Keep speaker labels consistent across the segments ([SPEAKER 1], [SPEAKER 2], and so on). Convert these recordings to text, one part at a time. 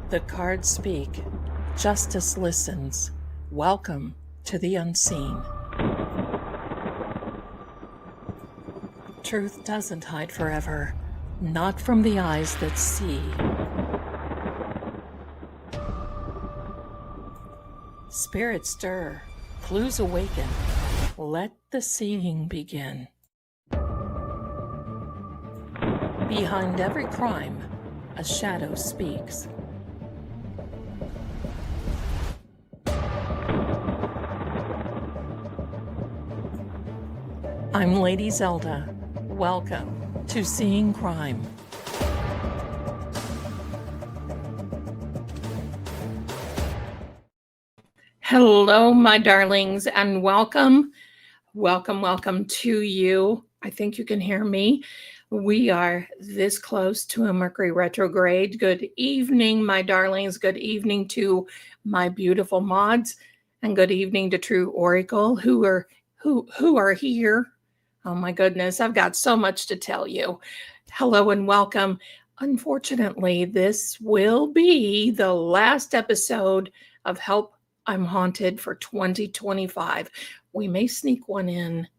[SPEAKER 1] The cards speak. Justice listens. Welcome to the unseen. Truth doesn't hide forever, not from the eyes that see. Spirits stir, clues awaken. Let the seeing begin. Behind every crime, a shadow speaks. I'm Lady Zelda. Welcome to Seeing Crime. Hello, my darlings, and welcome to you. I think you can hear me. We are this close to a Mercury retrograde. Good evening, my darlings. Good evening to my beautiful mods, and good evening to True Oracle, who are here. Oh my goodness, I've got so much to tell you. Hello and welcome. Unfortunately, this will be the last episode of Help I'm Haunted for 2025. We may sneak one in,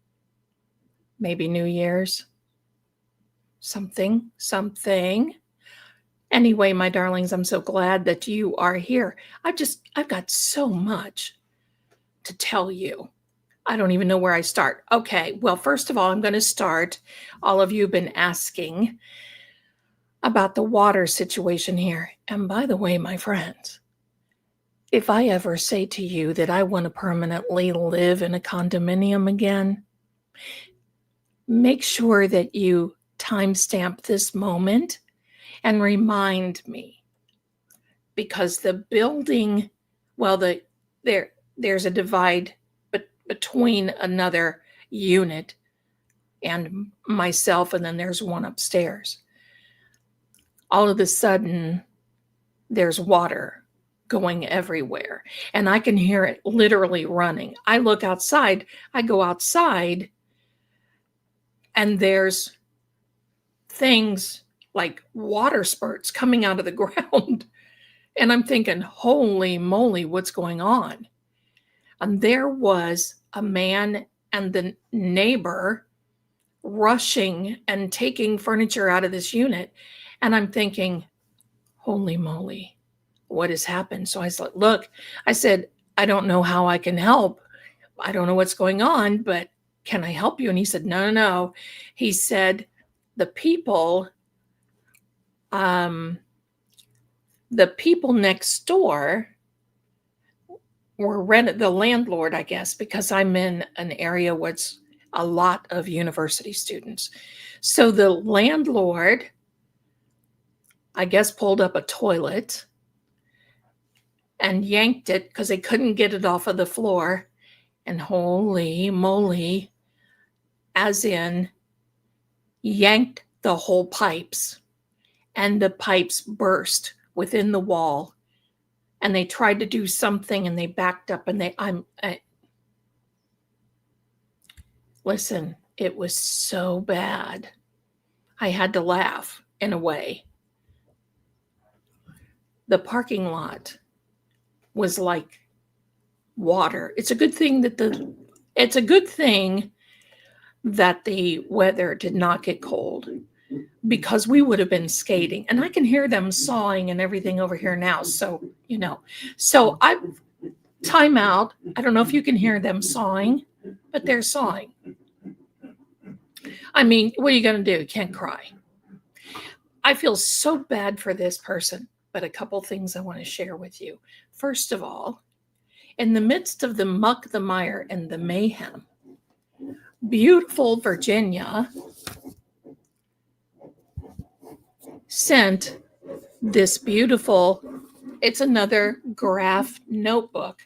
[SPEAKER 1] maybe New Year's. Something. Anyway, my darlings, I'm so glad that you are here. I've got so much to tell you. I don't even know where I start. Okay, well, first of all, I'm going to start. All of you have been asking about the water situation here. And by the way, my friends, if I ever say to you that I want to permanently live in a condominium again, make sure that you timestamp this moment and remind me, because the building, well, there's a divide between another unit and myself, and then there's one upstairs. All of a sudden, there's water going everywhere, and I can hear it literally running. I look outside, I go outside, and there's things like water spurts coming out of the ground. And I'm thinking, holy moly, what's going on? And there was a man and the neighbor rushing and taking furniture out of this unit. And I'm thinking, holy moly, what has happened? So I said, look, I don't know how I can help. I don't know what's going on, but can I help you? And he said, no. He said, the people next door were rented, the landlord, I guess, because I'm in an area where it's a lot of university students. So the landlord, I guess, pulled up a toilet and yanked it because they couldn't get it off of the floor. And holy moly, as in yanked the whole pipes, and the pipes burst within the wall. And they tried to do something and they backed up, and listen, it was so bad. I had to laugh in a way. The parking lot was like water. It's a good thing that the weather did not get cold, because we would have been skating. And I can hear them sawing and everything over here now. So, so time out. I don't know if you can hear them sawing, but they're sawing. I mean, what are you going to do? You can't cry. I feel so bad for this person, but a couple things I want to share with you. First of all, in the midst of the muck, the mire, and the mayhem, beautiful Virginia sent this beautiful, it's another graph notebook,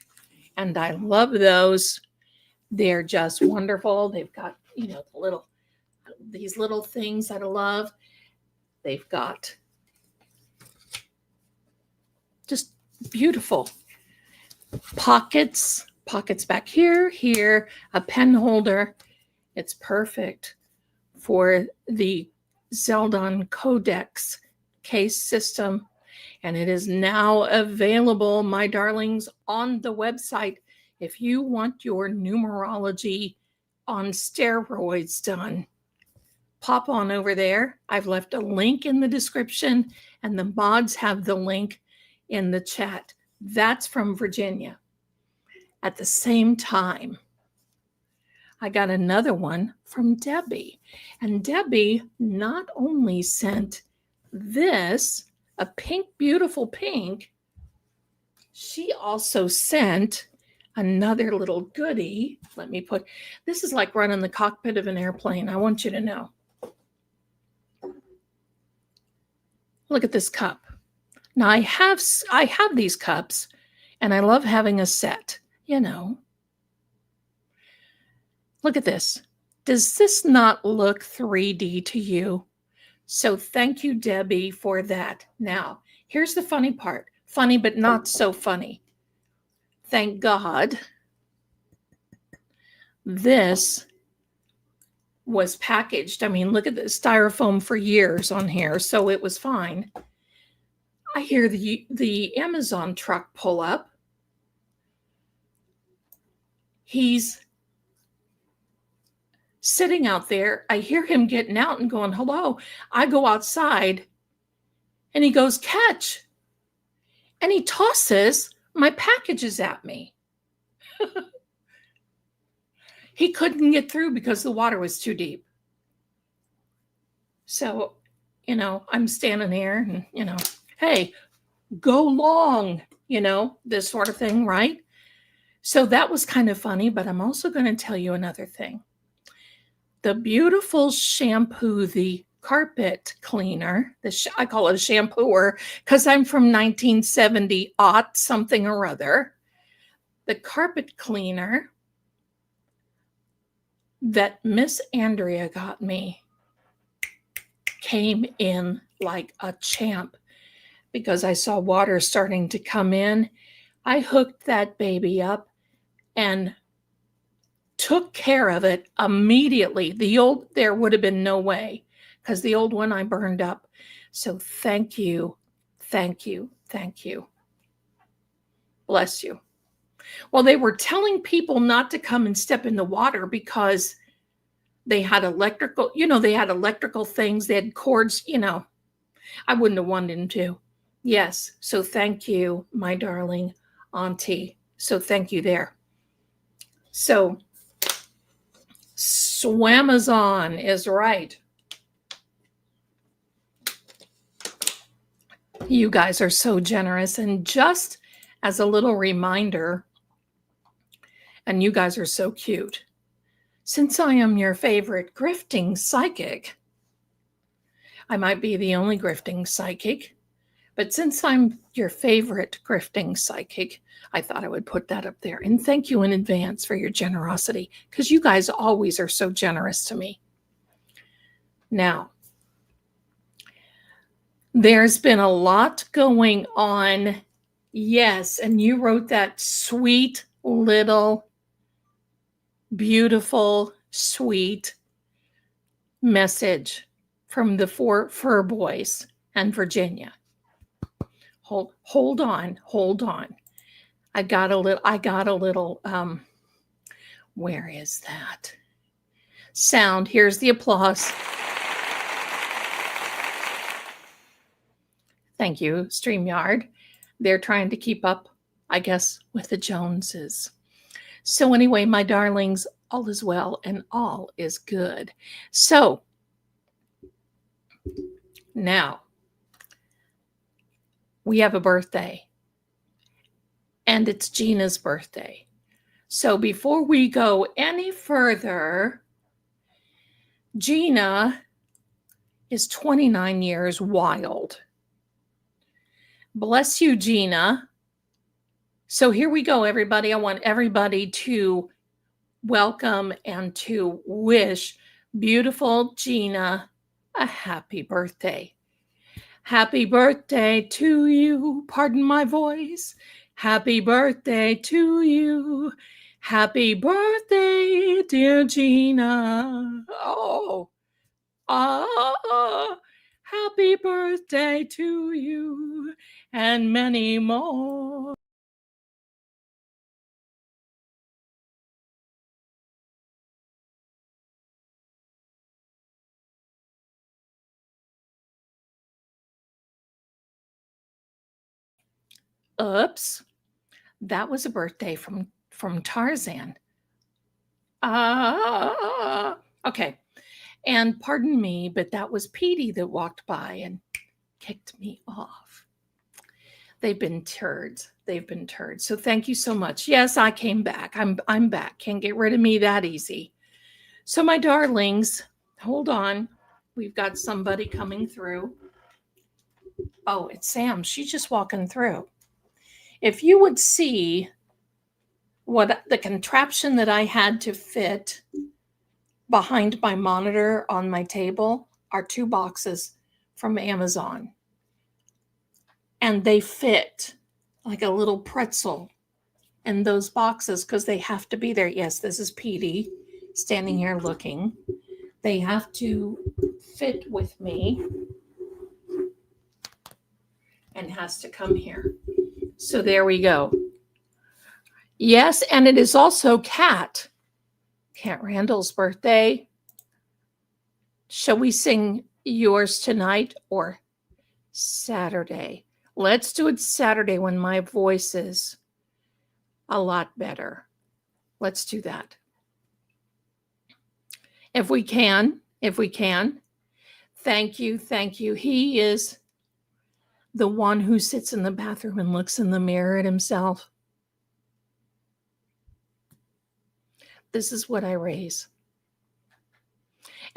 [SPEAKER 1] and I love those. They're just wonderful. They've got, these little things that I love. They've got just beautiful pockets back here, a pen holder. It's perfect for the Zeldon Codex case system. And it is now available, my darlings, on the website if you want your numerology on steroids done. Pop on over there. I've left a link in the description, and the mods have the link in the chat. That's from Virginia. At the same time, I got another one from Debbie. And Debbie not only sent this, a pink, beautiful pink, she also sent another little goodie. Let me put, this is like running the cockpit of an airplane. I want you to know. Look at this cup. Now I have these cups, and I love having a set, you know. Look at this. Does this not look 3D to you? So thank you, Debbie, for that. Now, here's the funny part. Funny, but not so funny. Thank God this was packaged. I mean, look at the styrofoam for years on here, so it was fine. I hear the Amazon truck pull up. He's sitting out there. I hear him getting out and going, hello. I go outside, and he goes, catch. And he tosses my packages at me. He couldn't get through because the water was too deep. So, you know, I'm standing here and, you know, hey, go long, you know, this sort of thing, right? So that was kind of funny, but I'm also going to tell you another thing. The beautiful shampoo, the carpet cleaner, I call it a shampooer because I'm from 1970 something or other. The carpet cleaner that Miss Andrea got me came in like a champ because I saw water starting to come in. I hooked that baby up and took care of it immediately. There would have been no way because the old one I burned up. So thank you, thank you, thank you. Bless you. Well, they were telling people not to come and step in the water because they had electrical, they had electrical things. They had cords, I wouldn't have wanted them to. Yes. So thank you, my darling auntie. So thank you there. So Swamazon is right. You guys are so generous. And just as a little reminder, and you guys are so cute, since I am your favorite grifting psychic, I might be the only grifting psychic, but since I'm your favorite grifting psychic, I thought I would put that up there. And thank you in advance for your generosity, because you guys always are so generous to me. Now, there's been a lot going on. Yes, and you wrote that sweet little beautiful, sweet message from the 4 fur boys and Virginia. Hold on. I got a little, where is that? Sound. Here's the applause. Thank you, StreamYard. They're trying to keep up, I guess, with the Joneses. So anyway, my darlings, all is well and all is good. So now we have a birthday, and it's Gina's birthday. So before we go any further, Gina is 29 years wild. Bless you, Gina. So here we go, everybody. I want everybody to welcome and to wish beautiful Gina a happy birthday. Happy birthday to you. Pardon my voice. Happy birthday to you. Happy birthday, dear Gina. Happy birthday to you and many more. Oops, that was a birthday from Tarzan. Okay. And pardon me, but that was Petey that walked by and kicked me off. They've been turds. They've been turds. So thank you so much. Yes, I came back. I'm back. Can't get rid of me that easy. So my darlings, hold on. We've got somebody coming through. Oh, it's Sam. She's just walking through. If you would see what the contraption that I had to fit behind my monitor on my table are 2 boxes from Amazon. And they fit like a little pretzel in those boxes because they have to be there. Yes, this is Petey standing here looking. They have to fit with me and has to come here. So there we go. Yes, and it is also Cat Randall's birthday. Shall we sing yours tonight or Saturday? Let's do it Saturday when my voice is a lot better. Let's do that. If we can. Thank you. He is the one who sits in the bathroom and looks in the mirror at himself. This is what I raise.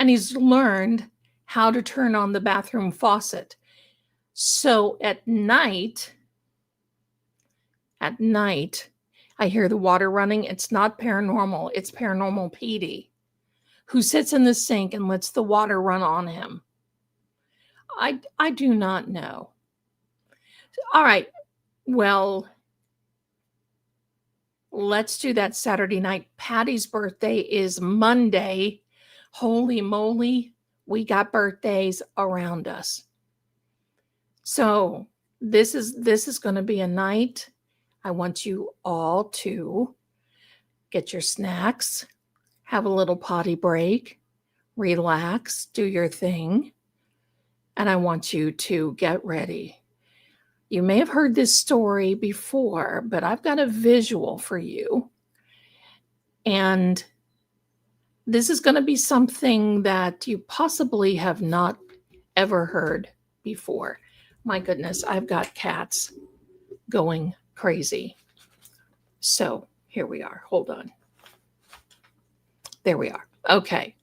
[SPEAKER 1] And he's learned how to turn on the bathroom faucet. So at night, I hear the water running. It's not paranormal. It's paranormal Petey, who sits in the sink and lets the water run on him. I do not know. All right. Well, let's do that Saturday night. Patty's birthday is Monday. Holy moly, we got birthdays around us. So this is going to be a night. I want you all to get your snacks, have a little potty break, relax, do your thing, and I want you to get ready. You may have heard this story before, but I've got a visual for you. And this is going to be something that you possibly have not ever heard before. My goodness, I've got cats going crazy. So here we are. Hold on. There we are. Okay.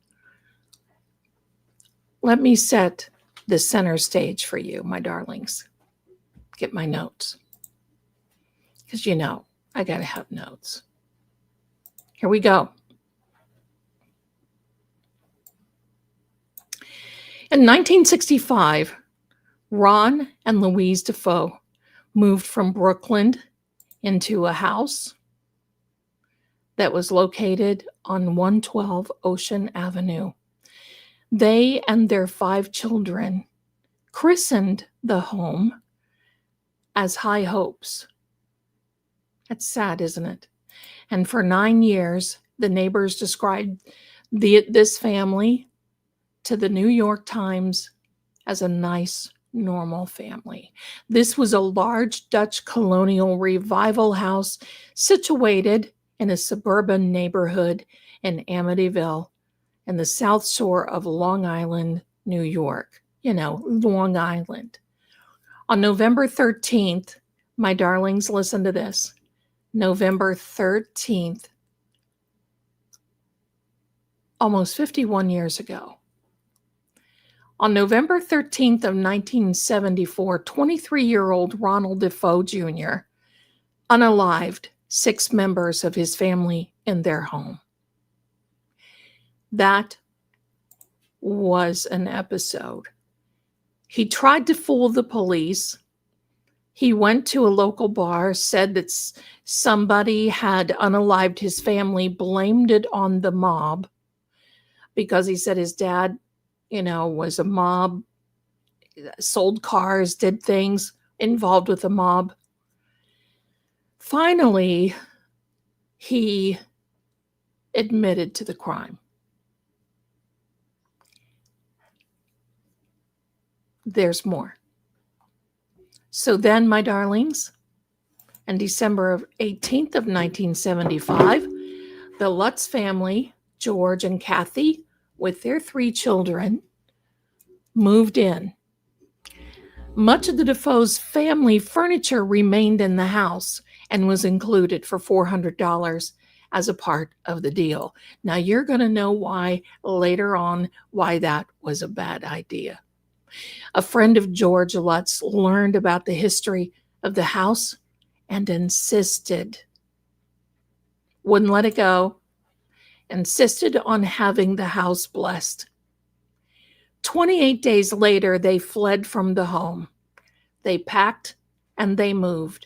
[SPEAKER 1] Let me set the center stage for you, my darlings. Get my notes. Because I got to have notes. Here we go. In 1965, Ron and Louise Defoe moved from Brooklyn into a house that was located on 112 Ocean Avenue. They and their 5 children christened the home as High Hopes. That's sad, isn't it? And for 9 years, the neighbors described this family to the New York Times as a nice, normal family. This was a large Dutch colonial revival house situated in a suburban neighborhood in Amityville in the South Shore of Long Island, New York. Long Island. On November 13th, my darlings, listen to this. November 13th, almost 51 years ago. On November 13th of 1974, 23-year-old Ronald Defoe Jr. unalived 6 members of his family in their home. That was an episode. He tried to fool the police. He went to a local bar, said that somebody had unalived his family, blamed it on the mob because he said his dad, was a mob sold cars, did things, involved with the mob. Finally, he admitted to the crime. There's more. So then, my darlings, on December 18th of 1975, the Lutz family, George and Kathy, with their 3 children, moved in. Much of the Defoe's family furniture remained in the house and was included for $400 as a part of the deal. Now you're going to know why later on why that was a bad idea. A friend of George Lutz learned about the history of the house and wouldn't let it go, insisted on having the house blessed. 28 days later, they fled from the home. They packed and they moved,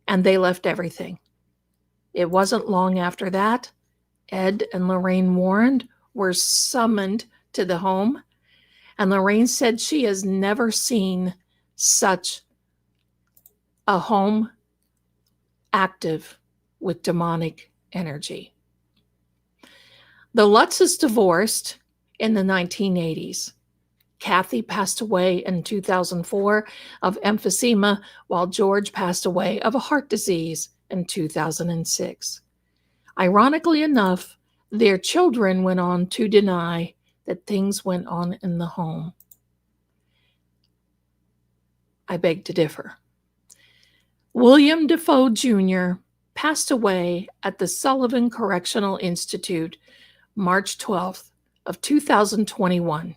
[SPEAKER 1] and they left everything. It wasn't long after that, Ed and Lorraine Warren were summoned to the home, and Lorraine said she has never seen such a home active with demonic energy. The Lutzes divorced in the 1980s. Kathy passed away in 2004 of emphysema, while George passed away of a heart disease in 2006. Ironically enough, their children went on to deny that things went on in the home. I beg to differ. William Defoe Jr. passed away at the Sullivan Correctional Institute March 12th of 2021.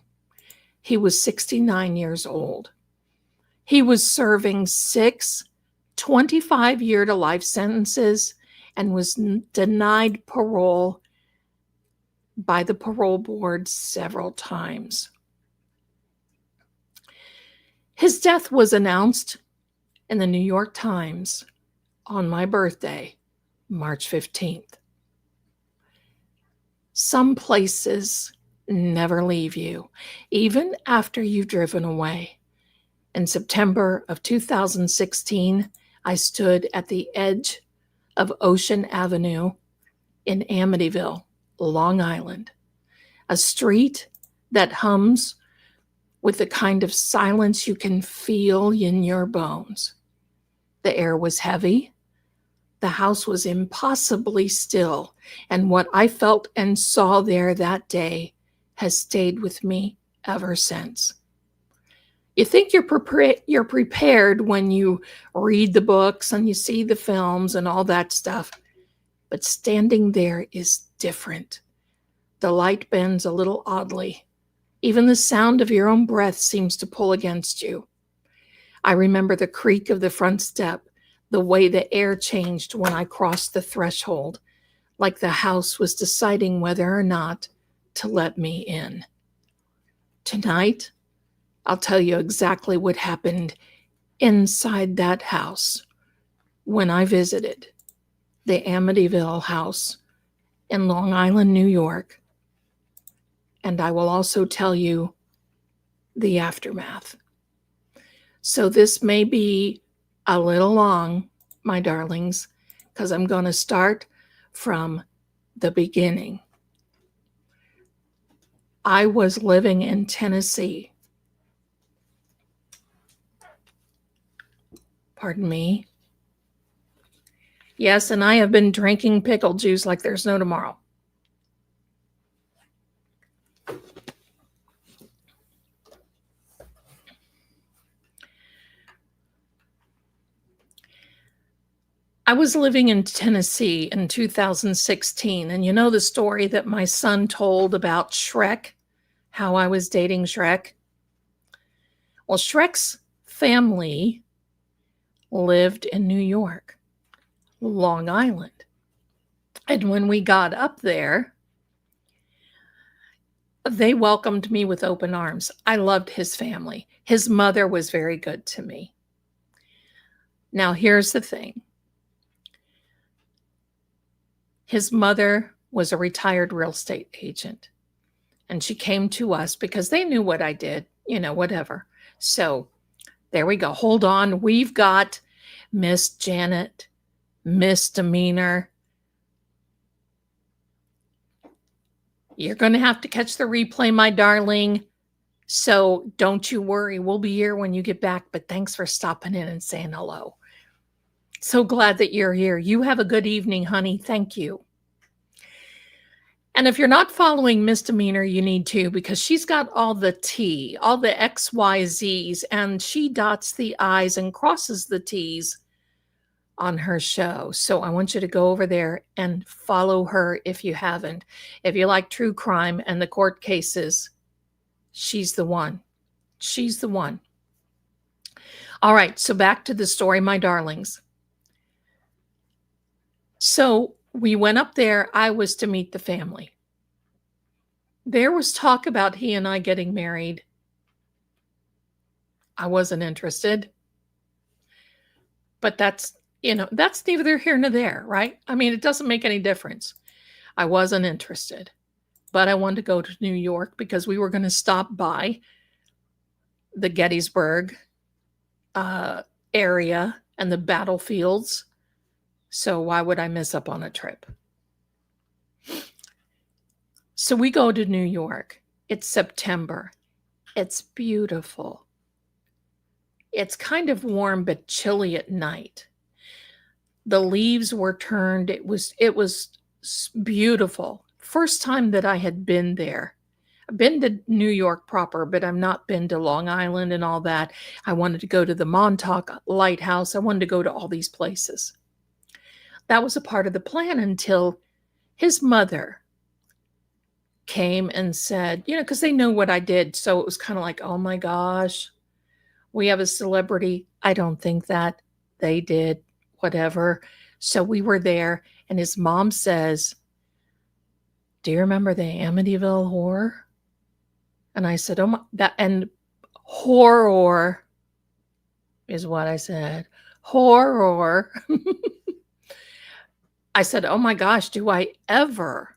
[SPEAKER 1] He was 69 years old. He was serving 6 25-year-to-life sentences and was denied parole by the parole board several times. His death was announced in the New York Times on my birthday, March 15th. Some places never leave you, even after you've driven away. In September of 2016, I stood at the edge of Ocean Avenue in Amityville, Long Island, a street that hums with the kind of silence you can feel in your bones. The air was heavy. The house was impossibly still, and what I felt and saw there that day has stayed with me ever since. You think you're prepared when you read the books and you see the films and all that stuff, but standing there is different. The light bends a little oddly. Even the sound of your own breath seems to pull against you. I remember the creak of the front step, the way the air changed when I crossed the threshold, like the house was deciding whether or not to let me in. Tonight, I'll tell you exactly what happened inside that house when I visited the Amityville House in Long Island, New York. And I will also tell you the aftermath. So this may be a little long, my darlings, because I'm going to start from the beginning. I was living in Tennessee. Pardon me. Yes, and I have been drinking pickle juice like there's no tomorrow. I was living in Tennessee in 2016, and you know the story that my son told about Shrek, how I was dating Shrek? Well, Shrek's family lived in New York, Long Island. And when we got up there, they welcomed me with open arms. I loved his family. His mother was very good to me. Now, here's the thing. His mother was a retired real estate agent, and she came to us because they knew what I did, whatever. So there we go. Hold on. We've got Miss Janet, Misdemeanor. You're going to have to catch the replay, my darling. So don't you worry. We'll be here when you get back. But thanks for stopping in and saying hello. So glad that you're here. You have a good evening, honey. Thank you. And if you're not following Misdemeanor, you need to, because she's got all the T, all the XYZs, and she dots the I's and crosses the T's on her show. So I want you to go over there and follow her if you haven't. If you like true crime and the court cases, she's the one. She's the one. All right, so back to the story, my darlings. So we went up there. I was to meet the family. There was talk about he and I getting married. I wasn't interested. But that's neither here nor there, right? I mean, it doesn't make any difference. I wasn't interested. But I wanted to go to New York because we were going to stop by the Gettysburg area and the battlefields. So why would I miss up on a trip? So we go to New York. It's September. It's beautiful. It's kind of warm but chilly at night. The leaves were turned. It was beautiful. First time that I had been there. I've been to New York proper, but I've not been to Long Island and all that. I wanted to go to the Montauk Lighthouse. I wanted to go to all these places. That was a part of the plan until his mother came and said, because they know what I did. So it was kind of like, oh my gosh, we have a celebrity. I don't think that they did, whatever. So we were there, and his mom says, do you remember the Amityville horror? And I said, oh my, and horror is what I said. Horror. I said, oh my gosh, do I ever?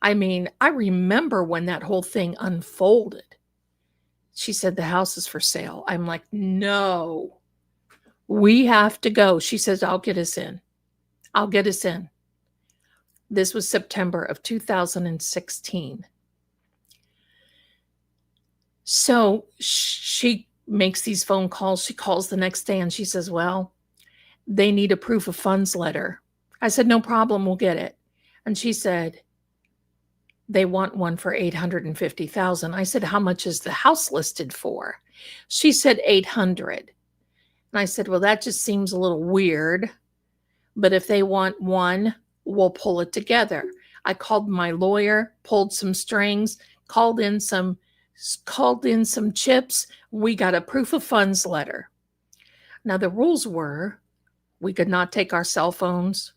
[SPEAKER 1] I mean, I remember when that whole thing unfolded. She said, the house is for sale. I'm like, no, we have to go. She says, I'll get us in. I'll get us in. This was September of 2016. So she makes these phone calls. She calls the next day and she says, well, they need a proof of funds letter. I said, no problem, we'll get it. And she said, they want one for $850,000. I said, how much is the house listed for? She said 800. And I said, well, that just seems a little weird. But if they want one, we'll pull it together. I called my lawyer, pulled some strings, called in some chips. We got a proof of funds letter. Now, the rules were we could not take our cell phones.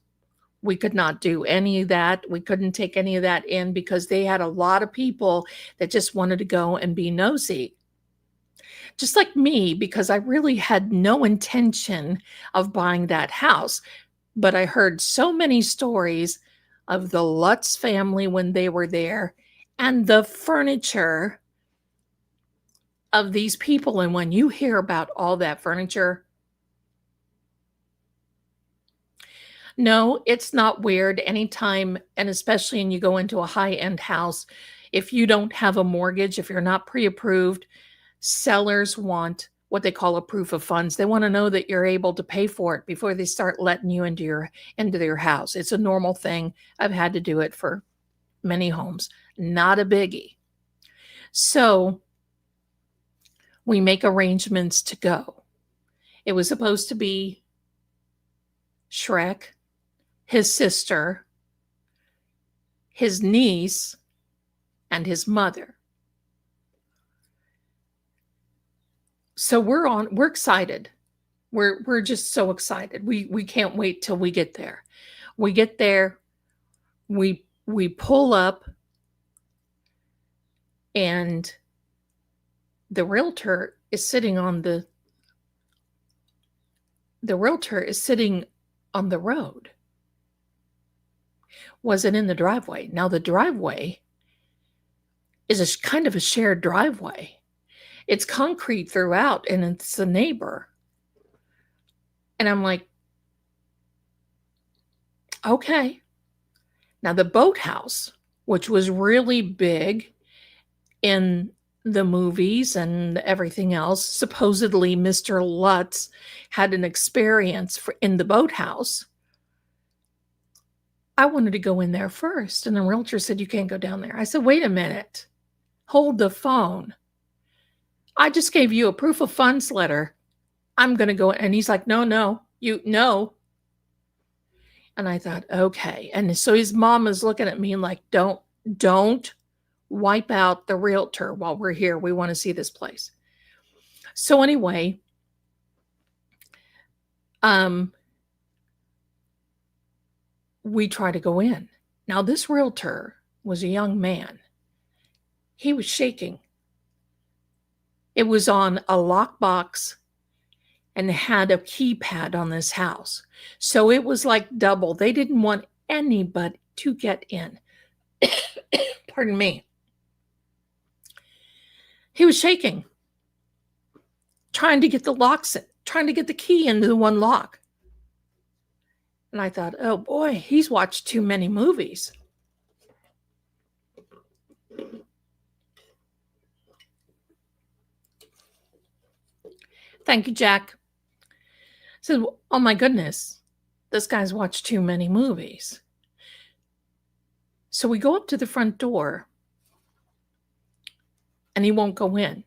[SPEAKER 1] We could not do any of that. We couldn't take any of that in because they had a lot of people that just wanted to go and be nosy. Just like me, because I really had no intention of buying that house. But I heard so many stories of the Lutz family when they were there and the furniture of these people. And when you hear about all that furniture, no, it's not weird anytime, and especially when you go into a high-end house, if you don't have a mortgage, if you're not pre-approved, sellers want what they call a proof of funds. They want to know that you're able to pay for it before they start letting you into their house. It's a normal thing. I've had to do it for many homes. Not a biggie. So we make arrangements to go. It was supposed to be Shrek, his sister, his niece, and his mother. So we're excited. We're just so excited. We can't wait till we get there. We get there, we pull up, and the realtor is sitting on the road. Wasn't in the driveway. Now the driveway is kind of a shared driveway. It's concrete throughout, and it's a neighbor. And I'm like, okay. Now, the boathouse, which was really big in the movies and everything else, supposedly Mr. Lutz had an experience in the boathouse. I wanted to go in there first, and the realtor said, you can't go down there. I said, wait a minute. Hold the phone. I just gave you a proof of funds letter. I'm going to go. And he's like, no, you no. And I thought, okay. And so his mom is looking at me like, don't wipe out the realtor while we're here. We want to see this place. So anyway, we try to go in. Now, this realtor was a young man. He was shaking. It was on a lockbox and had a keypad on this house. So it was like double. They didn't want anybody to get in. Pardon me. He was shaking, trying to get the locks in, trying to get the key into the one lock. And I thought, oh boy, he's watched too many movies. Thank you, Jack. I said, oh my goodness, this guy's watched too many movies. So we go up to the front door and he won't go in.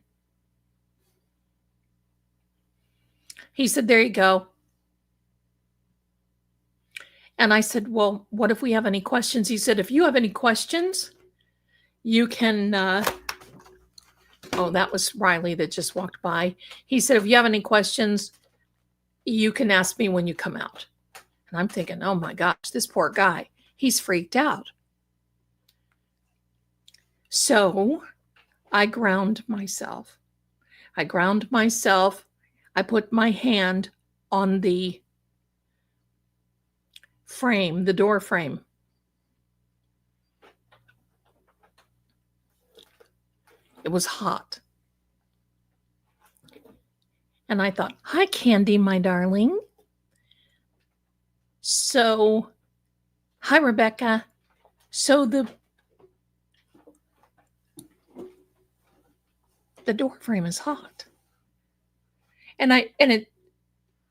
[SPEAKER 1] He said, there you go. And I said, well, what if we have any questions? He said, if you have any questions, you can, oh, that was Riley that just walked by. He said, if you have any questions, you can ask me when you come out. And I'm thinking, oh my gosh, this poor guy, he's freaked out. So I ground myself. I put my hand on the frame, the door frame. It was hot. And I thought, hi, Candy, my darling. So, hi, Rebecca. So the door frame is hot. And it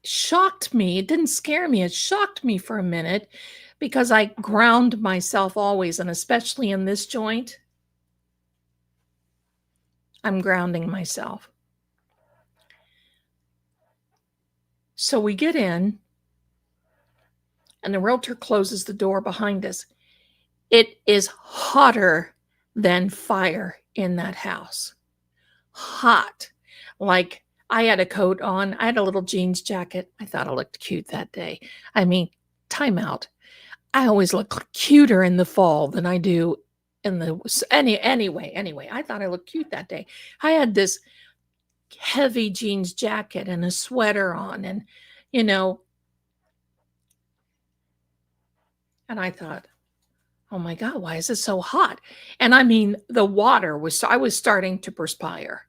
[SPEAKER 1] shocked me. It didn't scare me. It shocked me for a minute because I ground myself always, and especially in this joint, I'm grounding myself. So we get in, and the realtor closes the door behind us. It is hotter than fire in that house. Hot. Like I had a coat on. I had a little jeans jacket. I thought I looked cute that day. I mean, time out. I always look cuter in the fall than I do in the anyway. I thought I looked cute that day. I had this heavy jeans jacket and a sweater on, and and I thought, oh my God, why is it so hot? And I mean, the water was, I was starting to perspire.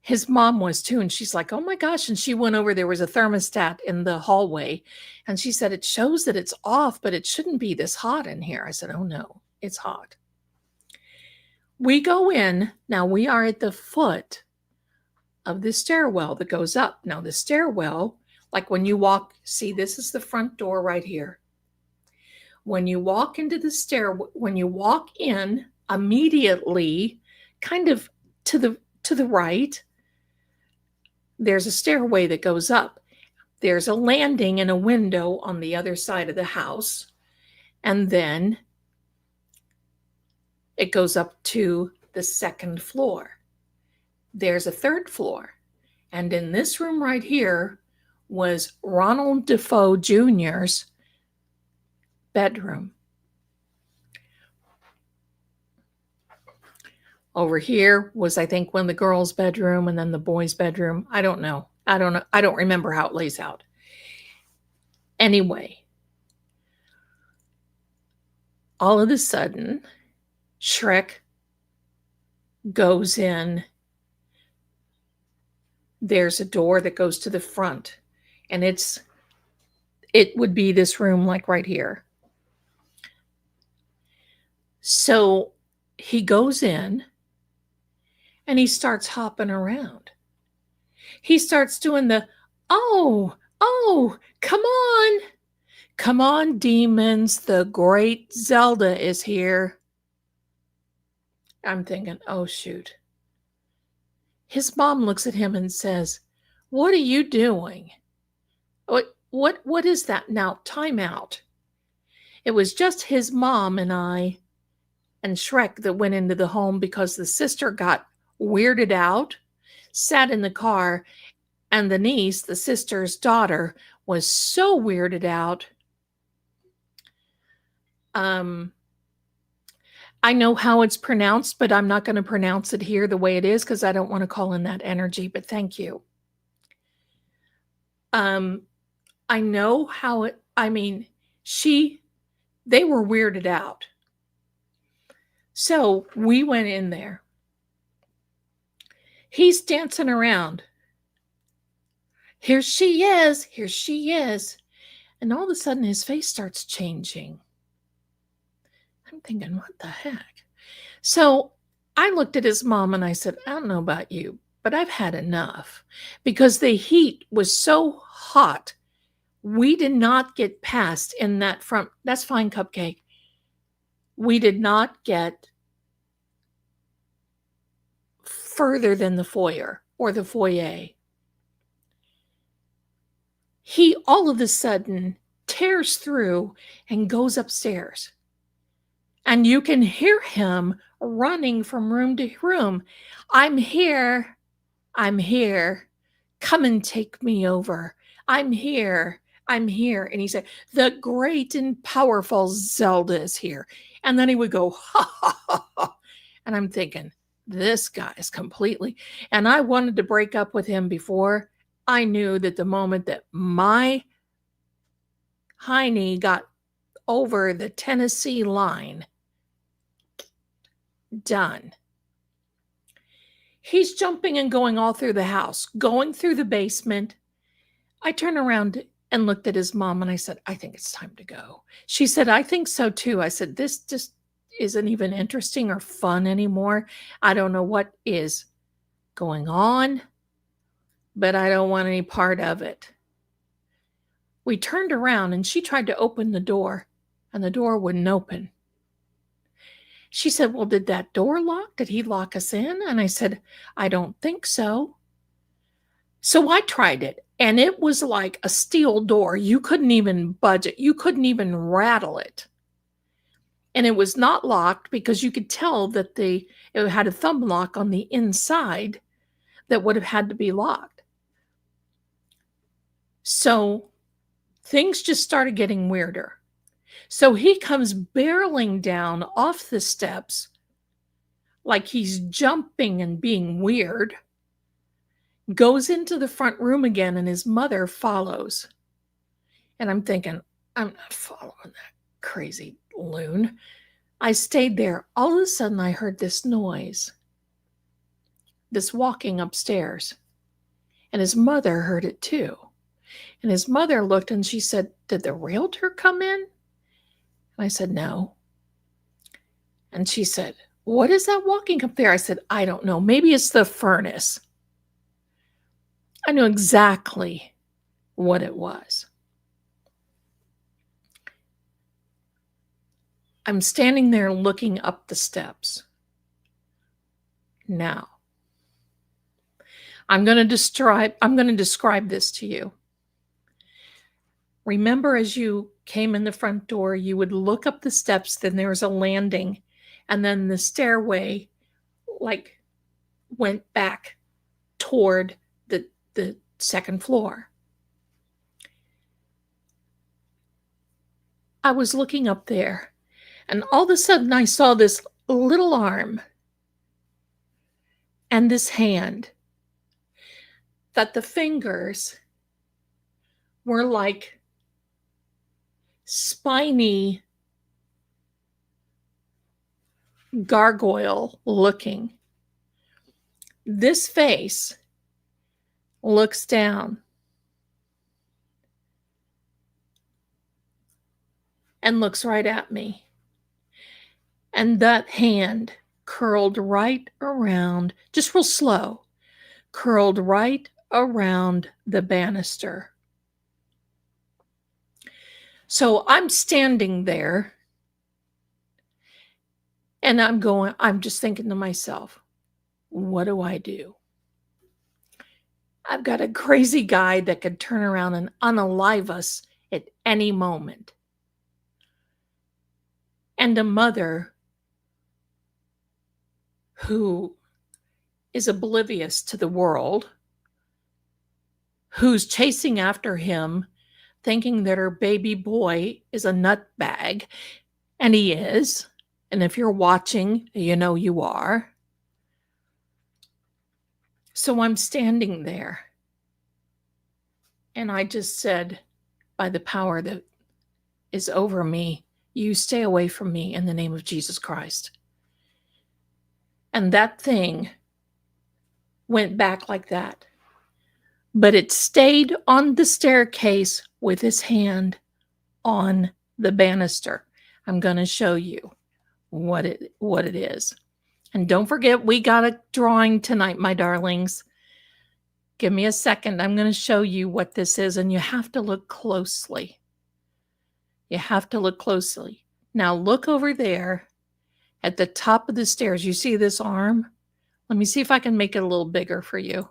[SPEAKER 1] His mom was too. And she's like, oh my gosh. And she went over, there was a thermostat in the hallway. And she said, it shows that it's off, but it shouldn't be this hot in here. I said, oh no, it's hot. We go in. Now we are at the foot of the stairwell that goes up. Now the stairwell, like when you walk, see, this is the front door right here. When you walk into the when you walk in immediately, kind of to the right, there's a stairway that goes up. There's a landing and a window on the other side of the house. And then it goes up to the second floor. There's a third floor. And in this room right here was Ronald Defoe Jr.'s bedroom. Over here was, I think, one of the girls' bedroom and then the boys' bedroom. I don't know. I don't remember how it lays out. Anyway, all of a sudden, Shrek goes in there's a door that goes to the front, and it would be this room like right here. So he goes in and he starts hopping around. He starts doing the, oh, oh, come on. Come on, demons. The great Zelda is here. I'm thinking, oh, shoot. His mom looks at him and says, what are you doing? What is that? Now, time out. It was just his mom and I and Shrek that went into the home because the sister got weirded out, sat in the car, and the niece, the sister's daughter, was so weirded out. I know how it's pronounced, but I'm not going to pronounce it here the way it is because I don't want to call in that energy, but thank you. I know how it, I mean, they were weirded out. So we went in there. He's dancing around. Here she is. Here she is. And all of a sudden his face starts changing. I'm thinking, what the heck? So I looked at his mom and I said, I don't know about you, but I've had enough because the heat was so hot. We did not get past in that front. That's fine, Cupcake. We did not get further than the foyer or the foyer. He all of a sudden tears through and goes upstairs. And you can hear him running from room to room. I'm here. I'm here. Come and take me over. I'm here. I'm here. And he said, the great and powerful Zelda is here. And then he would go, ha, ha, ha, ha. And I'm thinking, this guy is completely. And I wanted to break up with him before I knew that the moment that my hiney got over the Tennessee line, done. He's jumping and going all through the house, going through the basement. I turned around and looked at his mom and I said, I think it's time to go. She said, I think so too. I said, this just isn't even interesting or fun anymore. I don't know what is going on, but I don't want any part of it. We turned around and she tried to open the door and the door wouldn't open. She said, well, did that door lock? Did he lock us in? And I said, I don't think so. So I tried it, and it was like a steel door. You couldn't even budge it. You couldn't even rattle it. And it was not locked because you could tell that it had a thumb lock on the inside that would have had to be locked. So things just started getting weirder. So he comes barreling down off the steps like he's jumping and being weird, goes into the front room again, and his mother follows. And I'm thinking, I'm not following that crazy loon. I stayed there. All of a sudden, I heard this noise, this walking upstairs. And his mother heard it too. And his mother looked and she said, did the realtor come in? And I said, no. And she said, what is that walking up there? I said, I don't know. Maybe it's the furnace. I knew exactly what it was. I'm standing there looking up the steps. Now, I'm going to describe this to you. Remember, as you came in the front door, you would look up the steps, then there was a landing, and then the stairway went back toward the second floor. I was looking up there, and all of a sudden I saw this little arm and this hand, that the fingers were like spiny gargoyle looking. This face looks down, and looks right at me. And that hand curled right around, just real slow, curled right around the banister. So I'm standing there and I'm just thinking to myself, what do I do? I've got a crazy guy that could turn around and unalive us at any moment. And a mother who is oblivious to the world, who's chasing after him, thinking that her baby boy is a nutbag, and he is. And if you're watching, you know you are. So I'm standing there, and I just said, by the power that is over me, you stay away from me in the name of Jesus Christ. And that thing went back like that. But it stayed on the staircase with his hand on the banister. I'm going to show you what it is. And don't forget, we got a drawing tonight, my darlings. Give me a second. I'm going to show you what this is, and you have to look closely. You have to look closely. Now look over there at the top of the stairs. You see this arm? Let me see if I can make it a little bigger for you.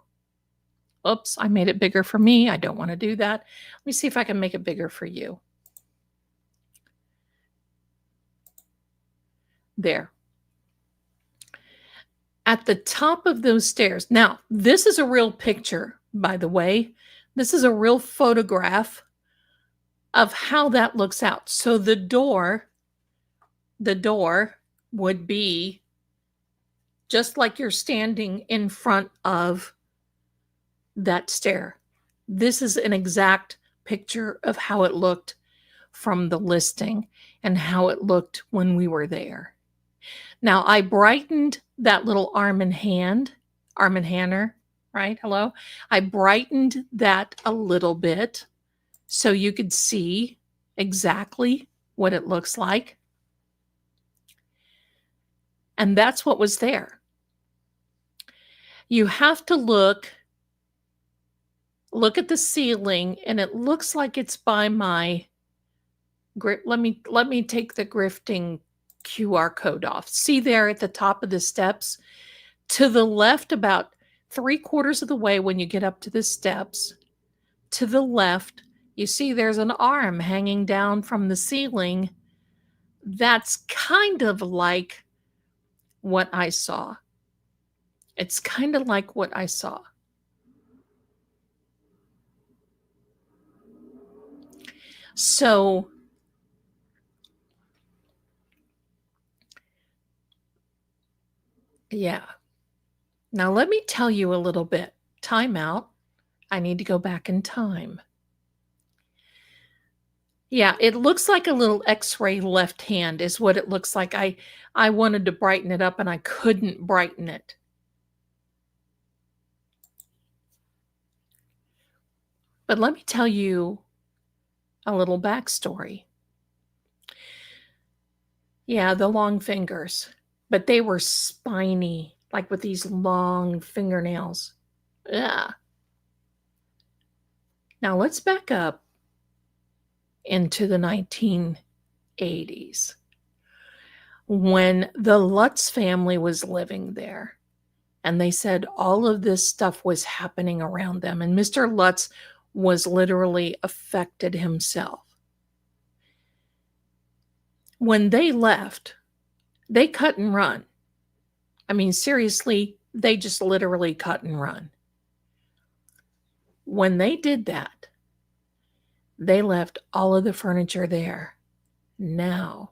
[SPEAKER 1] Oops, I made it bigger for me. I don't want to do that. Let me see if I can make it bigger for you. There. At the top of those stairs. Now, this is a real picture, by the way. This is a real photograph of how that looks out. So the door would be just like you're standing in front of that stair. This is an exact picture of how it looked from the listing and how it looked when we were there. Now, I brightened that little arm and hander, right? Hello. I brightened that a little bit so you could see exactly what it looks like. And that's what was there. You have to look at the ceiling, and it looks like it's by my let me take the grifting QR code off. See there at the top of the steps? To the left, about 3/4 of the way when you get up to the steps, to the left, you see there's an arm hanging down from the ceiling. That's kind of like what I saw. It's kind of like what I saw. So yeah. Now let me tell you a little bit. Time out. I need to go back in time. Yeah, it looks like a little X-ray left hand is what it looks like. I wanted to brighten it up and I couldn't brighten it. But let me tell you a little backstory. Yeah, the long fingers, but they were spiny, like with these long fingernails. Yeah. Now let's back up into the 1980s when the Lutz family was living there. And they said all of this stuff was happening around them. And Mr. Lutz was literally affected himself. When they left, they cut and run. I mean, seriously, they just literally cut and run. When they did that, they left all of the furniture there. Now,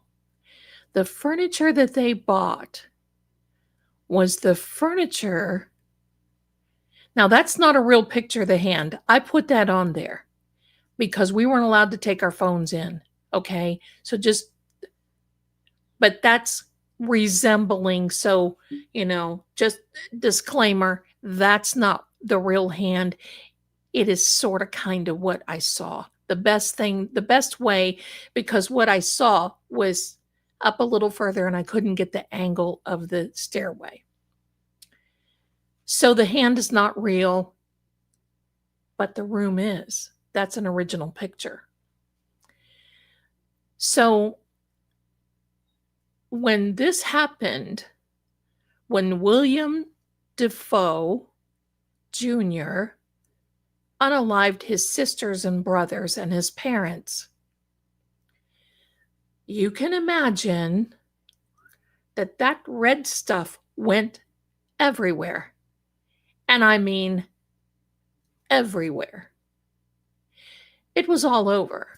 [SPEAKER 1] the furniture that they bought was the furniture. Now, that's not a real picture of the hand. I put that on there because we weren't allowed to take our phones in. Okay. So but that's resembling. So, just disclaimer, that's not the real hand, it is sort of kind of what I saw. The best way, because what I saw was up a little further and I couldn't get the angle of the stairway. So the hand is not real, but the room is. That's an original picture. So when this happened, when William Defoe Jr. unalived his sisters and brothers and his parents, you can imagine that that red stuff went everywhere. And I mean everywhere. It was all over.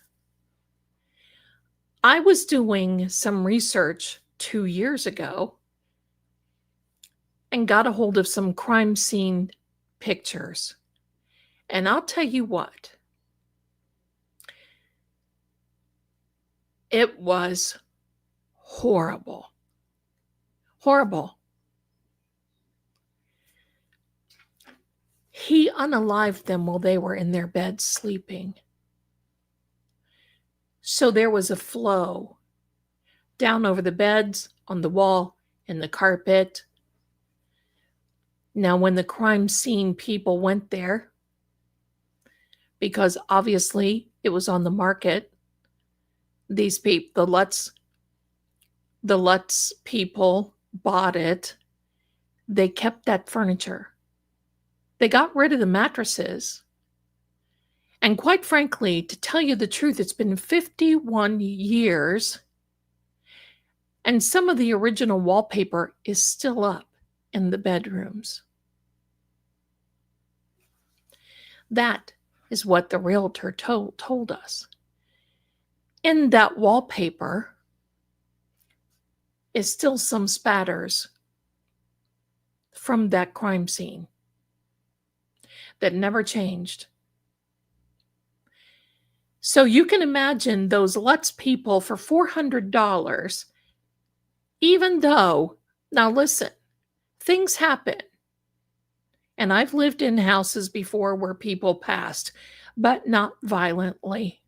[SPEAKER 1] I was doing some research 2 years ago and got a hold of some crime scene pictures. And I'll tell you what, it was horrible. Horrible. He unalived them while they were in their beds sleeping. So there was a flow down over the beds, on the wall, in the carpet. Now, when the crime scene people went there, because obviously it was on the market, these people, the Lutz people bought it. They kept that furniture. They got rid of the mattresses. And quite frankly, to tell you the truth, it's been 51 years, and some of the original wallpaper is still up in the bedrooms. That is what the realtor told us. In that wallpaper is still some spatters from that crime scene that never changed. So you can imagine those Lutz people for $400, even though, now listen, things happen. And I've lived in houses before where people passed, but not violently.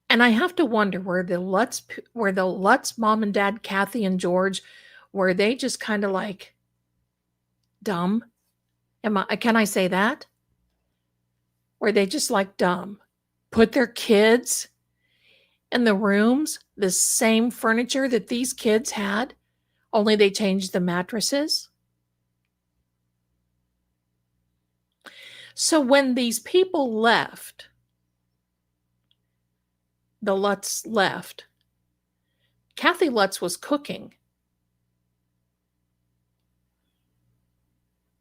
[SPEAKER 1] And I have to wonder, were the Lutz mom and dad, Kathy and George, were they just kind of like dumb? Can I say that? Were they just like dumb? Put their kids in the rooms, the same furniture that these kids had, only they changed the mattresses? So when these people left, the Lutz left, Kathy Lutz was cooking.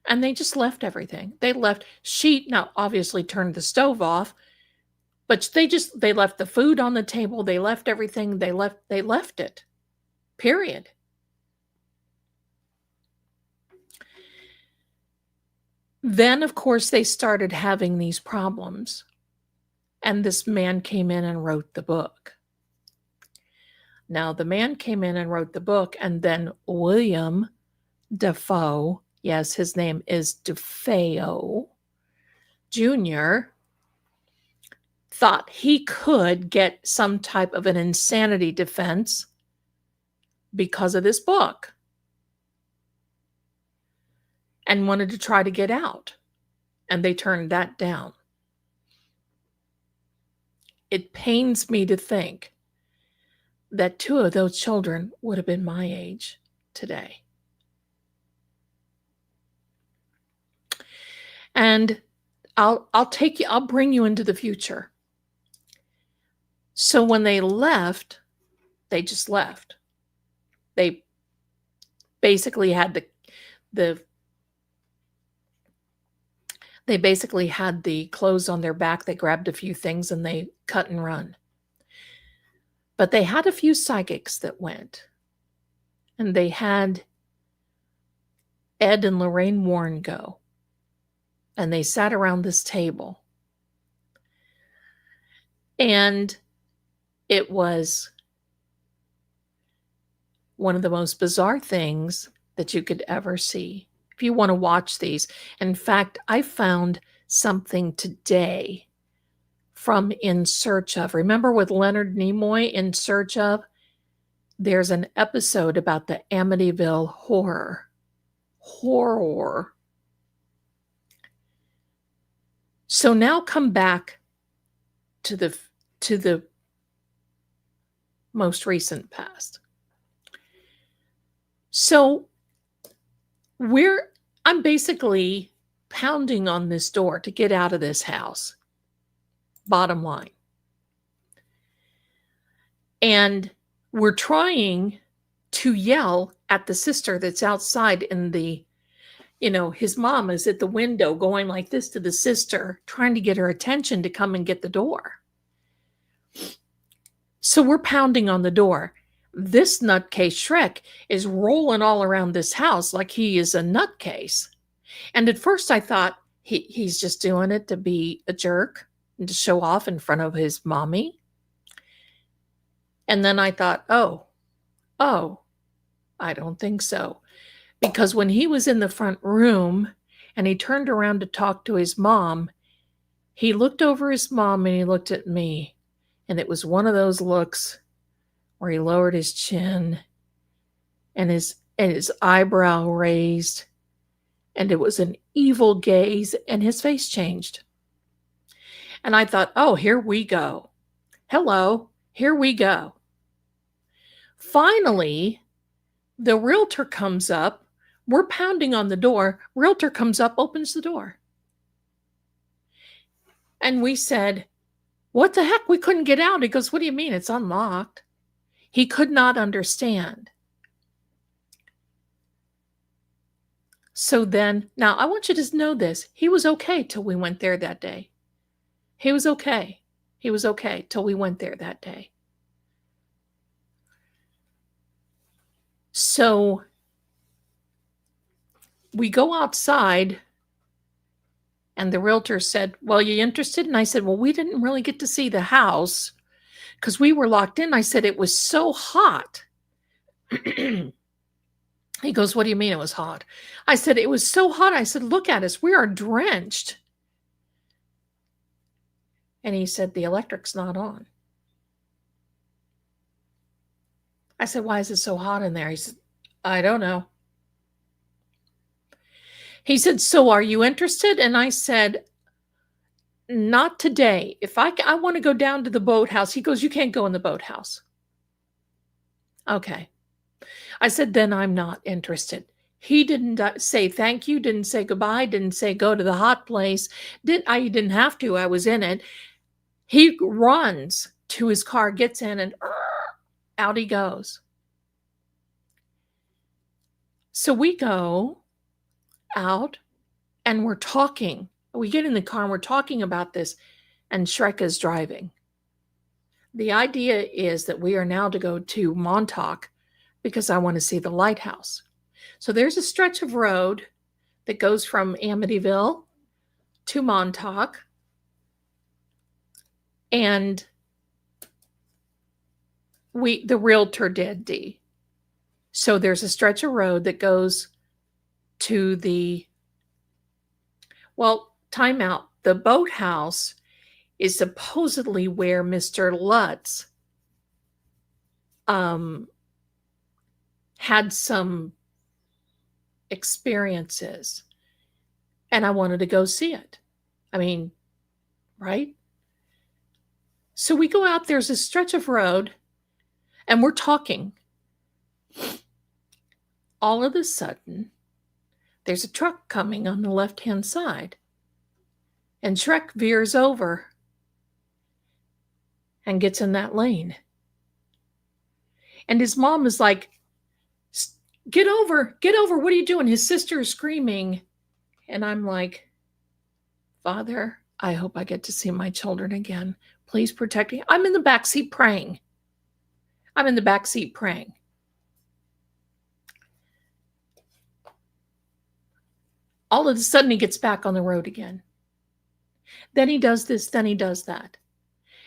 [SPEAKER 1] And they just left everything. They left. She now obviously turned the stove off, but they left the food on the table. They left everything. They left it. Period. Then, of course, they started having these problems. And this man came in and wrote the book. Now, the man came in and wrote the book, and then William Defoe, yes, his name is Defoe Jr., thought he could get some type of an insanity defense because of this book and wanted to try to get out. And they turned that down. It pains me to think that 2 of those children would have been my age today. And I'll bring you into the future. So when they left, they just left. They basically had they basically had the clothes on their back. They grabbed a few things and they cut and run. But they had a few psychics that went. And they had Ed and Lorraine Warren go. And they sat around this table. And it was one of the most bizarre things that you could ever see. If you want to watch these. In fact, I found something today from In Search Of. Remember with Leonard Nimoy, In Search Of? There's an episode about the Amityville horror. So now come back to the most recent past. So I'm basically pounding on this door to get out of this house. Bottom line. And we're trying to yell at the sister that's outside in the, his mom is at the window going like this to the sister, trying to get her attention to come and get the door. So we're pounding on the door. This nutcase Shrek is rolling all around this house like he is a nutcase. And at first I thought he's just doing it to be a jerk and to show off in front of his mommy. And then I thought, oh, I don't think so. Because when he was in the front room and he turned around to talk to his mom, he looked over his mom and he looked at me. And it was one of those looks where he lowered his chin and his eyebrow raised. And it was an evil gaze and his face changed. And I thought, oh, here we go. Hello, here we go. Finally, the realtor comes up. We're pounding on the door. Realtor comes up, opens the door. And we said, what the heck? We couldn't get out. He goes, what do you mean? It's unlocked. He could not understand. So then, now I want you to know this. He was okay till we went there that day. He was okay. He was okay till we went there that day. So we go outside and the realtor said, well, you interested? And I said, well, we didn't really get to see the house because we were locked in. I said, it was so hot. He goes, what do you mean it was hot? I said, it was so hot. I said, look at us. We are drenched. And he said, the electric's not on. I said, why is it so hot in there? He said, I don't know. He said, so are you interested? And I said, not today. If I want to go down to the boathouse. He goes, you can't go in the boathouse. Okay. I said, then I'm not interested. He didn't say thank you, didn't say goodbye, didn't say go to the hot place. I didn't have to. I was in it. He runs to his car, gets in, and out he goes. So we go out and we're talking. We get in the car and we're talking about this, and Shrek is driving. The idea is that we are now to go to Montauk because I want to see the lighthouse. So there's a stretch of road that goes from Amityville to Montauk. And the realtor did, Dee. So there's a stretch of road that goes to time out. The boathouse is supposedly where Mr. Lutz had some experiences, and I wanted to go see it. I mean, right? So we go out, there's a stretch of road, and we're talking. All of a sudden, there's a truck coming on the left-hand side, and Shrek veers over and gets in that lane. And his mom is like, get over, what are you doing? His sister is screaming. And I'm like, Father, I hope I get to see my children again. Please protect me. I'm in the backseat praying. All of a sudden, he gets back on the road again. Then he does this, then he does that.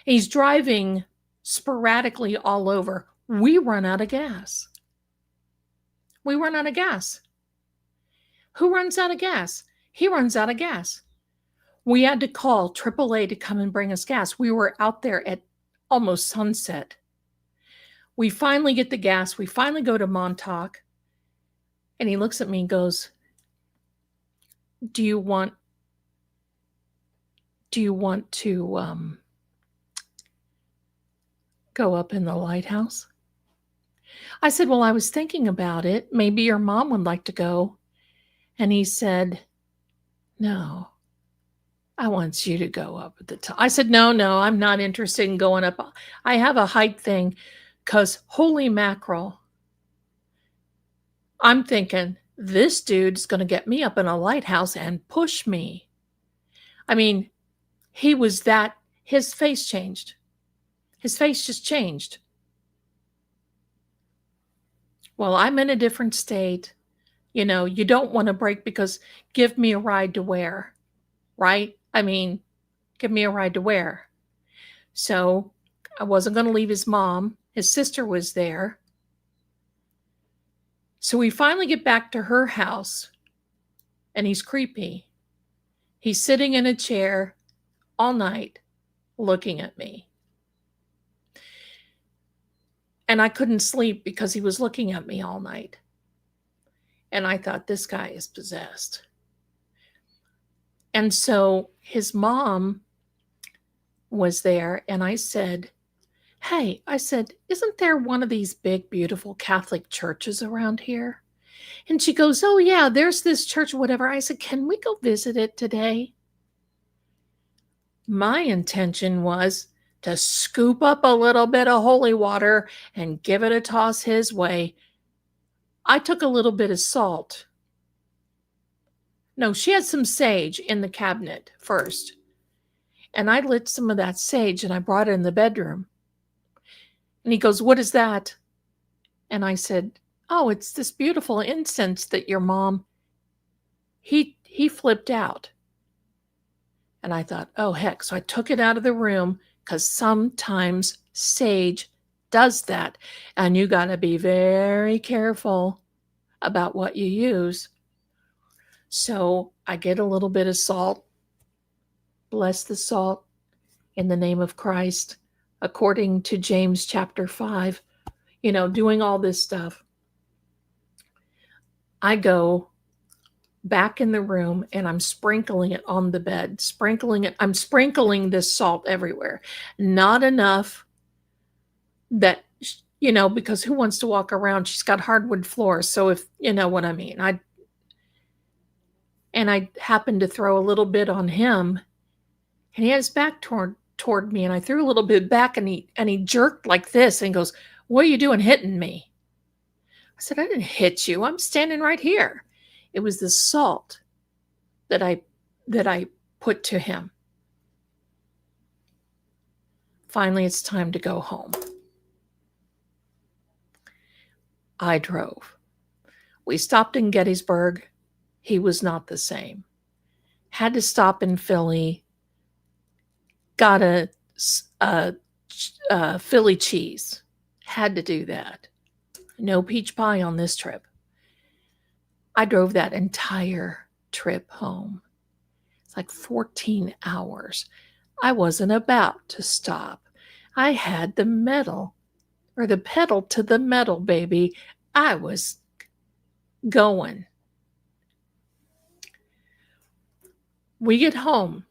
[SPEAKER 1] He's driving sporadically all over. We run out of gas. We run out of gas. Who runs out of gas? He runs out of gas. We had to call AAA to come and bring us gas. We were out there at almost sunset. We finally get the gas. We finally go to Montauk. And he looks at me and goes, do you want to go up in the lighthouse? I said, well, I was thinking about it. Maybe your mom would like to go. And he said, no, I want you to go up at the top. I said, no, I'm not interested in going up. I have a height thing because holy mackerel. I'm thinking this dude's going to get me up in a lighthouse and push me. I mean, his face changed. His face just changed. Well, I'm in a different state. You know, you don't want to break because give me a ride to where, right? I mean, give me a ride to where. So I wasn't going to leave his mom. His sister was there. So we finally get back to her house, and he's creepy. He's sitting in a chair all night looking at me. And I couldn't sleep because he was looking at me all night. And I thought, this guy is possessed. And so his mom was there, and I said, hey, isn't there one of these big, beautiful Catholic churches around here? And she goes, oh, yeah, there's this church, whatever. I said, can we go visit it today? My intention was to scoop up a little bit of holy water and give it a toss his way. I took a little bit of salt. No, she had some sage in the cabinet first. And I lit some of that sage and I brought it in the bedroom. And he goes, what is that? And I said, oh, it's this beautiful incense that your mom, he flipped out. And I thought, oh, heck. So I took it out of the room because sometimes sage does that. And you got to be very careful about what you use. So I get a little bit of salt. Bless the salt in the name of Christ, according to James chapter 5, doing all this stuff. I go back in the room and I'm sprinkling it on the bed, I'm sprinkling this salt everywhere. Not enough that, because who wants to walk around? She's got hardwood floors. So if, you know what I mean, I happened to throw a little bit on him and he had his back toward me and I threw a little bit back and he jerked like this and goes, what are you doing hitting me? I said, I didn't hit you. I'm standing right here. It was the salt that I put to him. Finally, it's time to go home. I drove. We stopped in Gettysburg. He was not the same. Had to stop in Philly. Got a Philly cheese. Had to do that. No peach pie on this trip. I drove that entire trip home. It's like 14 hours. I wasn't about to stop. I had the pedal to the metal, baby. I was going. We get home.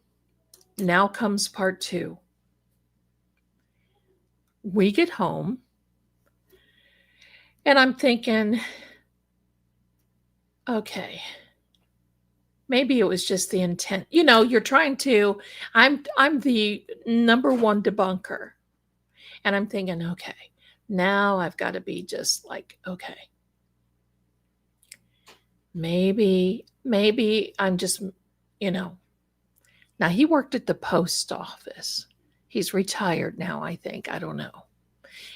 [SPEAKER 1] Now comes part 2. We get home. And I'm thinking, okay, maybe it was just the intent. You're trying to, I'm the number one debunker. And I'm thinking, okay, now I've got to be just like, okay, maybe I'm just, Now he worked at the post office. He's retired now, I think. I don't know.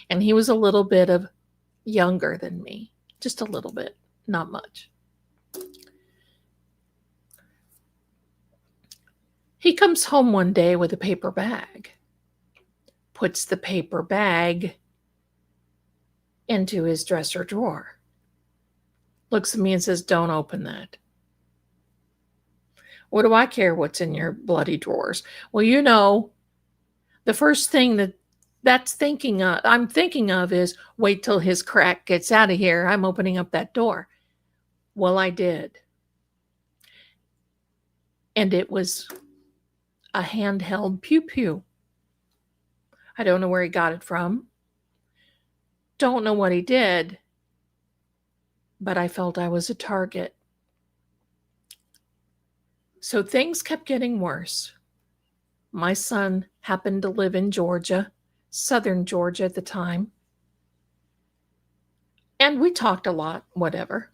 [SPEAKER 1] And he was a little bit of younger than me, just a little bit, not much. He comes home one day with a paper bag, puts the paper bag into his dresser drawer. looks at me and says, "Don't open that." What do I care what's in your bloody drawers? Well, the first thing I'm thinking of is wait till his crack gets out of here. I'm opening up that door. Well, I did. And it was a handheld pew pew. I don't know where he got it from. Don't know what he did, but I felt I was a target. So things kept getting worse. My son happened to live in Georgia, southern Georgia at the time. And we talked a lot, whatever.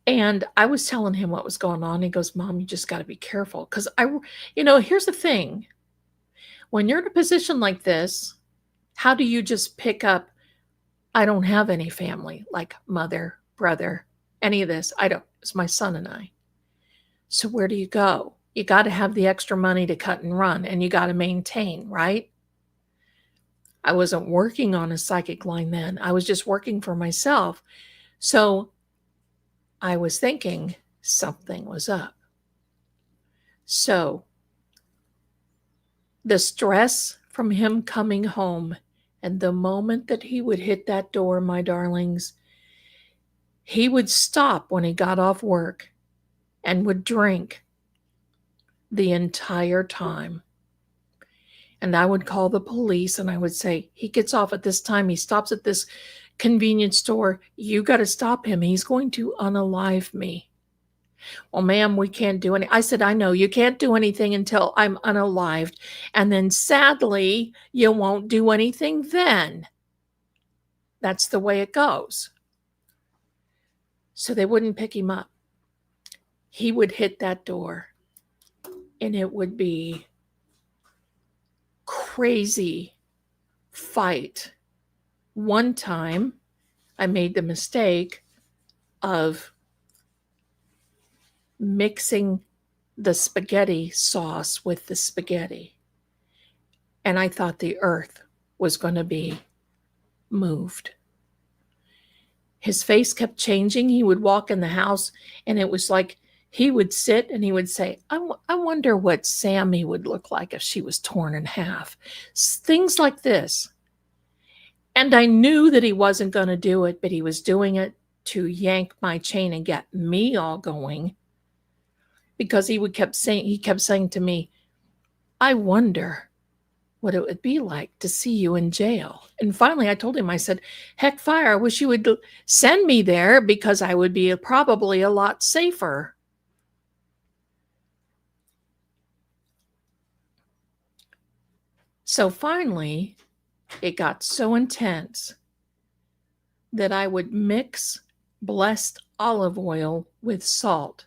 [SPEAKER 1] And I was telling him what was going on. He goes, "Mom, you just got to be careful." Because here's the thing. When you're in a position like this, how do you just pick up, I don't have any family, like mother, brother, any of this? I don't. It's my son and I. So where do you go? You got to have the extra money to cut and run, and you got to maintain, right? I wasn't working on a psychic line then. I was just working for myself. So I was thinking something was up. So the stress from him coming home, and the moment that he would hit that door, my darlings, he would stop when he got off work and would drink the entire time. And I would call the police and I would say, "He gets off at this time. He stops at this convenience store. You got to stop him. He's going to unalive me." "Well, ma'am, we can't do any." I said, "I know you can't do anything until I'm unalived. And then sadly, you won't do anything then. That's the way it goes." So they wouldn't pick him up. He would hit that door and it would be crazy fight. One time I made the mistake of mixing the spaghetti sauce with the spaghetti. And I thought the earth was going to be moved. His face kept changing. He would walk in the house and it was like he would sit and he would say, I wonder what Sammy would look like if she was torn in half. Things like this. And I knew that he wasn't going to do it, but he was doing it to yank my chain and get me all going. Because he kept saying to me, "I wonder what it would be like to see you in jail." And finally I told him, I said, "Heck fire, I wish you would send me there because I would be probably a lot safer." So finally, it got so intense that I would mix blessed olive oil with salt,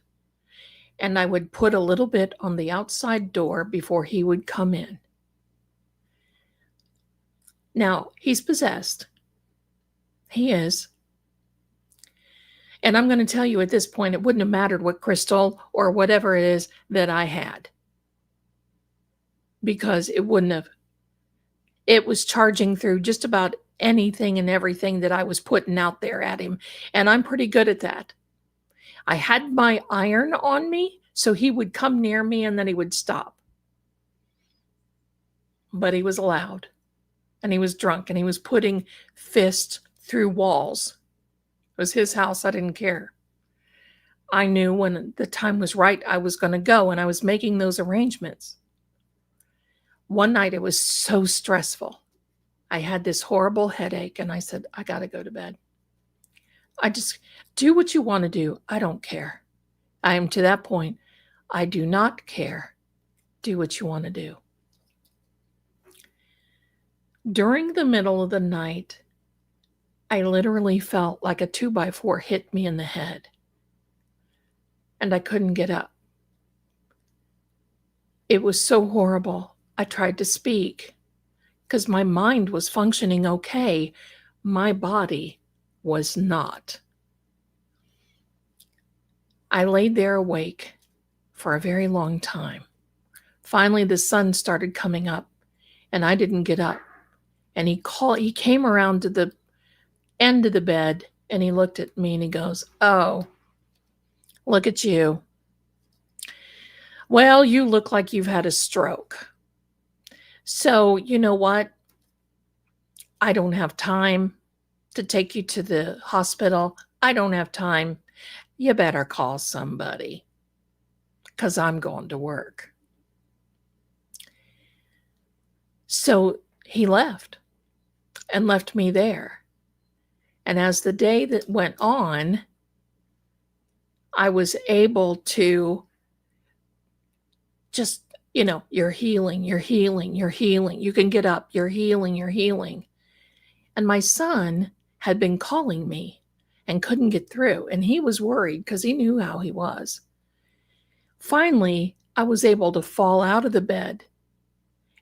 [SPEAKER 1] and I would put a little bit on the outside door before he would come in. Now, he's possessed. He is. And I'm going to tell you at this point, it wouldn't have mattered what crystal or whatever it is that I had, because it wouldn't have. It was charging through just about anything and everything that I was putting out there at him. And I'm pretty good at that. I had my iron on me, so he would come near me and then he would stop. But he was loud and he was drunk and he was putting fists through walls. It was his house. I didn't care. I knew when the time was right, I was going to go, and I was making those arrangements. One night it was so stressful. I had this horrible headache and I said, "I got to go to bed. I just do what you want to do. I don't care." I am to that point. I do not care. Do what you want to do. During the middle of the night, I literally felt like a 2x4 hit me in the head. And I couldn't get up. It was so horrible. I tried to speak because my mind was functioning okay. My body was not. I laid there awake for a very long time. Finally, the sun started coming up and I didn't get up. And he came around to the end of the bed And he looked at me and he goes, "Oh, look at you. Well, you look like you've had a stroke. So, you know what? I don't have time to take you to the hospital. I don't have time. You better call somebody because I'm going to work." So he left and left me there. And as the day that went on, I was able to just, you're healing, you're healing, you're healing. You can get up, you're healing, you're healing. And my son had been calling me and couldn't get through. And he was worried because he knew how he was. Finally, I was able to fall out of the bed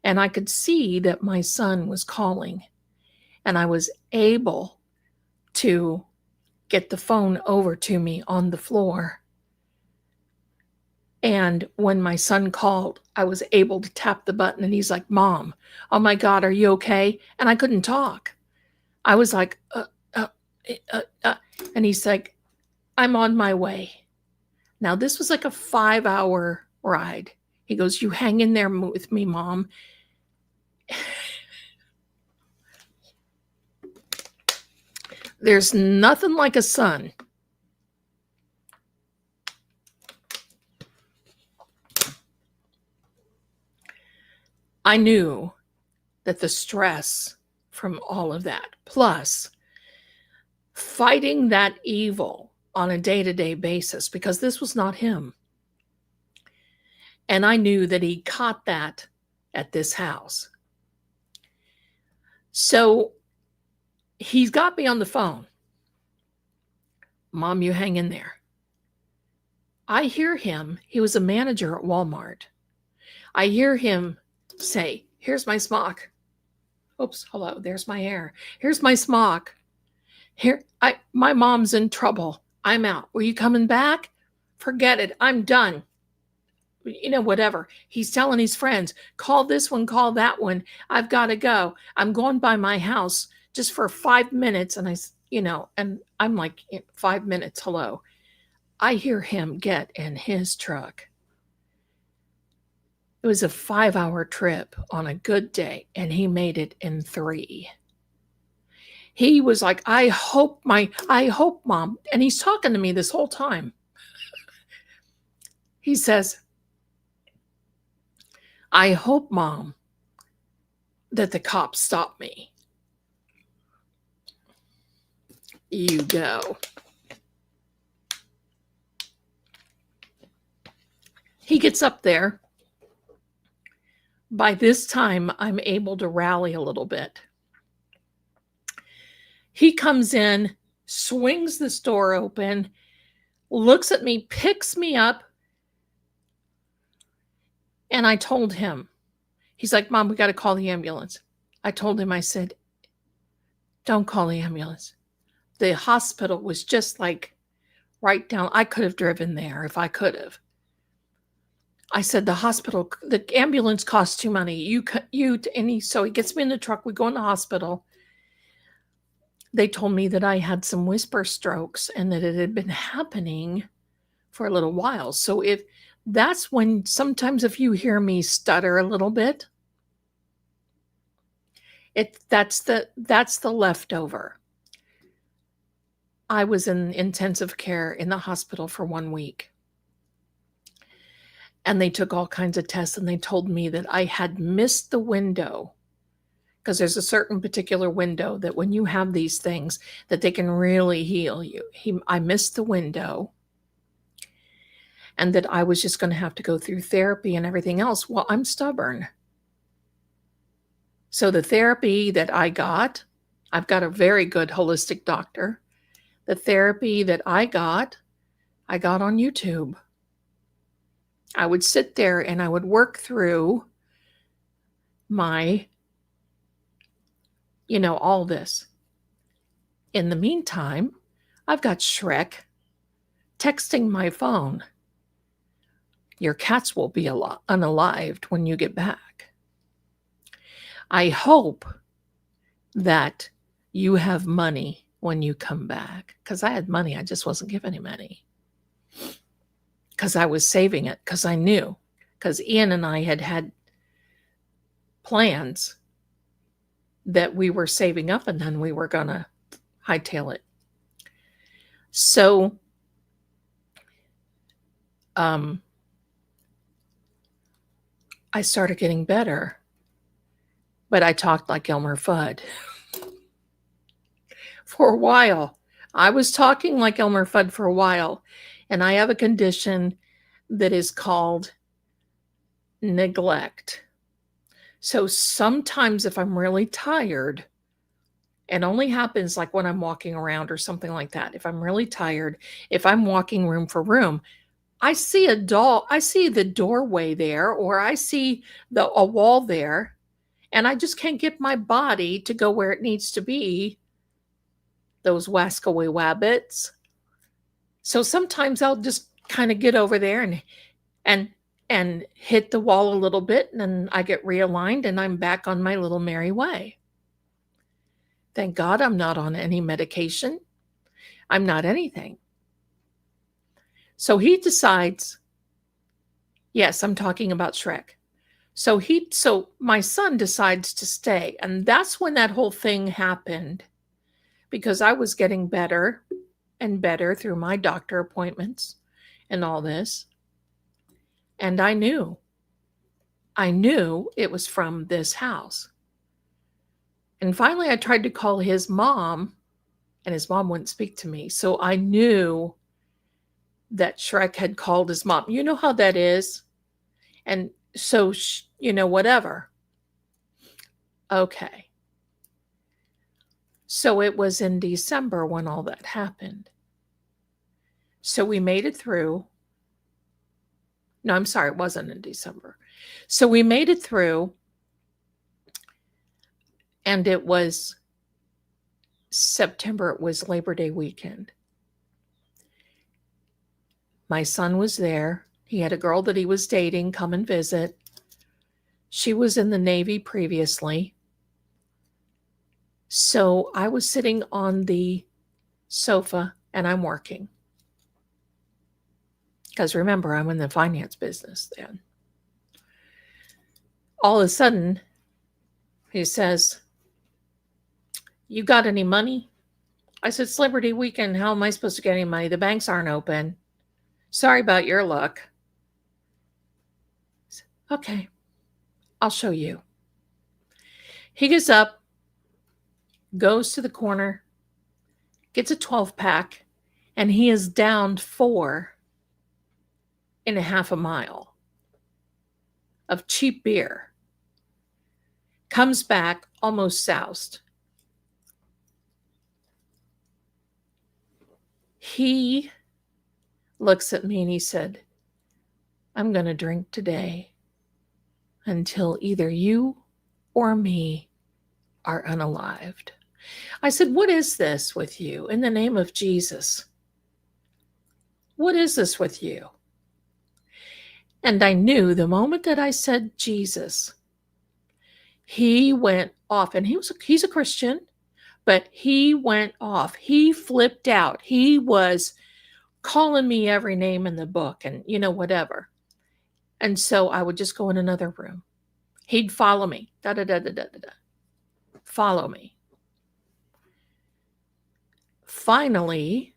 [SPEAKER 1] and I could see that my son was calling. And I was able to get the phone over to me on the floor. And when my son called, I was able to tap the button and he's like, "Mom, oh my God, are you okay?" And I couldn't talk. I was like, and he's like, "I'm on my way." Now, this was like a 5-hour ride. He goes, "You hang in there with me, Mom." There's nothing like a son. I knew that the stress from all of that, plus fighting that evil on a day-to-day basis, because this was not him. And I knew that he caught that at this house. So he's got me on the phone. "Mom, you hang in there." I hear him. He was a manager at Walmart. I hear him say, "Here's my smock." Oops, hello, there's my hair. "Here's my smock. My mom's in trouble. I'm out. Were you coming back? Forget it. I'm done." Whatever. He's telling his friends, "Call this one, call that one. I've got to go. I'm going by my house just for 5 minutes." And and I'm like, 5 minutes, hello. I hear him get in his truck. It was a 5-hour trip on a good day, and he made it in 3. He was like, I hope, Mom. And he's talking to me this whole time. He says, "I hope, Mom, that the cops stop me." You go. He gets up there. By this time, I'm able to rally a little bit. He comes in, swings this door open, looks at me, picks me up, and I told him, he's like, "Mom, we got to call the ambulance." I told him, I said, "Don't call the ambulance. The hospital was just like right down. I could have driven there if I could have." I said, the ambulance costs too money. So he gets me in the truck. We go in the hospital. They told me that I had some whisper strokes and that it had been happening for a little while. So that's when sometimes if you hear me stutter a little bit, that's the leftover. I was in intensive care in the hospital for 1 week. And they took all kinds of tests and they told me that I had missed the window, because there's a certain particular window that when you have these things that they can really heal you. I missed the window, and that I was just going to have to go through therapy and everything else. Well, I'm stubborn. So the therapy that I've got a very good holistic doctor. The therapy that I got on YouTube. I would sit there and I would work through my, all this. In the meantime, I've got Shrek texting my phone, "Your cats will be unalived when you get back. I hope that you have money when you come back. Because I had money. I just wasn't giving him any. Because I was saving it. Because I knew. Because Ian and I had plans that we were saving up and then we were going to hightail it. So, I started getting better, but I talked like Elmer Fudd. For a while, I was talking like Elmer Fudd for a while, and I have a condition that is called neglect. So sometimes if I'm really tired, it only happens like when I'm walking around or something like that. If I'm really tired, if I'm walking room for room, I see a doll, I see the doorway there, or I see a wall there, and I just can't get my body to go where it needs to be. Those waskaway wabbits. So sometimes I'll just kind of get over there and hit the wall a little bit, and then I get realigned and I'm back on my little merry way. Thank God I'm not on any medication. I'm not anything. So he decides, yes, I'm talking about Shrek. So my son decides to stay. And that's when that whole thing happened, because I was getting better and better through my doctor appointments and all this. And I knew it was from this house. And finally I tried to call his mom, and his mom wouldn't speak to me. So I knew that Shrek had called his mom. You know how that is? And so, whatever. Okay. So it was in December when all that happened. So we made it through. No, I'm sorry, it wasn't in December. So we made it through, and it was September. It was Labor Day weekend. My son was there. He had a girl that he was dating come and visit. She was in the Navy previously. So I was sitting on the sofa and I'm working. Because remember, I'm in the finance business then. All of a sudden, he says, "You got any money?" I said, "It's Liberty weekend. How am I supposed to get any money? The banks aren't open. Sorry about your luck." Said, "Okay, I'll show you." He gets up, goes to the corner, gets a 12-pack, and he is down 4.5 miles of cheap beer. Comes back almost soused. He looks at me and he said, "I'm going to drink today until either you or me are unalived." I said, "What is this with you? In the name of Jesus, what is this with you?" And I knew the moment that I said Jesus, he went off. And he's a Christian, but he went off. He flipped out. He was calling me every name in the book and, whatever. And so I would just go in another room. He'd follow me. Da-da-da-da-da-da. Follow me. Finally,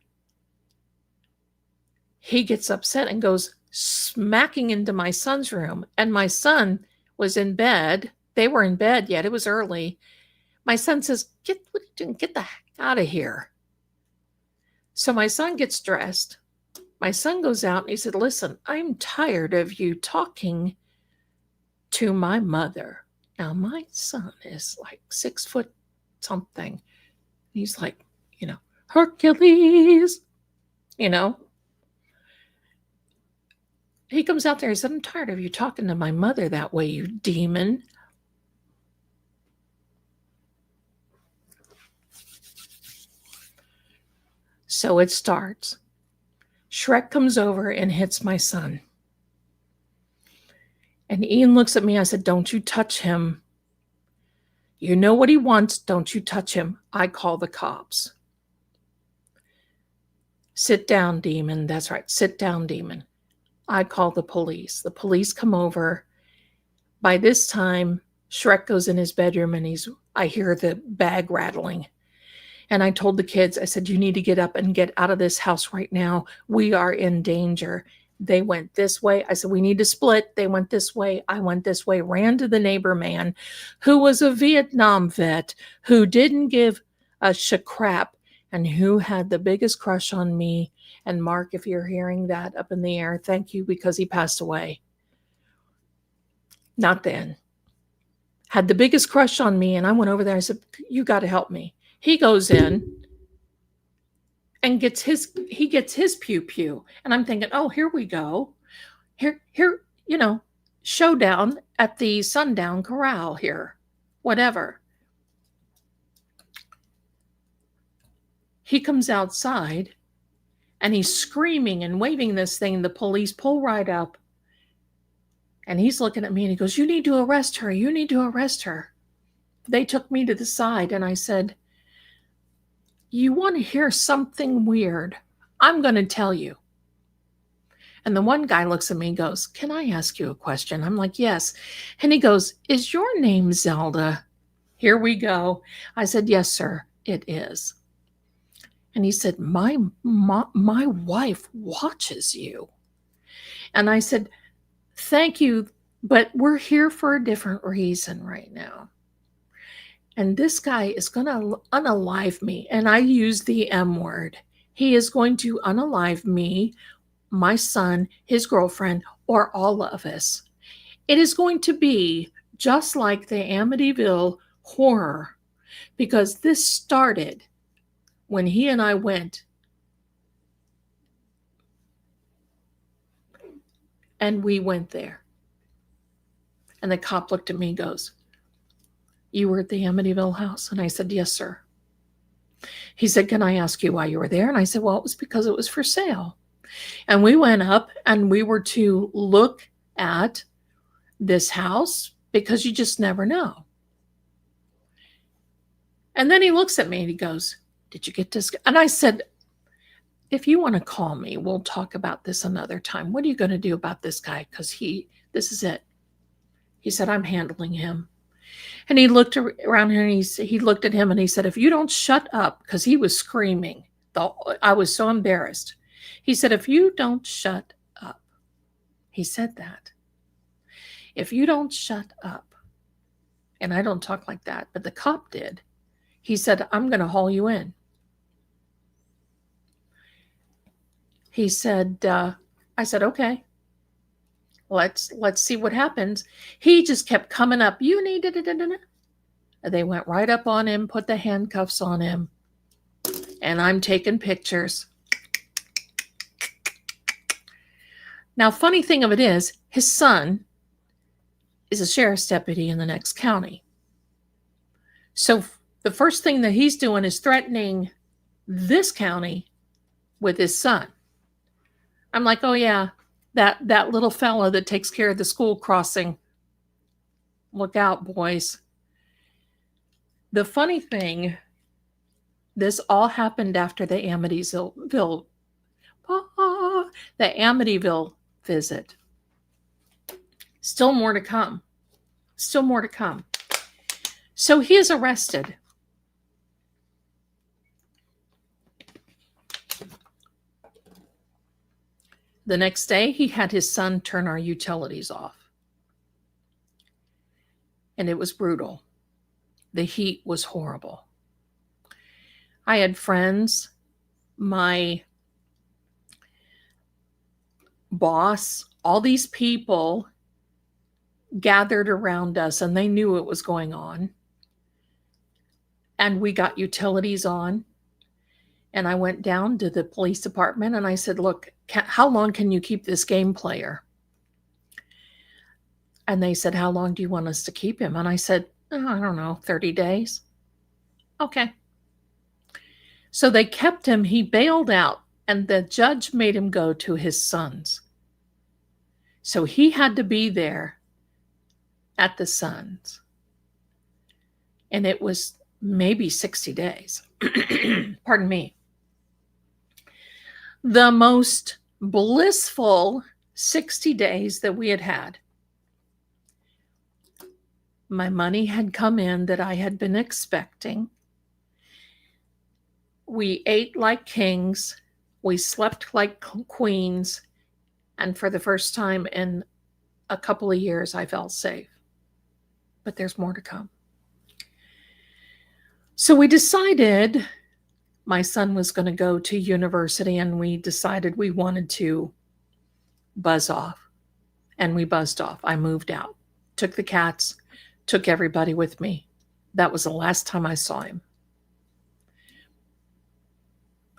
[SPEAKER 1] he gets upset and goes smacking into my son's room. And my son was in bed. They were in bed yet. It was early. My son says, Get the heck out of here." So my son gets dressed. My son goes out and he said, "Listen, I'm tired of you talking to my mother." Now, my son is like 6 foot something. He's like, Hercules, He comes out there. He said, "I'm tired of you talking to my mother that way, you demon." So it starts. Shrek comes over and hits my son. And Ian looks at me. I said, "Don't you touch him. You know what he wants. Don't you touch him. I call the cops." Sit down, demon. That's right. Sit down, demon. I call the police. The police come over. By this time, Shrek goes in his bedroom and I hear the bag rattling. And I told the kids, I said, you need to get up and get out of this house right now. We are in danger. They went this way. I said, we need to split. They went this way. I went this way, ran to the neighbor man who was a Vietnam vet who didn't give a crap and who had the biggest crush on me. And Mark, if you're hearing that up in the air, thank you, because he passed away. Not then. Had the biggest crush on me. And I went over there. I said, you got to help me. He goes in and gets his pew pew. And I'm thinking, oh, here we go. Here, showdown at the Sundown Corral here. Whatever. He comes outside and he's screaming and waving this thing. The police pull right up. And he's looking at me and he goes, you need to arrest her. You need to arrest her. They took me to the side and I said, you want to hear something weird? I'm going to tell you. And the one guy looks at me and goes, can I ask you a question? I'm like, yes. And he goes, is your name Zelda? Here we go. I said, yes, sir, it is. And he said, my wife watches you. And I said, thank you, but we're here for a different reason right now. And this guy is going to unalive me. And I use the M word. He is going to unalive me, my son, his girlfriend, or all of us. It is going to be just like the Amityville horror, because this started when he and I went. And we went there. And the cop looked at me and goes, you were at the Amityville house? And I said, yes, sir. He said, can I ask you why you were there? And I said, well, it was because it was for sale. And we went up and we were to look at this house because you just never know. And then he looks at me and he goes, did you get this? And I said, if you want to call me, we'll talk about this another time. What are you going to do about this guy? Because this is it. He said, I'm handling him. And he looked around here and he looked at him and he said, if you don't shut up, because he was screaming. I was so embarrassed. He said, if you don't shut up, he said that. If you don't shut up, and I don't talk like that, but the cop did. He said, I'm going to haul you in. He said, I said, okay. Let's see what happens. He just kept coming up. You need to. They went right up on him, put the handcuffs on him, and I'm taking pictures. Now, funny thing of it is, his son is a sheriff's deputy in the next county. So the first thing that he's doing is threatening this county with his son. I'm like, oh yeah, that little fella that takes care of the school crossing. Look out, boys. The funny thing, this all happened after the Amityville visit. Still more to come. Still more to come. So he is arrested. The next day, he had his son turn our utilities off. And it was brutal. The heat was horrible. I had friends, my boss, all these people gathered around us and they knew what was going on. And we got utilities on. And I went down to the police department and I said, look, how long can you keep this game player? And they said, how long do you want us to keep him? And I said, oh, I don't know, 30 days. Okay. So they kept him. He bailed out and the judge made him go to his son's. So he had to be there at the son's. And it was maybe 60 days. Pardon me. The most blissful 60 days that we had had. My money had come in that I had been expecting. We ate like kings. We slept like queens. And for the first time in a couple of years, I felt safe. But there's more to come. So we decided my son was going to go to university, and we decided we wanted to buzz off. And we buzzed off. I moved out, took the cats, took everybody with me. That was the last time I saw him.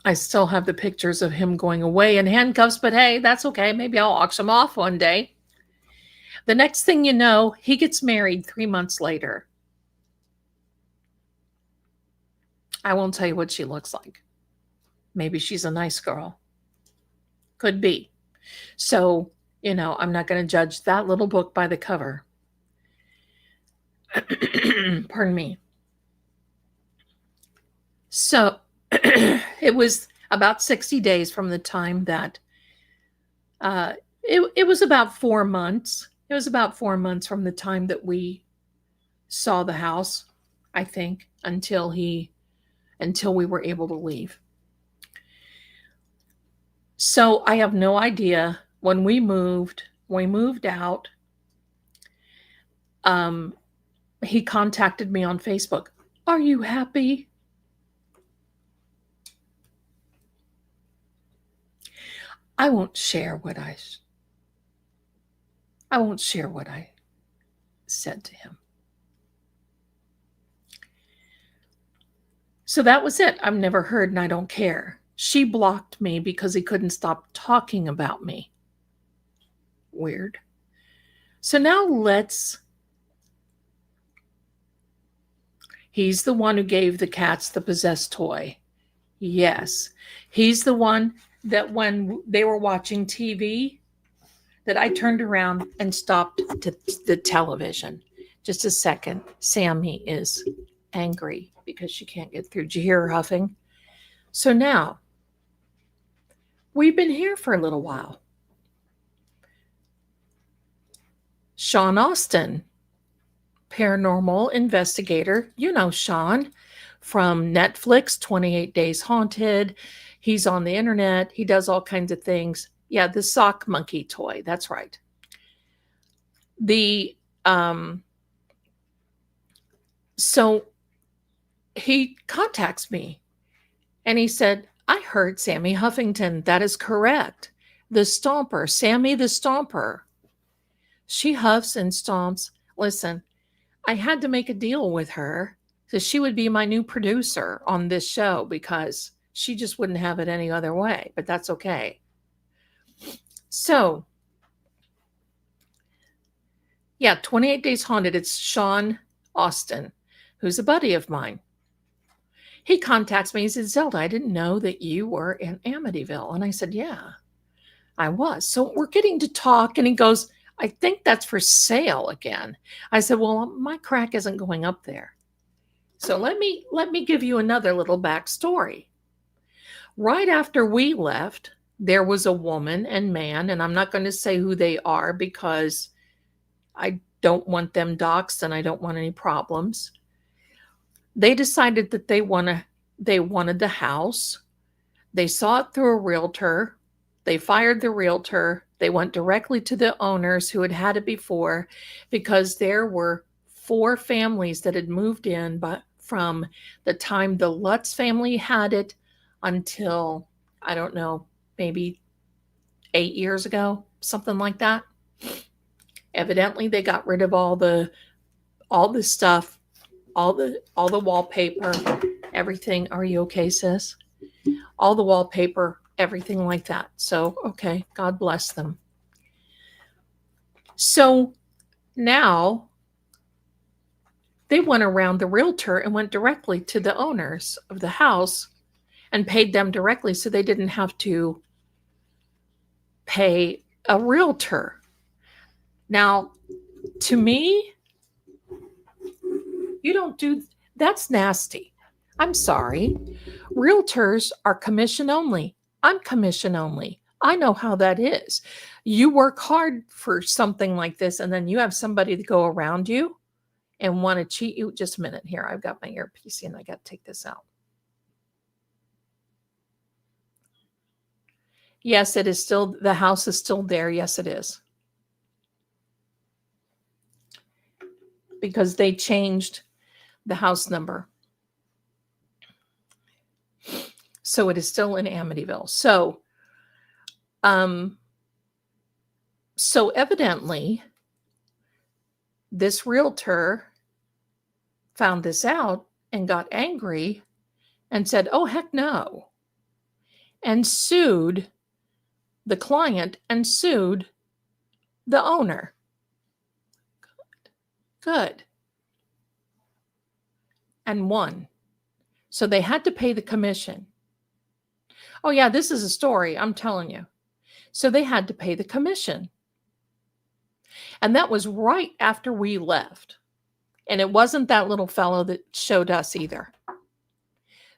[SPEAKER 1] I still have the pictures of him going away in handcuffs, but hey, that's okay. Maybe I'll auction him off one day. The next thing you know, he gets married 3 months later. I won't tell you what she looks like. Maybe she's a nice girl. Could be. So, I'm not going to judge that little book by the cover. Pardon me. So, it was about 60 days from the time that it was about 4 months. It was about 4 months from the time that we saw the house, I think, until we were able to leave. So I have no idea when we moved out. He contacted me on Facebook. Are you happy? I won't share what I said to him. So that was it. I've never heard, and I don't care. She blocked me because he couldn't stop talking about me. Weird. So now he's the one who gave the cats the possessed toy. Yes. He's the one that when they were watching TV, that I turned around and stopped the television. Just a second. Sammy is angry because she can't get through. Did you hear her huffing? So now, we've been here for a little while. Sean Austin, paranormal investigator. You know Sean from Netflix, 28 Days Haunted. He's on the internet. He does all kinds of things. Yeah, the sock monkey toy. That's right. So he contacts me and he said, I heard Sammy Huffington. That is correct. The Stomper, Sammy the Stomper. She huffs and stomps. Listen, I had to make a deal with her so she would be my new producer on this show because she just wouldn't have it any other way, but that's okay. So, yeah, 28 Days Haunted. It's Sean Austin, who's a buddy of mine. He contacts me. He said, Zelda, I didn't know that you were in Amityville. And I said, yeah, I was. So we're getting to talk. And he goes, I think that's for sale again. I said, well, my crack isn't going up there. So let me give you another little backstory. Right after we left, there was a woman and man, and I'm not going to say who they are because I don't want them doxxed and I don't want any problems. They decided that they wanted the house. They saw it through a realtor. They fired the realtor. They went directly to the owners who had had it before because there were 4 families that had moved in from the time the Lutz family had it until, I don't know, maybe 8 years ago, something like that. Evidently, they got rid of all the stuff, all the wallpaper, everything. Are you okay, sis? All the wallpaper, everything like that. So, okay, God bless them. So now they went around the realtor and went directly to the owners of the house and paid them directly so they didn't have to pay a realtor. Now, to me, you don't do, that's nasty. I'm sorry. Realtors are commission only. I'm commission only. I know how that is. You work hard for something like this, and then you have somebody to go around you and want to cheat you. Just a minute here. I've got my earpiece and I got to take this out. Yes, it is still, the house is still there. Yes, it is. Because they changed the house number. So it is still in Amityville. So evidently, this realtor found this out and got angry and said, oh, heck no, and sued the client and sued the owner. Good. And won. So they had to pay the commission. Oh, yeah, this is a story, I'm telling you. So they had to pay the commission. And that was right after we left. And it wasn't that little fellow that showed us either.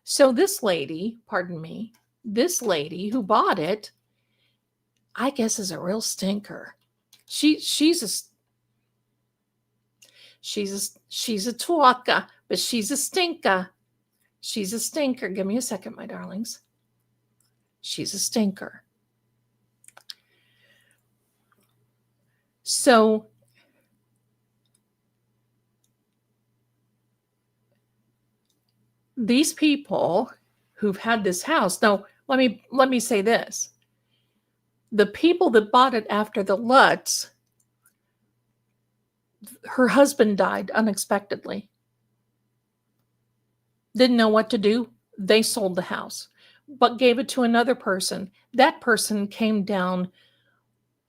[SPEAKER 1] So this lady, pardon me, this lady who bought it, I guess is a real stinker. She's a twaka, but she's a stinker. She's a stinker. Give me a second, my darlings. She's a stinker. So these people who've had this house, now let me say this. The people that bought it after the Lutz, her husband died unexpectedly. Didn't know what to do. They sold the house, but gave it to another person. That person came down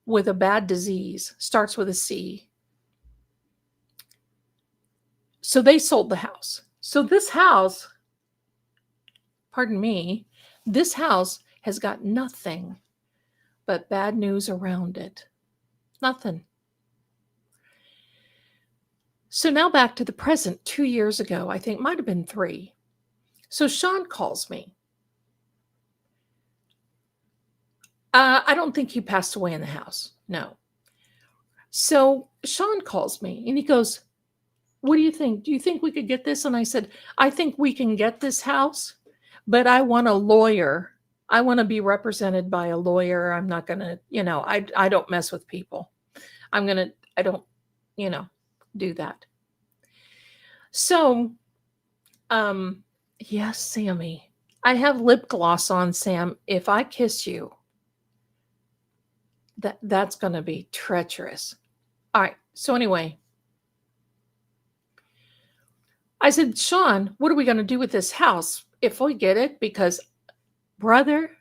[SPEAKER 1] with a bad disease, starts with a C. So they sold the house. So this house, pardon me, this house has got nothing but bad news around it. Nothing. So now back to the present. 2 years ago, I think, might have been 3. So Sean calls me. I don't think he passed away in the house. No. So Sean calls me and he goes, what do you think? Do you think we could get this? And I said, I think we can get this house, but I want a lawyer. I want to be represented by a lawyer. I'm not going to, I don't mess with people. I don't, do that. So, yes, Sammy, I have lip gloss on, Sam. If I kiss you, that's going to be treacherous. All right. So anyway, I said, Sean, what are we going to do with this house if we get it? Because, brother,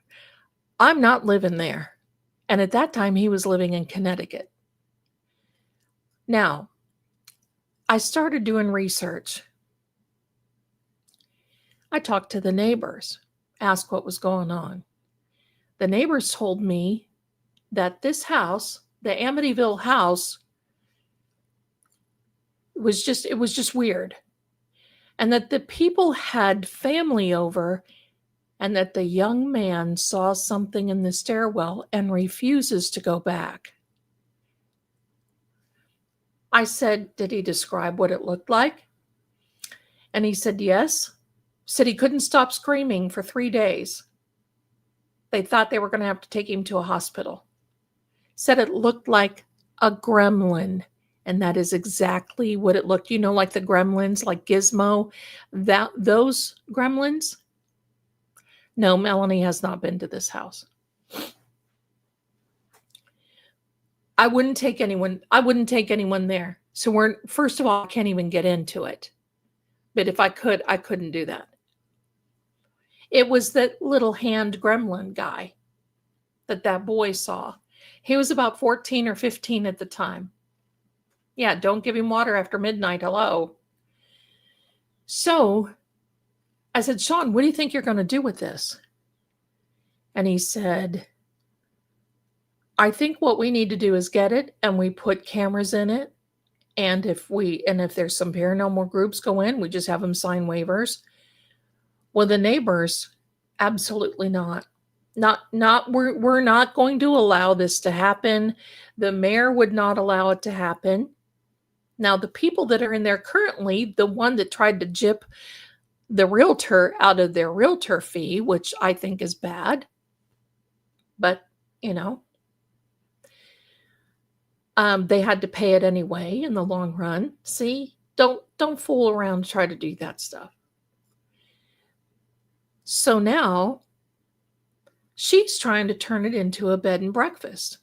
[SPEAKER 1] I'm not living there. And at that time, he was living in Connecticut. Now, I started doing research. I talked to the neighbors, asked what was going on. The neighbors told me that this house, the Amityville house, it was just weird. And that the people had family over and that the young man saw something in the stairwell and refuses to go back. I said, did he describe what it looked like? And he said, yes. Said he couldn't stop screaming for 3 days. They thought they were going to have to take him to a hospital. Said it looked like a gremlin. And that is exactly what it looked. Like the gremlins, like Gizmo, those gremlins. No, Melanie has not been to this house. I wouldn't take anyone there. So first of all, I can't even get into it. But if I could, I couldn't do that. It was that little hand gremlin guy that boy saw. He was about 14 or 15 at the time. Yeah, don't give him water after midnight. Hello. So I said, Sean, what do you think you're going to do with this? And he said, I think what we need to do is get it and we put cameras in it. And if there's some paranormal groups go in, we just have them sign waivers. Well, the neighbors, absolutely not. We're not going to allow this to happen. The mayor would not allow it to happen. Now, the people that are in there currently, the one that tried to gyp the realtor out of their realtor fee, which I think is bad, but you know, they had to pay it anyway in the long run. See, don't fool around, try to do that stuff. So now she's trying to turn it into a bed and breakfast.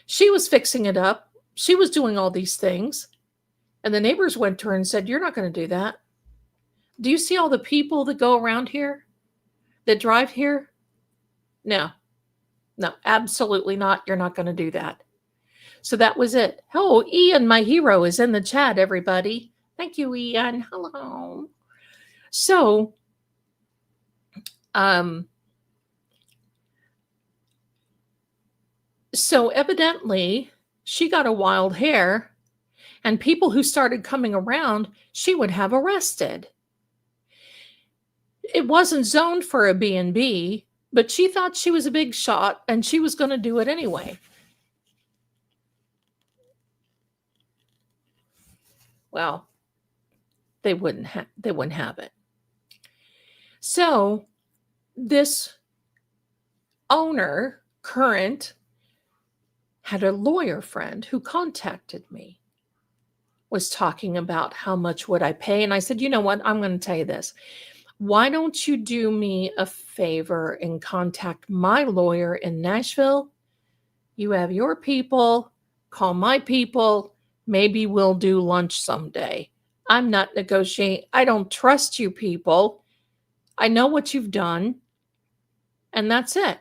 [SPEAKER 1] She was fixing it up. She was doing all these things. And the neighbors went to her and said, "You're not going to do that. Do you see all the people that go around here, that drive here? No, no, absolutely not. You're not going to do that." So that was it. Oh, Ian, my hero, is in the chat, everybody. Thank you, Ian. Hello. So, evidently she got a wild hair, and people who started coming around, she would have arrested. It wasn't zoned for a B&B, but she thought she was a big shot and she was going to do it anyway. Well, they wouldn't have it. So this owner, current, had a lawyer friend who contacted me, was talking about how much would I pay. And I said, you know what? I'm going to tell you this. Why don't you do me a favor and contact my lawyer in Nashville? You have your people, call my people. Maybe we'll do lunch someday. I'm not negotiating. I don't trust you people. I know what you've done. And that's it.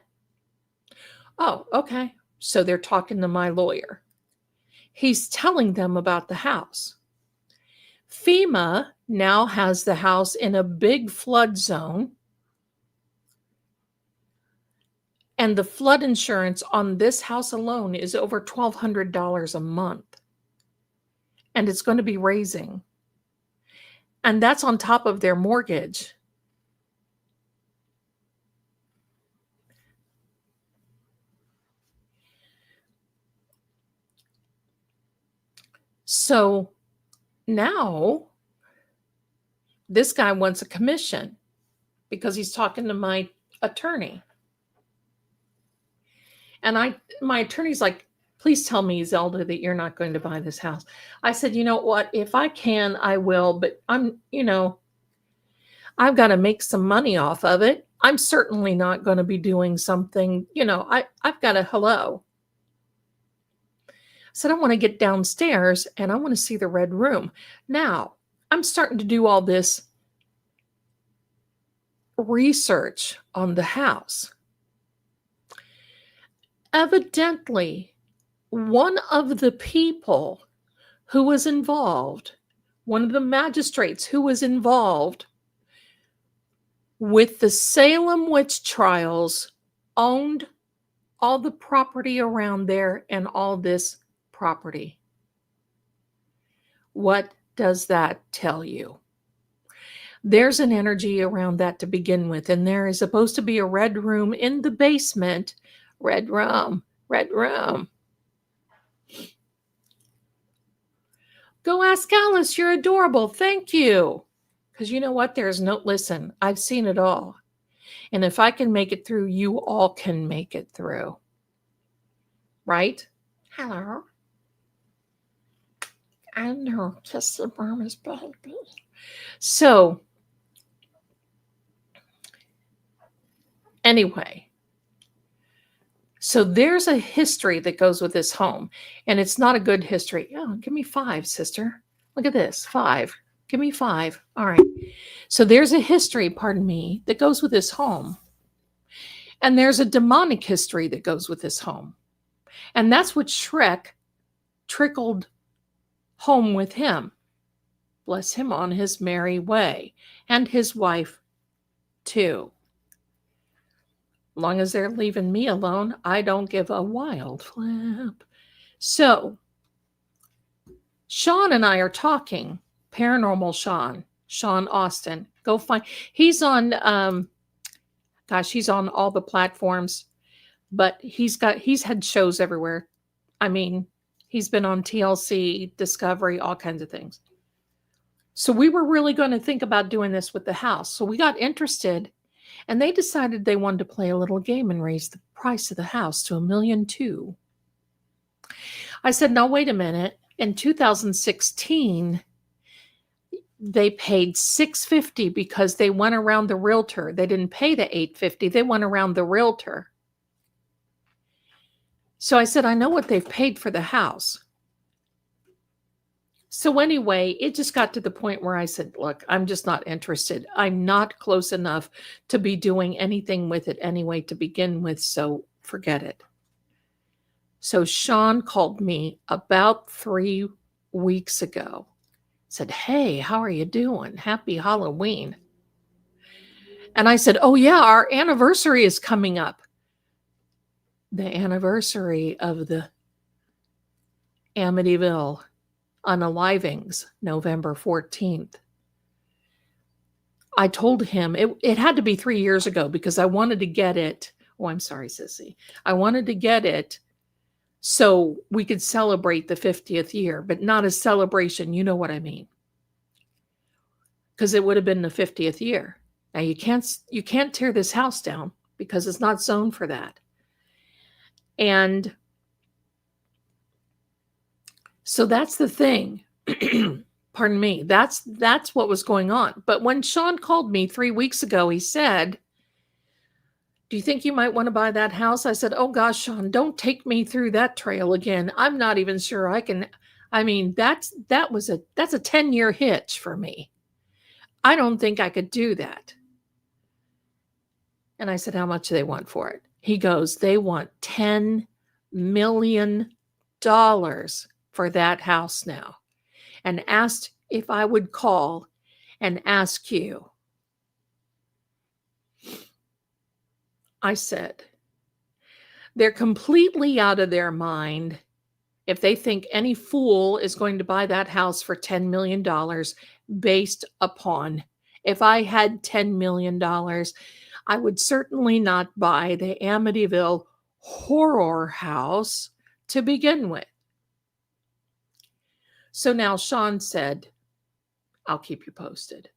[SPEAKER 1] Oh, okay. So they're talking to my lawyer. He's telling them about the house. FEMA now has the house in a big flood zone. And the flood insurance on this house alone is over $1,200 a month. And it's going to be raising. And that's on top of their mortgage. So now this guy wants a commission because he's talking to my attorney. And my attorney's like, "Please tell me, Zelda, that you're not going to buy this house." I said, "You know what? If I can, I will. But I've got to make some money off of it. I'm certainly not going to be doing something, I've got a hello." I said, "I want to get downstairs and I want to see the red room." Now, I'm starting to do all this research on the house. Evidently, one of the people who was involved, one of the magistrates who was involved with the Salem witch trials, owned all the property around there and all this property. What does that tell you? There's an energy around that to begin with, and there is supposed to be a red room in the basement. Red room, red room. Go ask Alice, you're adorable. Thank you. Because you know what? Listen, I've seen it all. And if I can make it through, you all can make it through. Right? Hello. I know, kiss the mama's baby. So, anyway, so there's a history that goes with this home, and it's not a good history. Oh, give me 5, sister. Look at this, 5. Give me 5. All right. So there's a history, pardon me, that goes with this home. And there's a demonic history that goes with this home. And that's what Shrek trickled home with him. Bless him on his merry way. And his wife, too. Long as they're leaving me alone, I don't give a wild flip. So, Sean and I are talking. Paranormal Sean Austin. Go find. He's on Gosh, he's on all the platforms, but he's had shows everywhere. I mean, he's been on TLC, Discovery, all kinds of things. So we were really going to think about doing this with the house. So we got interested, and they decided they wanted to play a little game and raise the price of the house to $1.2 million. I said, no, wait a minute. In 2016, they paid $650 because they went around the realtor. They didn't pay the $850. They went around the realtor. So I said, I know what they've paid for the house. So anyway, it just got to the point where I said, look, I'm just not interested. I'm not close enough to be doing anything with it anyway to begin with, so forget it. So Sean called me about 3 weeks ago, said, hey, how are you doing? Happy Halloween. And I said, oh yeah, our anniversary is coming up. The anniversary of the Amityville unalivings, November 14th. I told him it had to be 3 years ago because I wanted to get it. Oh, I'm sorry, Sissy. I wanted to get it so we could celebrate the 50th year, but not a celebration. You know what I mean? Because it would have been the 50th year. Now you can't tear this house down because it's not zoned for that. And so that's the thing. Pardon me. That's what was going on. But when Sean called me 3 weeks ago, he said, do you think you might want to buy that house? I said, oh gosh, Sean, don't take me through that trail again. I'm not even sure I can. I mean, that's a 10-year hitch for me. I don't think I could do that. And I said, how much do they want for it? He goes, they want $10 million for that house now, and asked if I would call and ask you. I said, they're completely out of their mind if they think any fool is going to buy that house for $10 million based upon, if I had $10 million, I would certainly not buy the Amityville horror house to begin with. So now Sean said, I'll keep you posted.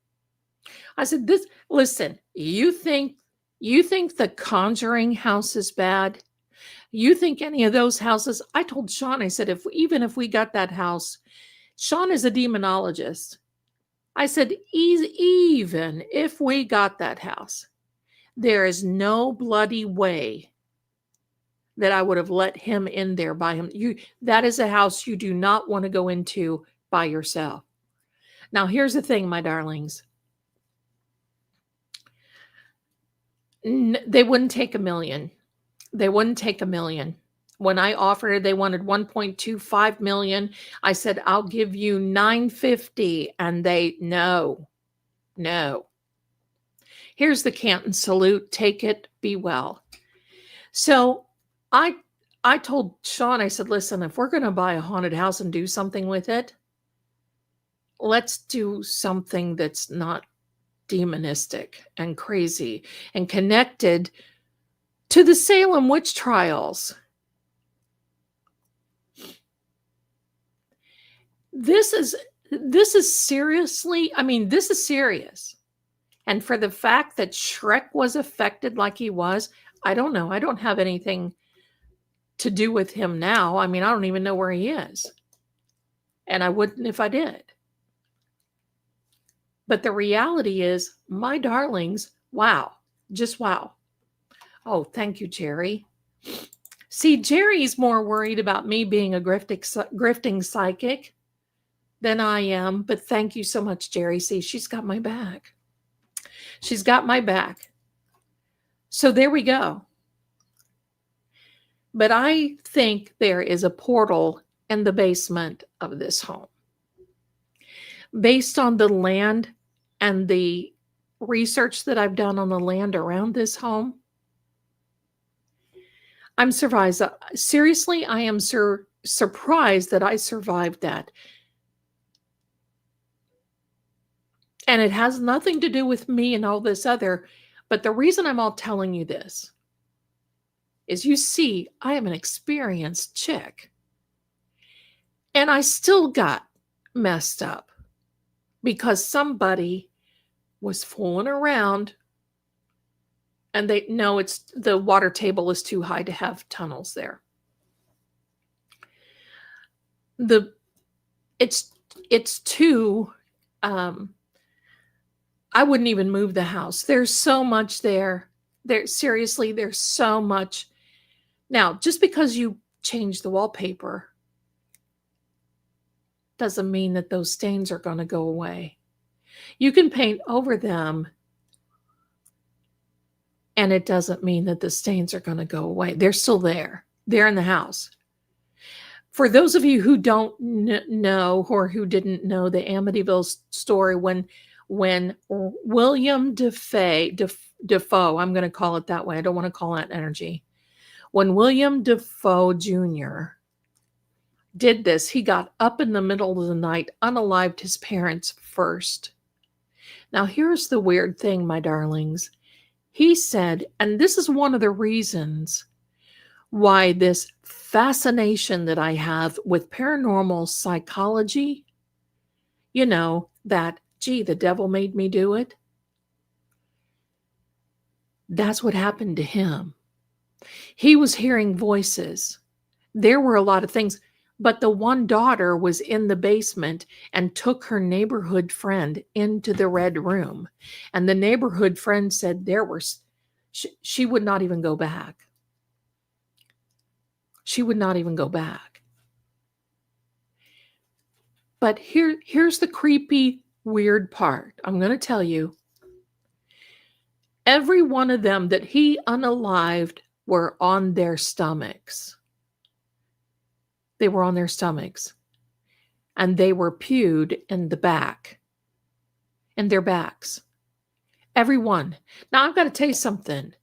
[SPEAKER 1] I said, listen, you think the Conjuring house is bad? You think any of those houses? I told Sean, I said, even if we got that house, Sean is a demonologist. I said, even if we got that house, there is no bloody way that I would have let him in there by him. That is a house you do not want to go into by yourself. Now, here's the thing, my darlings. They wouldn't take $1 million. They wouldn't take $1 million. When I offered, they wanted $1.25 million. I said, I'll give you $950. And they, no. Here's the Canton salute. Take it, be well. So I told Sean, I said, listen, if we're going to buy a haunted house and do something with it, let's do something that's not demonistic and crazy and connected to the Salem witch trials. This is seriously, I mean, this is serious. And for the fact that Shrek was affected like he was, I don't know. I don't have anything to do with him now. I mean, I don't even know where he is. And I wouldn't if I did. But the reality is, my darlings, wow. Just wow. Oh, thank you, Jerry. See, Jerry's more worried about me being a grifting psychic than I am. But thank you so much, Jerry. See, she's got my back. She's got my back. So there we go. But I think there is a portal in the basement of this home. Based on the land and the research that I've done on the land around this home, I'm surprised. Seriously, I am surprised that I survived that. And it has nothing to do with me and all this other, But the reason I'm all telling you this is, you see, I am an experienced chick. And I still got messed up because somebody was fooling around, and they know it's the water table is too high to have tunnels there. It's too I wouldn't even move the house. There's so much there. Seriously, there's so much. Now, just because you change the wallpaper doesn't mean that those stains are going to go away. You can paint over them, and it doesn't mean that the stains are going to go away. They're still there. They're in the house. For those of you who don't know, or who didn't know the Amityville story, when William Defoe, I'm going to call it that way. I don't want to call that energy. When William Defoe Jr. did this, he got up in the middle of the night, unalived his parents first. Now, here's the weird thing, my darlings. He said, and this is one of the reasons why this fascination that I have with paranormal psychology, that, gee, the devil made me do it. That's what happened to him. He was hearing voices. There were a lot of things, but the one daughter was in the basement and took her neighborhood friend into the red room. And the neighborhood friend said she would not even go back. She would not even go back. But here's the creepy, weird part. I'm going to tell you. Every one of them that he unalived were on their stomachs. They were on their stomachs. And they were pewed in the back. In their backs. Every one. Now, I've got to tell you something.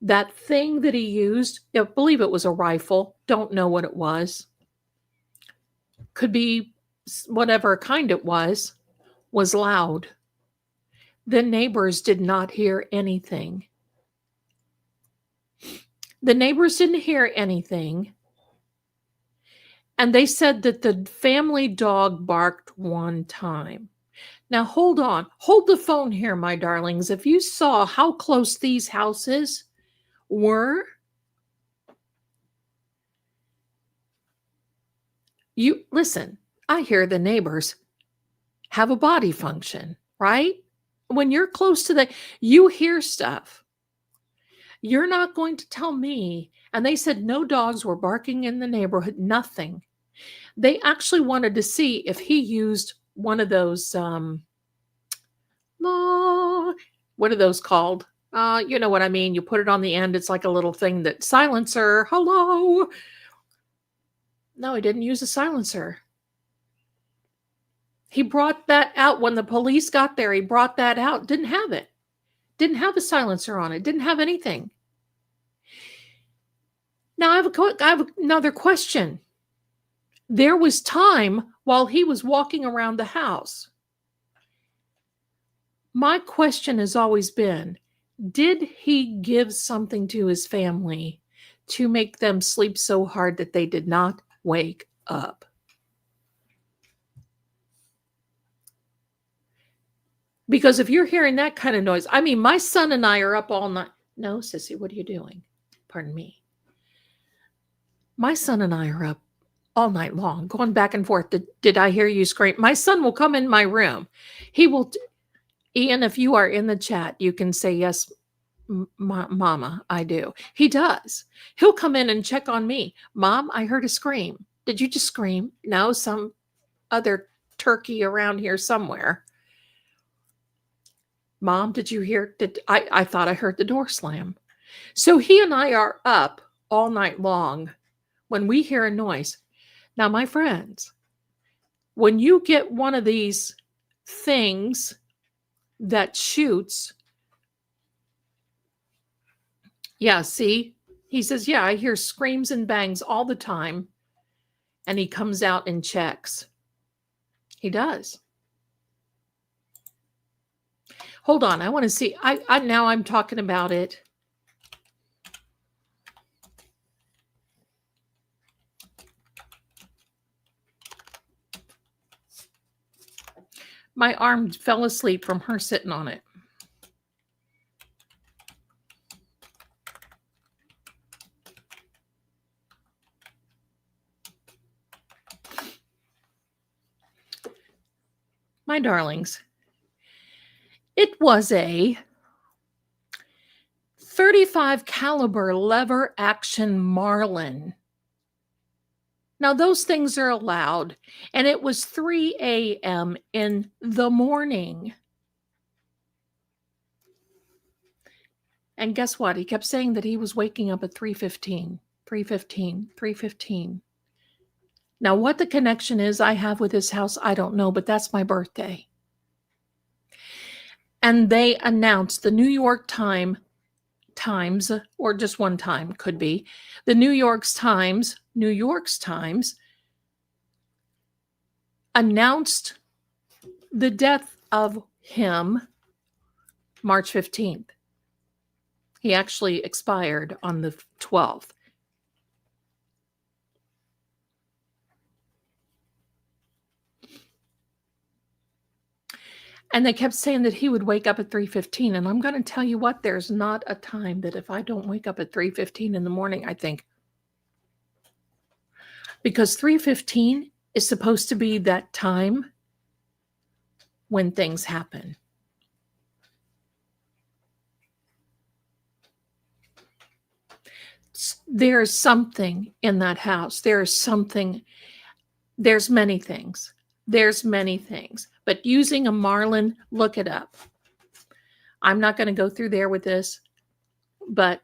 [SPEAKER 1] That thing that he used, I believe it was a rifle. Don't know what it was. Could be whatever kind it was loud. The neighbors did not hear anything. The neighbors didn't hear anything. And they said that the family dog barked one time. Now, hold on. Hold the phone here, my darlings. If you saw how close these houses were, you listen, I hear the neighbors have a body function, right? When you're close to you hear stuff. You're not going to tell me. And they said no dogs were barking in the neighborhood, nothing. They actually wanted to see if he used one of those, what are those called? You know what I mean? You put it on the end. It's like a little thing that silencer. Hello. No, he didn't use a silencer. He brought that out when the police got there. He brought that out. Didn't have it. Didn't have a silencer on it. Didn't have anything. Now, I have another question. There was time while he was walking around the house. My question has always been, did he give something to his family to make them sleep so hard that they did not wake up? Because if you're hearing that kind of noise, I mean, my son and I are up all night. No, sissy, what are you doing? Pardon me. My son and I are up all night long, going back and forth. Did I hear you scream? My son will come in my room. He will, Ian, if you are in the chat, you can say, yes, mama, I do. He does. He'll come in and check on me. Mom, I heard a scream. Did you just scream? No, some other turkey around here somewhere. Mom, did you hear? I thought I heard the door slam. So he and I are up all night long when we hear a noise. Now, my friends, when you get one of these things that shoots, yeah, see? He says, yeah, I hear screams and bangs all the time. And he comes out and checks. He does. Hold on. I want to see. I now I'm talking about it. My arm fell asleep from her sitting on it. My darlings, it was a 35 caliber lever action Marlin. Now those things are allowed, and it was 3 a.m. in the morning. And guess what? He kept saying that he was waking up at 3:15, 3:15, 3:15. Now what the connection is I have with this house, I don't know, but that's my birthday. And they announced the New York Times, or just one time could be, the New York's Times announced the death of him March 15th. He actually expired on the 12th. And they kept saying that he would wake up at 3:15. And I'm going to tell you what, there's not a time that if I don't wake up at 3:15 in the morning, I think. Because 3:15 is supposed to be that time when things happen. There's something in that house. There's something. There's many things. There's many things. But using a Marlin, look it up. I'm not going to go through there with this, but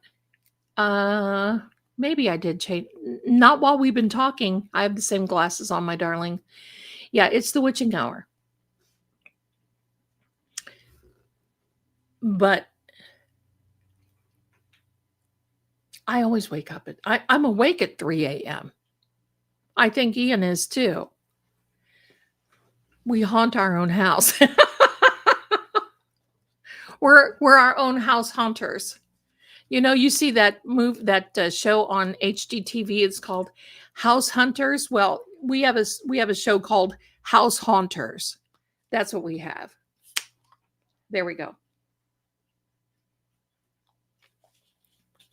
[SPEAKER 1] maybe I did change. Not while we've been talking. I have the same glasses on, my darling. Yeah, it's the witching hour. But I always wake up I'm awake at 3 a.m. I think Ian is too. We haunt our own house. We're our own house haunters. You know, you see that show on HGTV. It's called House Hunters. Well, we have a show called House Haunters. That's what we have. There we go.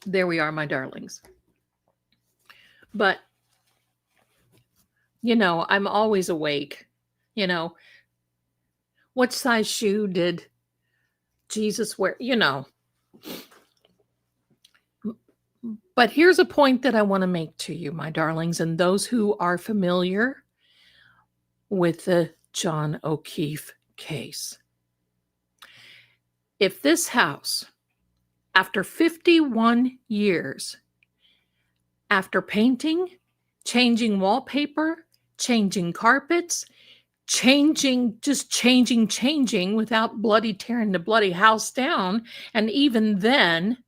[SPEAKER 1] There we are, my darlings. But you know, I'm always awake. You know, what size shoe did Jesus wear? You know. But here's a point that I want to make to you, my darlings, and those who are familiar with the John O'Keefe case. If this house, after 51 years, after painting, changing wallpaper, changing carpets, changing without bloody tearing the bloody house down, and even then,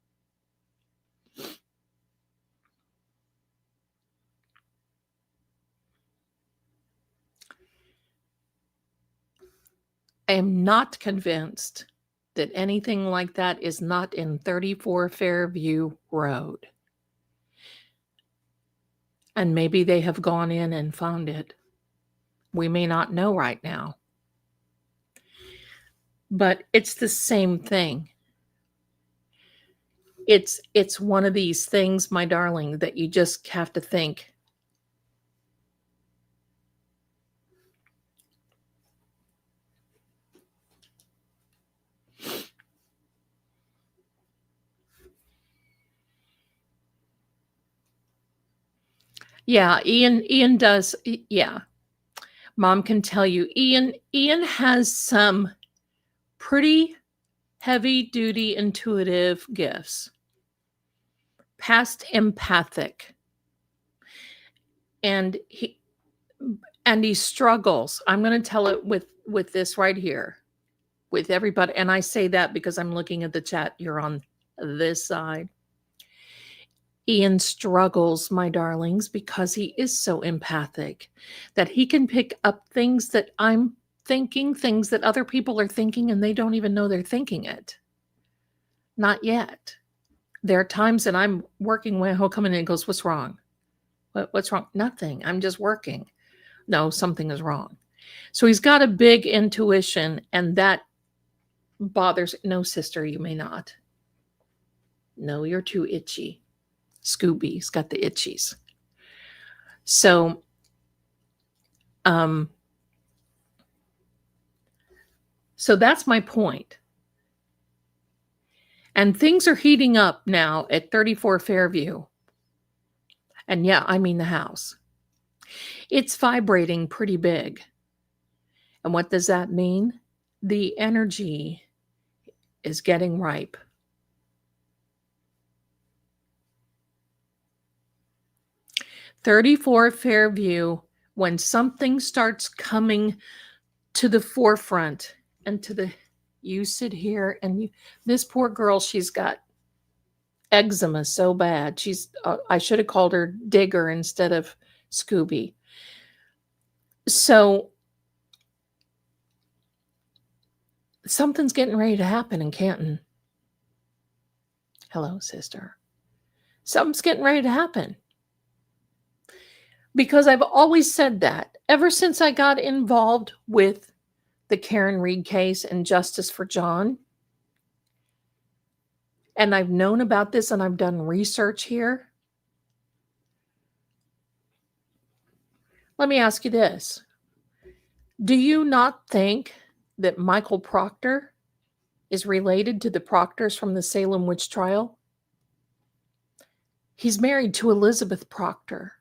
[SPEAKER 1] I am not convinced that anything like that is not in 34 Fairview Road. And maybe they have gone in and found it. We may not know right now. But it's the same thing. It's one of these things, my darling, that you just have to think. Yeah, Ian does. Yeah. Mom can tell you, Ian has some pretty heavy duty intuitive gifts. Past empathic. And he struggles. I'm going to tell it with this right here. With everybody, and I say that because I'm looking at the chat. You're on this side. Ian struggles, my darlings, because he is so empathic that he can pick up things that I'm thinking things that other people are thinking and they don't even know they're thinking it. Not yet. There are times that I'm working when he'll come in and goes, "What's wrong? What's wrong?" "Nothing. I'm just working." "No, something is wrong." So he's got a big intuition, and that bothers. "No, sister, you may not. No, you're too itchy." Scooby's got the itchies. So, so that's my point. And things are heating up now at 34 Fairview. And yeah, I mean the house. It's vibrating pretty big. And what does that mean? The energy is getting ripe. "34 Fairview, when something starts coming to the forefront and to the, you sit here and you, this poor girl, she's got eczema so bad. I should have called her Digger instead of Scooby. So something's getting ready to happen in Canton. Hello, sister. Something's getting ready to happen. Because I've always said that ever since I got involved with the Karen Reed case and Justice for John. And I've known about this and I've done research here. Let me ask you this. Do you not think that Michael Proctor is related to the Proctors from the Salem witch trial? He's married to Elizabeth Proctor.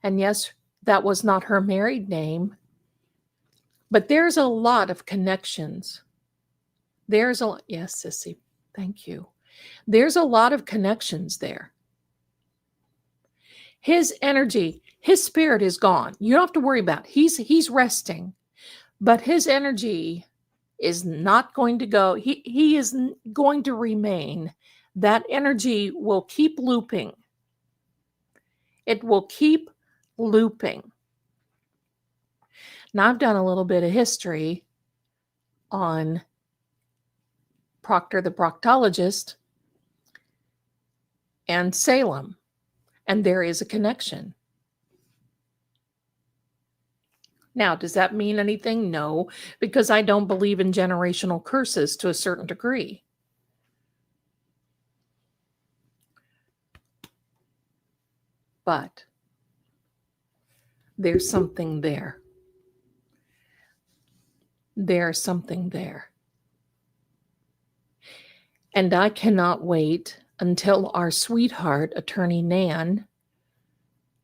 [SPEAKER 1] And yes, that was not her married name, but there's a lot of connections. Yes, Sissy, thank you. There's a lot of connections there. His energy, his spirit is gone. You don't have to worry about it. He's resting, but his energy is not going to go. He is going to remain. That energy will keep looping. It will keep looping. Now, I've done a little bit of history on Proctor the proctologist and Salem, and there is a connection. Now, does that mean anything? No, because I don't believe in generational curses to a certain degree. But there's something there. There's something there. And I cannot wait until our sweetheart, Attorney Nan,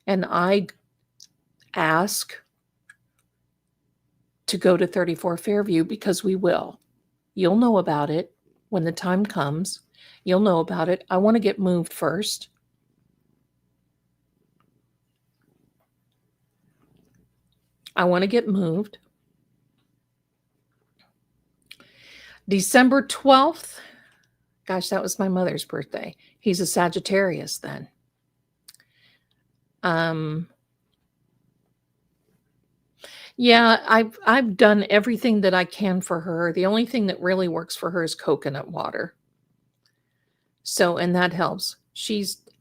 [SPEAKER 1] and I ask to go to 34 Fairview, because we will. You'll know about it when the time comes. You'll know about it. I want to get moved first. I want to get moved. December 12th. Gosh, that was my mother's birthday. He's a Sagittarius then. Yeah, I've done everything that I can for her. The only thing that really works for her is coconut water. So, and that helps.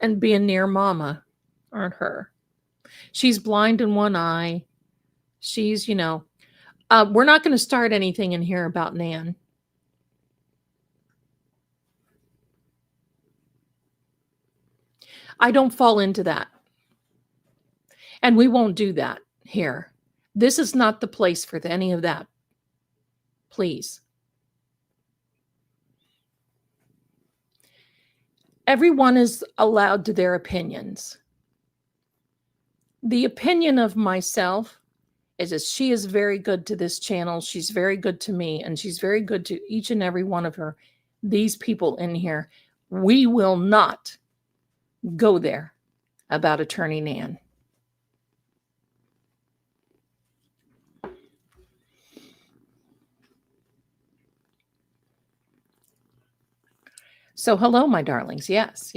[SPEAKER 1] And being near mama, aren't her? She's blind in one eye. She's, we're not going to start anything in here about Nan. I don't fall into that. And we won't do that here. This is not the place for any of that. Please. Everyone is allowed to their opinions. The opinion of myself is that she is very good to this channel. She's very good to me, and she's very good to each and every one of these people in here. We will not go there about Attorney Nan. So hello, my darlings. Yes.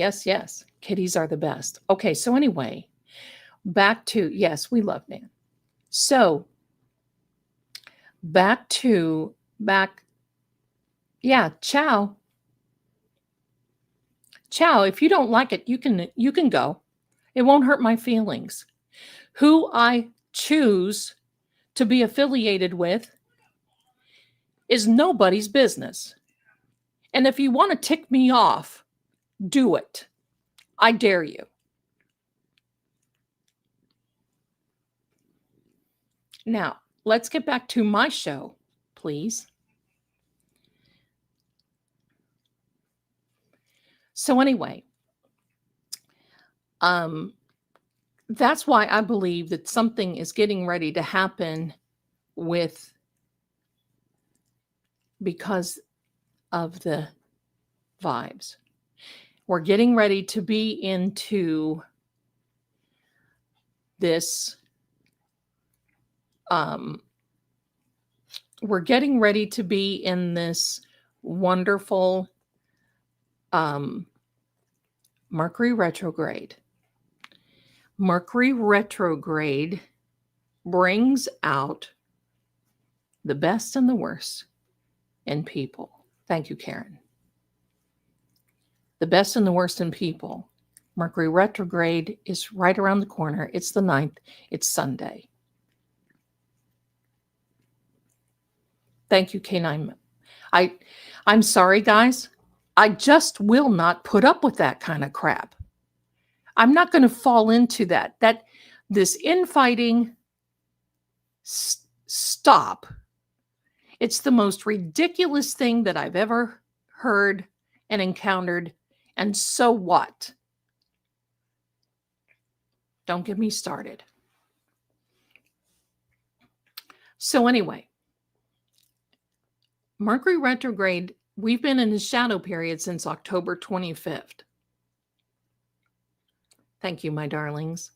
[SPEAKER 1] Kitties are the best. Okay, so anyway, back to, yes, we love Nan. So back. Yeah, ciao. Ciao. If you don't like it, you can go. It won't hurt my feelings. Who I choose to be affiliated with is nobody's business. And if you want to tick me off, do it. I dare you. Now, let's get back to my show, please. So anyway, that's why I believe that something is getting ready to happen with because of the vibes. We're getting ready to be into this we're getting ready to be in this wonderful Mercury retrograde. Mercury retrograde brings out the best and the worst in people. Thank you, Karen. The best and the worst in people. Mercury retrograde is right around the corner. It's the 9th. It's Sunday. Thank you, K9. I'm sorry, guys. I just will not put up with that kind of crap. I'm not going to fall into that. This infighting, stop. It's the most ridiculous thing that I've ever heard and encountered. And so what? Don't get me started. So anyway, Mercury retrograde, we've been in the shadow period since October 25th. Thank you, my darlings.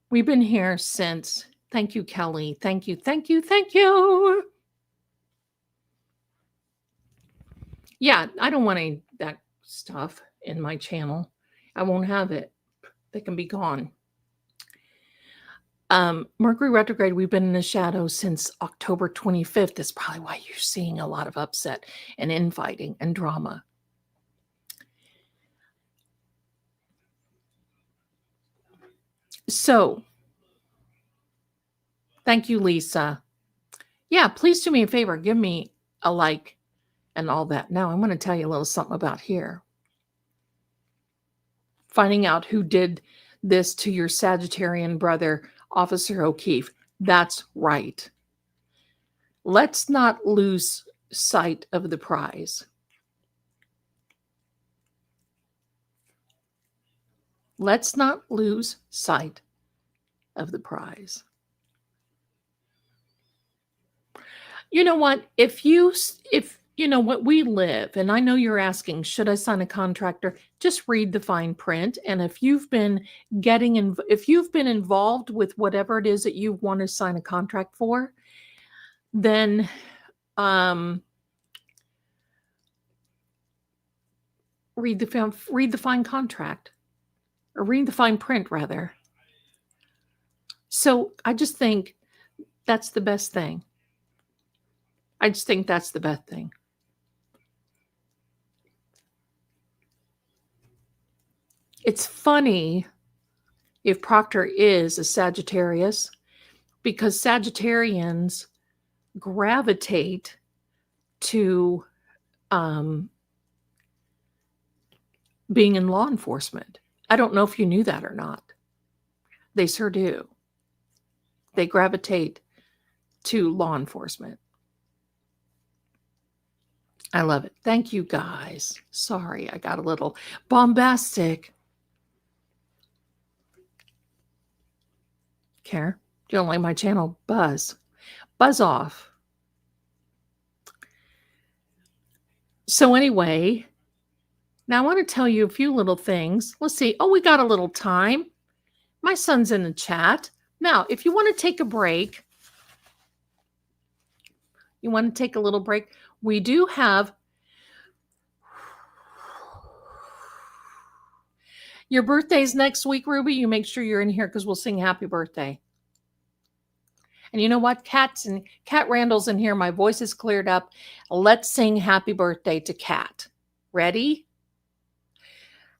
[SPEAKER 1] We've been here since, thank you, Kelly. Thank you, thank you, thank you. Yeah, I don't want any that stuff in my channel. I won't have it. They can be gone. Mercury retrograde, we've been in the shadow since October 25th. That's probably why you're seeing a lot of upset and infighting and drama. So, thank you, Lisa. Yeah, please do me a favor. Give me a like and all that. Now, I'm going to tell you a little something about here. Finding out who did this to your Sagittarian brother, Officer O'Keefe. That's right. Let's not lose sight of the prize. Let's not lose sight of the prize. You know what? If you know what we live, and I know you're asking, should I sign a contractor? Just read the fine print. And if you've been involved with whatever it is that you want to sign a contract for, then read the fine contract, or read the fine print rather. So I just think that's the best thing. I just think that's the best thing. It's funny if Proctor is a Sagittarius, because Sagittarians gravitate to being in law enforcement. I don't know if you knew that or not. They sure do. They gravitate to law enforcement. I love it. Thank you, guys. Sorry, I got a little bombastic. Care? You don't like my channel? Buzz off. So anyway, now I want to tell you a few little things. Let's see. Oh, we got a little time. My son's in the chat. Now, if you want to take a break, we do have your birthday's next week, Ruby. You make sure you're in here because we'll sing happy birthday. And you know what? Cat Randall's in here. My voice is cleared up. Let's sing happy birthday to Cat. Ready?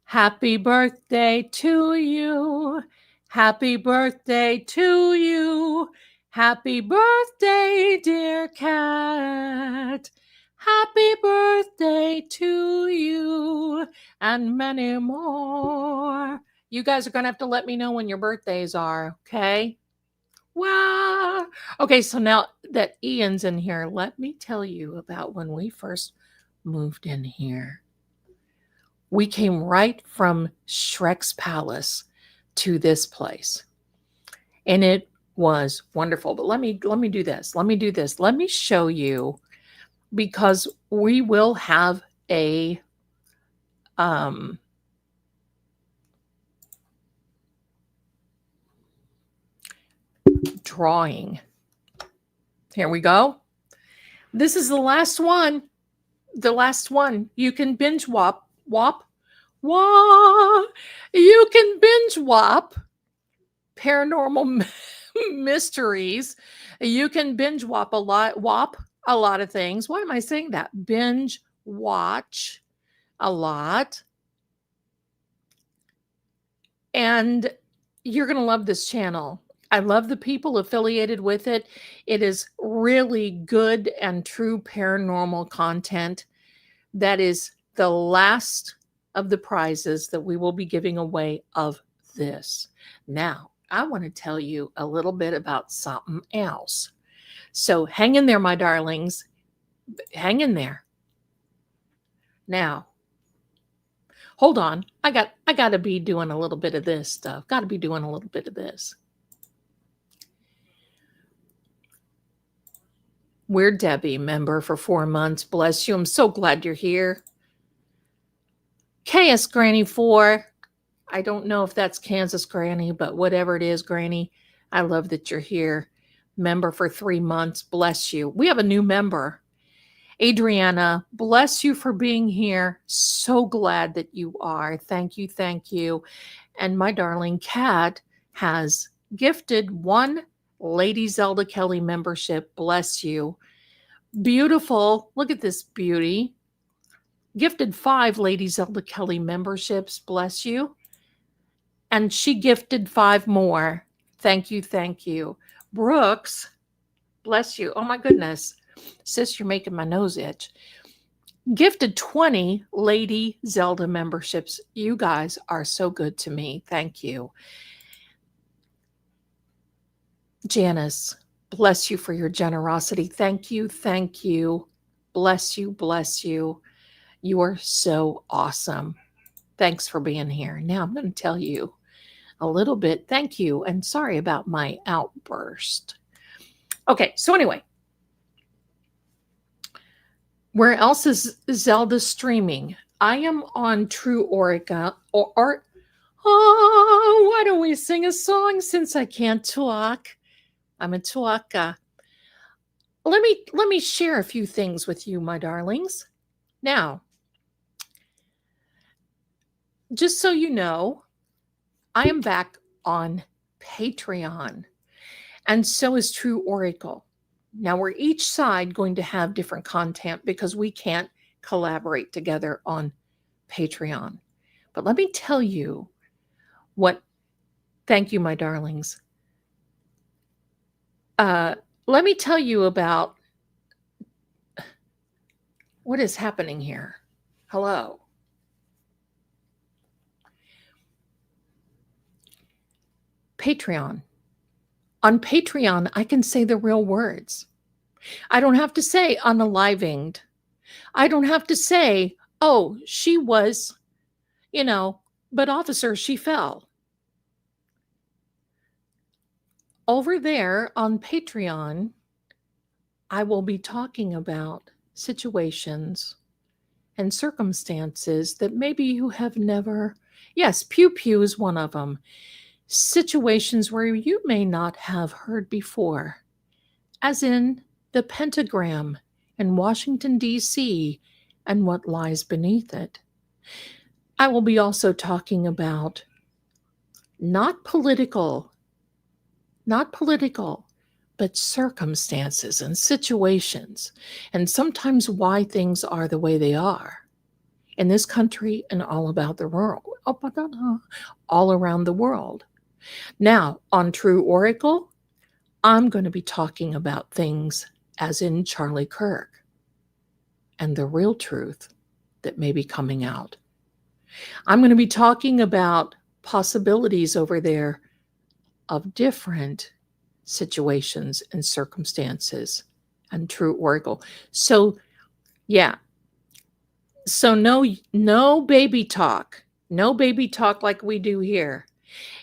[SPEAKER 1] Happy birthday to you. Happy birthday to you. Happy birthday, dear Cat. Happy birthday to you and many more. You guys are going to have to let me know when your birthdays are, okay? Wow. Okay, so now that Ian's in here, let me tell you about when we first moved in here. We came right from Shrek's palace to this place. And it was wonderful. But let me do this. Let me do this. Let me show you, because we will have a drawing. Here we go. This is the last one. The last one. You can binge wop. You can binge wop paranormal mysteries. You can binge wop a lot of things. Why am I saying that? Binge watch a lot. And you're going to love this channel. I love the people affiliated with it. It is really good and true paranormal content. That is the last of the prizes that we will be giving away of this. Now, I want to tell you a little bit about something else. So hang in there, my darlings. Hang in there. Now, hold on. I got to be doing a little bit of this stuff. Got to be doing a little bit of this. We're Debbie, member for 4 months. Bless you. I'm so glad you're here. KS Granny 4. I don't know if that's Kansas Granny, but whatever it is, Granny, I love that you're here. Member for 3 months. Bless you. We have a new member. Adriana, bless you for being here. So glad that you are. Thank you. Thank you. And my darling Kat has gifted 1 Lady Zelda Kelly membership. Bless you. Beautiful. Look at this beauty. Gifted 5 Lady Zelda Kelly memberships. Bless you. And she gifted 5 more. Thank you. Thank you. Brooks, bless you. Oh my goodness. Sis, you're making my nose itch. Gifted 20 Lady Zelda memberships. You guys are so good to me. Thank you. Janice, bless you for your generosity. Thank you. Thank you. Bless you. Bless you. You are so awesome. Thanks for being here. Now I'm going to tell you a little bit. Thank you. And sorry about my outburst. Okay. So anyway, where else is Zelda streaming? I am on True Orica or oh, why don't we sing a song since I can't talk? I'm a talker. Let me share a few things with you, my darlings. Now, just so you know, I am back on Patreon, and so is True Oracle. Now, we're each side going to have different content because we can't collaborate together on Patreon. But let me tell you thank you, my darlings. Let me tell you about what is happening here. Hello. Patreon. On Patreon, I can say the real words. I don't have to say unalivinged. I don't have to say, oh, she was, but officer, she fell. Over there on Patreon, I will be talking about situations and circumstances that maybe you have never. Yes, Pew Pew is one of them. Situations where you may not have heard before, as in the pentagram in Washington, D.C., and what lies beneath it. I will be also talking about not political, but circumstances and situations, and sometimes why things are the way they are in this country and all about the world, all around the world. Now, on True Oracle, I'm going to be talking about things as in Charlie Kirk and the real truth that may be coming out. I'm going to be talking about possibilities over there of different situations and circumstances and True Oracle. So, yeah. So no baby talk. No baby talk like we do here.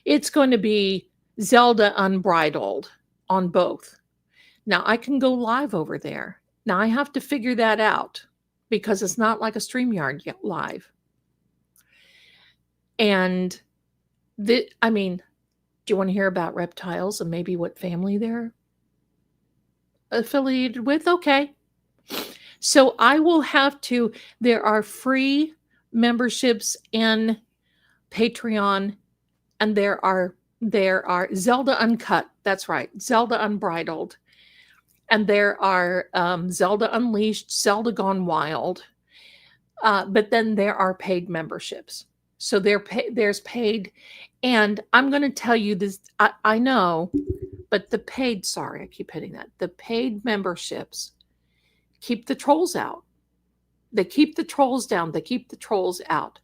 [SPEAKER 1] It's going to be Zelda Unbridled on both. Now, I can go live over there. Now, I have to figure that out because it's not like a StreamYard yet live. And, do you want to hear about reptiles and maybe what family they're affiliated with? Okay. So I will have to, there are free memberships in Patreon, and there are Zelda Uncut. That's right. Zelda Unbridled. And there are Zelda Unleashed, Zelda Gone Wild. But then there are paid memberships. So there's paid. And I'm going to tell you this, I know, but the paid, sorry, I keep hitting that. The paid memberships keep the trolls out. They keep the trolls down. They keep the trolls out.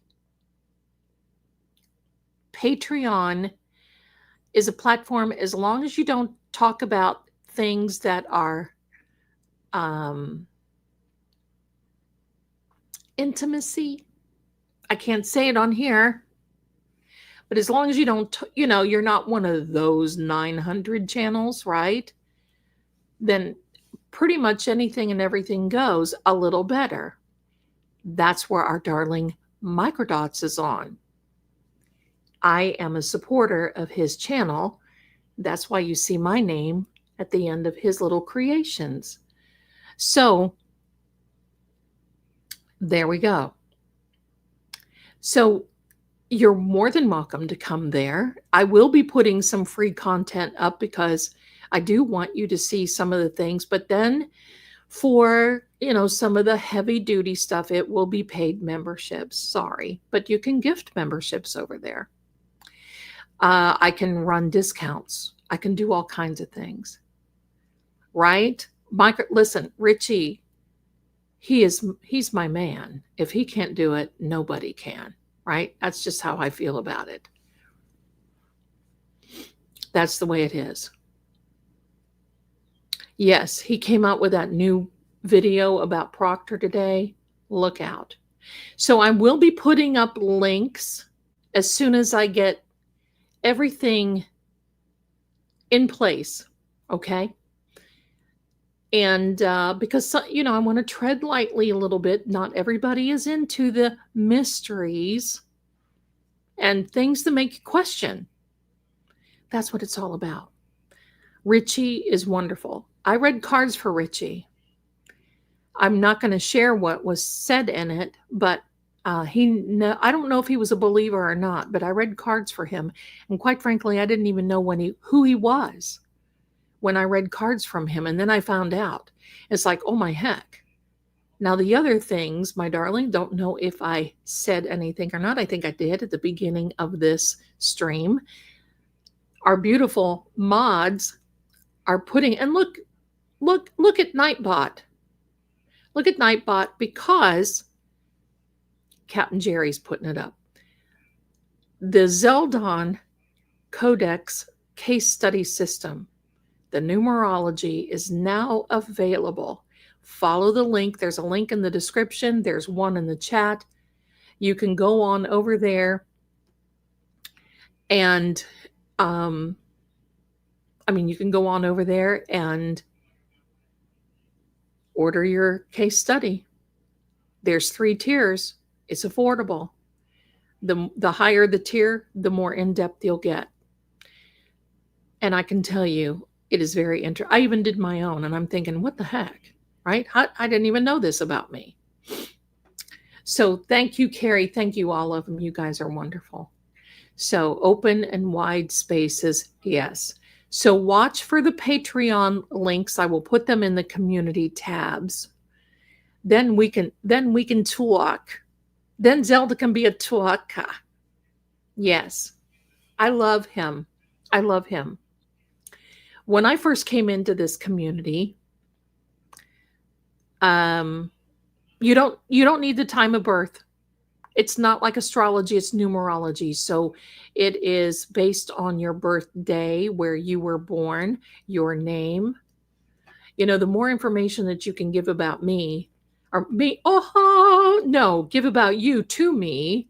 [SPEAKER 1] Patreon is a platform, as long as you don't talk about things that are intimacy. I can't say it on here, but as long as you don't, you're not one of those 900 channels, right? Then pretty much anything and everything goes a little better. That's where our darling Microdots is on. I am a supporter of his channel. That's why you see my name at the end of his little creations. So there we go. So you're more than welcome to come there. I will be putting some free content up because I do want you to see some of the things, but then for, some of the heavy duty stuff, it will be paid memberships. Sorry, but you can gift memberships over there. I can run discounts. I can do all kinds of things. Right? Listen, Richie, he's my man. If he can't do it, nobody can. Right? That's just how I feel about it. That's the way it is. Yes, he came out with that new video about Proctor today. Look out. So I will be putting up links as soon as I get everything in place. Okay. And because, I want to tread lightly a little bit. Not everybody is into the mysteries and things that make you question. That's what it's all about. Richie is wonderful. I read cards for Richie. I'm not going to share what was said in it, but I don't know if he was a believer or not, but I read cards for him. And quite frankly, I didn't even know who he was when I read cards from him. And then I found out. It's like, oh my heck. Now the other things, my darling, don't know if I said anything or not. I think I did at the beginning of this stream. Our beautiful mods are putting, and look at Nightbot. Look at Nightbot because Captain Jerry's putting it up. The Zeldon Codex case study system, the numerology, is now available. Follow the link. There's a link in the description. There's one in the chat. You can go on over there and you can go on over there and order your case study. There's 3 tiers. It's affordable. The higher the tier, the more in-depth you'll get. And I can tell you, it is very interesting. I even did my own, and I'm thinking, what the heck, right? I didn't even know this about me. So thank you, Carrie. Thank you, all of them. You guys are wonderful. So open and wide spaces, yes. So watch for the Patreon links. I will put them in the community tabs. Then we can talk. Then Zelda can be a talker. Yes. I love him. I love him. When I first came into this community, you don't need the time of birth. It's not like astrology, it's numerology. So it is based on your birthday, where you were born, your name. The more information that you can give about me, or me, oh no, give about you to me.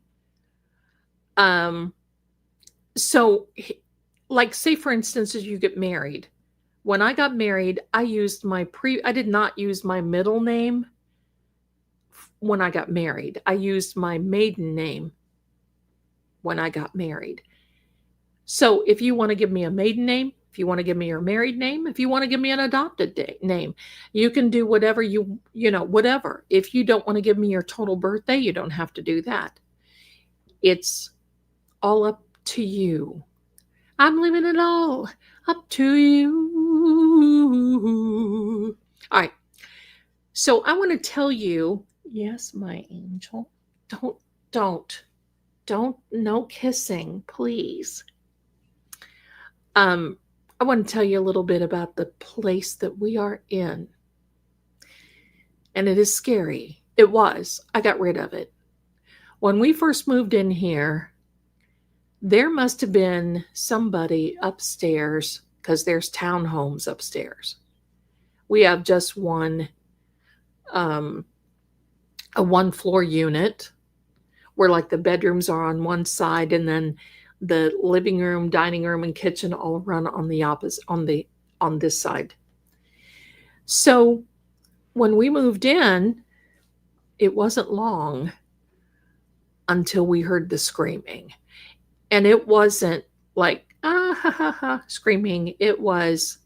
[SPEAKER 1] So like, say for instance, as you get married. When I got married, I did not use my middle name when I got married. I used my maiden name when I got married. So if you want to give me a maiden name, if you want to give me your married name, if you want to give me an adopted name, you can do whatever whatever. If you don't want to give me your total birthday, you don't have to do that. It's all up to you. I'm leaving it all up to you. All right. So I want to tell you, yes, my angel, don't, no kissing, please. I want to tell you a little bit about the place that we are in. And it is scary. It was. I got rid of it. When we first moved in here, there must have been somebody upstairs, because there's townhomes upstairs. We have just a one floor unit where like the bedrooms are on one side, and then the living room, dining room, and kitchen all run on the opposite, on this side. So when we moved in, it wasn't long until we heard the screaming. And it wasn't like, ah, ha, ha, ha, screaming. It was,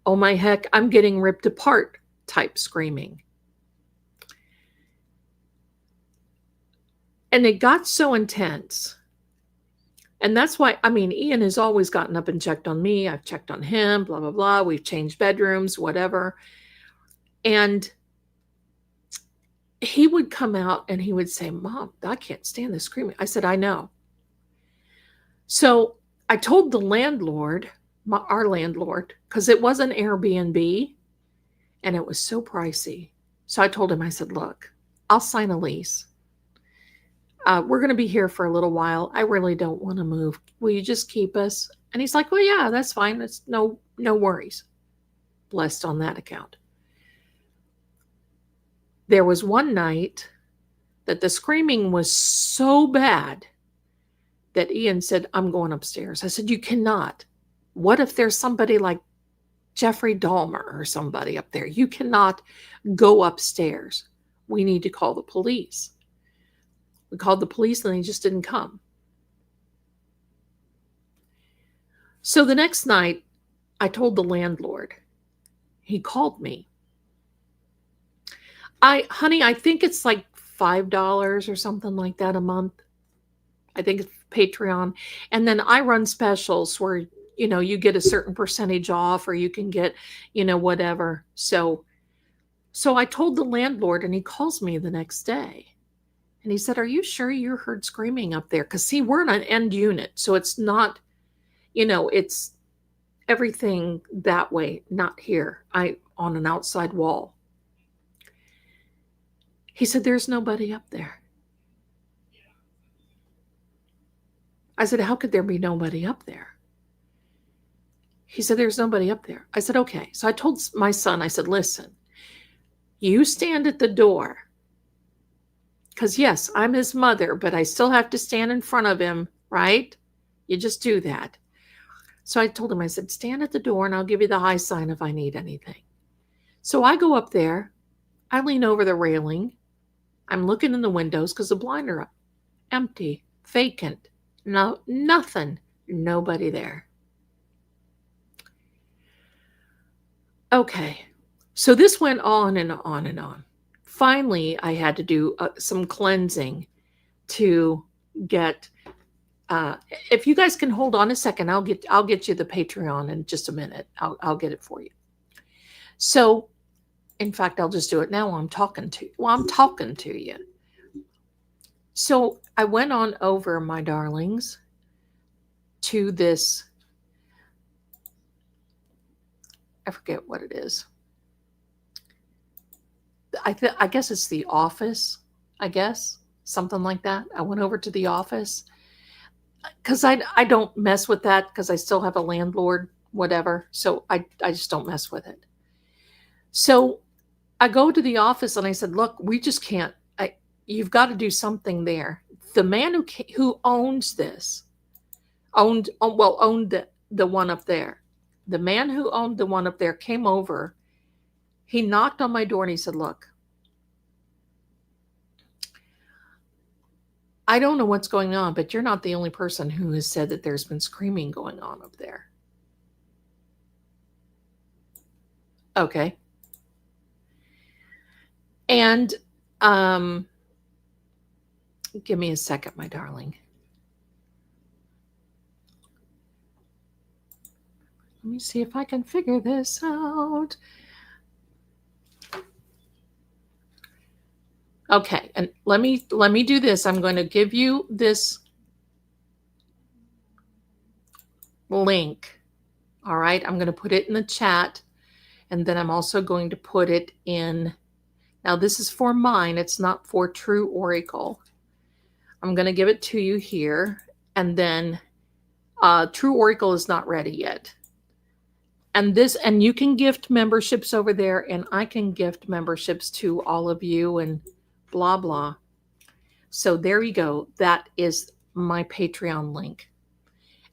[SPEAKER 1] oh my heck, I'm getting ripped apart type screaming. And it got so intense. And that's why, Ian has always gotten up and checked on me. I've checked on him, blah, blah, blah. We've changed bedrooms, whatever. And he would come out and he would say, Mom, I can't stand this screaming. I said, I know. So I told the landlord, our landlord, because it was an Airbnb and it was so pricey. So I told him, I said, look, I'll sign a lease. We're going to be here for a little while. I really don't want to move. Will you just keep us? And he's like, well, yeah, that's fine. That's no worries. Blessed on that account. There was one night that the screaming was so bad that Ian said, I'm going upstairs. I said, you cannot. What if there's somebody like Jeffrey Dahmer or somebody up there? You cannot go upstairs. We need to call the police. We called the police and they just didn't come. So the next night, I told the landlord. He called me. Honey, I think it's like $5 or something like that a month. I think it's Patreon. And then I run specials where, you get a certain percentage off, or you can get, whatever. So I told the landlord, and he calls me the next day. And he said, are you sure you heard screaming up there? Because, see, we're in an end unit. So it's not, it's everything that way, not here. On an outside wall. He said, there's nobody up there. I said, how could there be nobody up there? He said, there's nobody up there. I said, okay. So I told my son, I said, listen, you stand at the door. Because yes, I'm his mother, but I still have to stand in front of him, right? You just do that. So I told him, I said, stand at the door and I'll give you the high sign if I need anything. So I go up there. I lean over the railing. I'm looking in the windows because the blinds are up. Empty, vacant, no, nothing, nobody there. Okay, so this went on and on and on. Finally, I had to do some cleansing to get uh, if you guys can hold on a second, I'll get you the Patreon in just a minute. I'll get it for you. So, in fact, I'll just do it now while I'm talking to you. While I'm talking to you. So I went on over, my darlings, to this. I forget what it is. I guess it's The Office. I guess something like that. I went over to The Office because I don't mess with that because I still have a landlord, whatever. So I just don't mess with it. So I go to the office and I said, look, we just can't, you've got to do something there. The man who owns this, owned the one up there. The man who owned the one up there came over. He knocked on my door and he said, look, I don't know what's going on, but you're not the only person who has said that there's been screaming going on up there. Okay. And give me a second, my darling. Let me see if I can figure this out. Okay, and let me do this. I'm going to give you this link. All right, I'm going to put it in the chat, and then I'm also going to put it in. Now, this is for mine. It's not for True Oracle. I'm going to give it to you here, and then True Oracle is not ready yet. And you can gift memberships over there, and I can gift memberships to all of you, and blah, blah. So there you go. That is my Patreon link.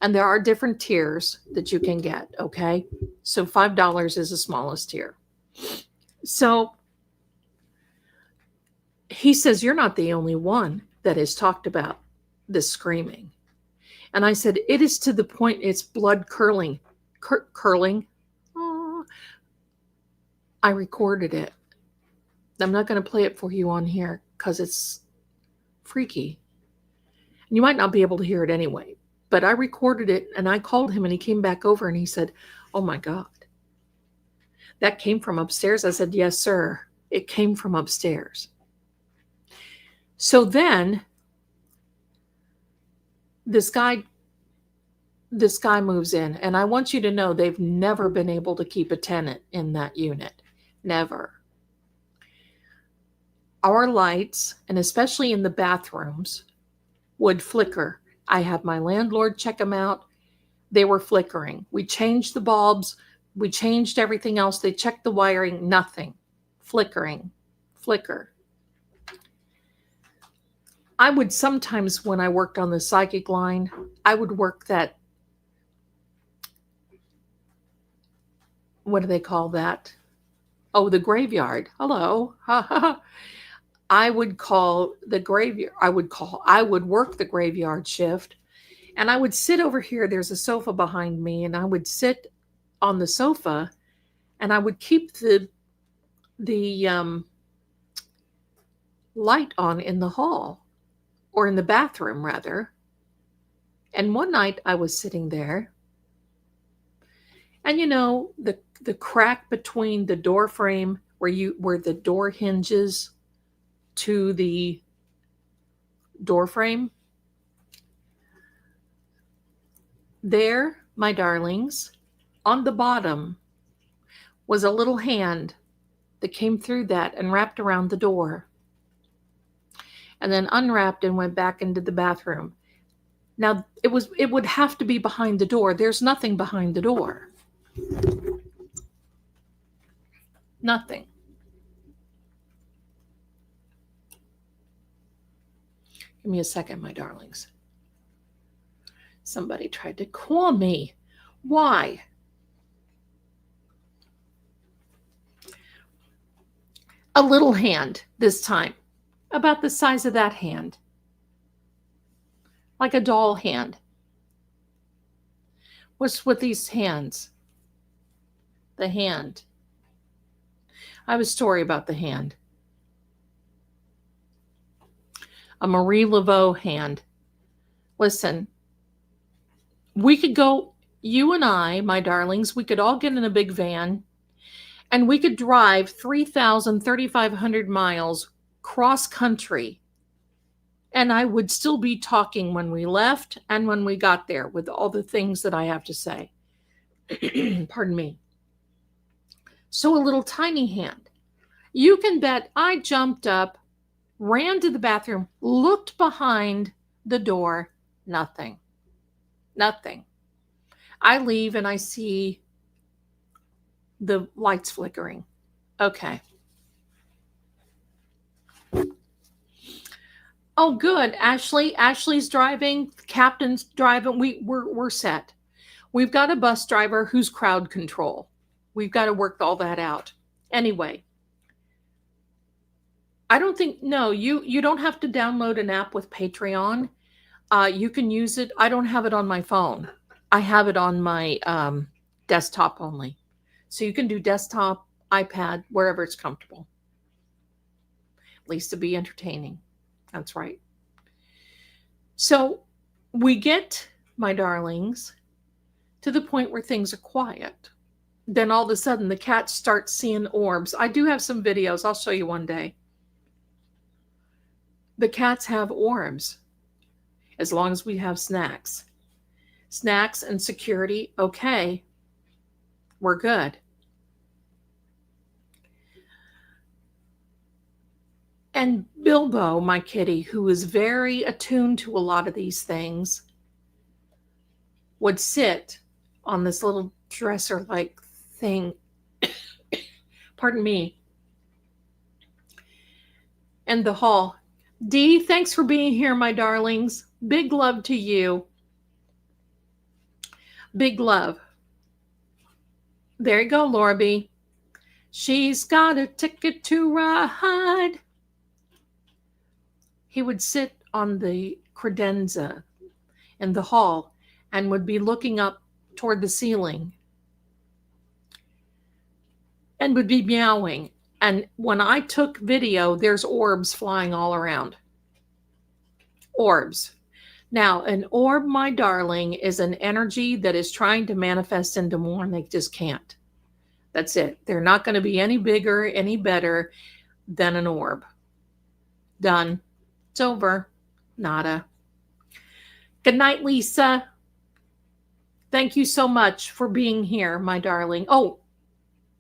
[SPEAKER 1] And there are different tiers that you can get, okay? So $5 is the smallest tier. So he says, you're not the only one that has talked about this screaming. And I said, it is to the point it's blood curling. Curling. Oh, I recorded it. I'm not going to play it for you on here because it's freaky. And you might not be able to hear it anyway. But I recorded it and I called him and he came back over and he said, oh my God. That came from upstairs? I said, yes, sir. It came from upstairs. So then this guy moves in, and I want you to know they've never been able to keep a tenant in that unit. Never. Our lights, and especially in the bathrooms, would flicker. I had my landlord check them out. They were flickering. We changed the bulbs. We changed everything else. They checked the wiring. Nothing. Flickering. Flicker. I would sometimes, when I worked on the psychic line, I would work that, what do they call that? Oh, the graveyard. Hello. I would call the graveyard. I would work the graveyard shift, and I would sit over here. There's a sofa behind me, and I would sit on the sofa, and I would keep the light on in the hall, or in the bathroom rather. And one night I was sitting there, and you know, the crack between the door frame where the door hinges to the door frame, there, my darlings, on the bottom was a little hand that came through that and wrapped around the door, and then unwrapped and went back into the bathroom. Now, it would have to be behind the door. There's nothing behind the door. Nothing. Give me a second, my darlings. Somebody tried to call me. Why? A little hand this time, about the size of that hand, like a doll hand. What's with these hands? The hand. I have a story about the hand. A Marie Laveau hand. Listen, We could go, you and I, my darlings, we could all get in a big van and we could drive 3,000, 3,500 miles cross country. And I would still be talking when we left and when we got there with all the things that I have to say. Pardon me. So a little tiny hand. You can bet I jumped up, ran to the bathroom, looked behind the door, nothing. Nothing. I leave and I see the lights flickering. Okay. Oh, good. Ashley's driving. Captain's driving. We're set. We've got a bus driver who's crowd control. We've got to work all that out. Anyway, I don't think, no, you don't have to download an app with Patreon. You can use it. I don't have it on my phone. I have it on my desktop only. So you can do desktop, iPad, wherever it's comfortable. At least to be entertaining. That's right. So we get, my darlings, to the point where things are quiet. Then all of a sudden the cat starts seeing orbs. I do have some videos. I'll show you one day. The cats have orbs as long as we have snacks. Snacks and security, okay, we're good. And Bilbo, my kitty, who is very attuned to a lot of these things, would sit on this little dresser-like thing, pardon me, in the hall. Dee, thanks for being here, my darlings. Big love to you. Big love. There you go, Laura B. She's got a ticket to ride. He would sit on the credenza in the hall and would be looking up toward the ceiling and would be meowing. And when I took video, there's orbs flying all around. Orbs. Now, an orb, my darling, is an energy that is trying to manifest into more and they just can't. That's it. They're not going to be any bigger, any better than an orb. Done. It's over. Nada. Good night, Lisa. Thank you so much for being here, my darling. Oh,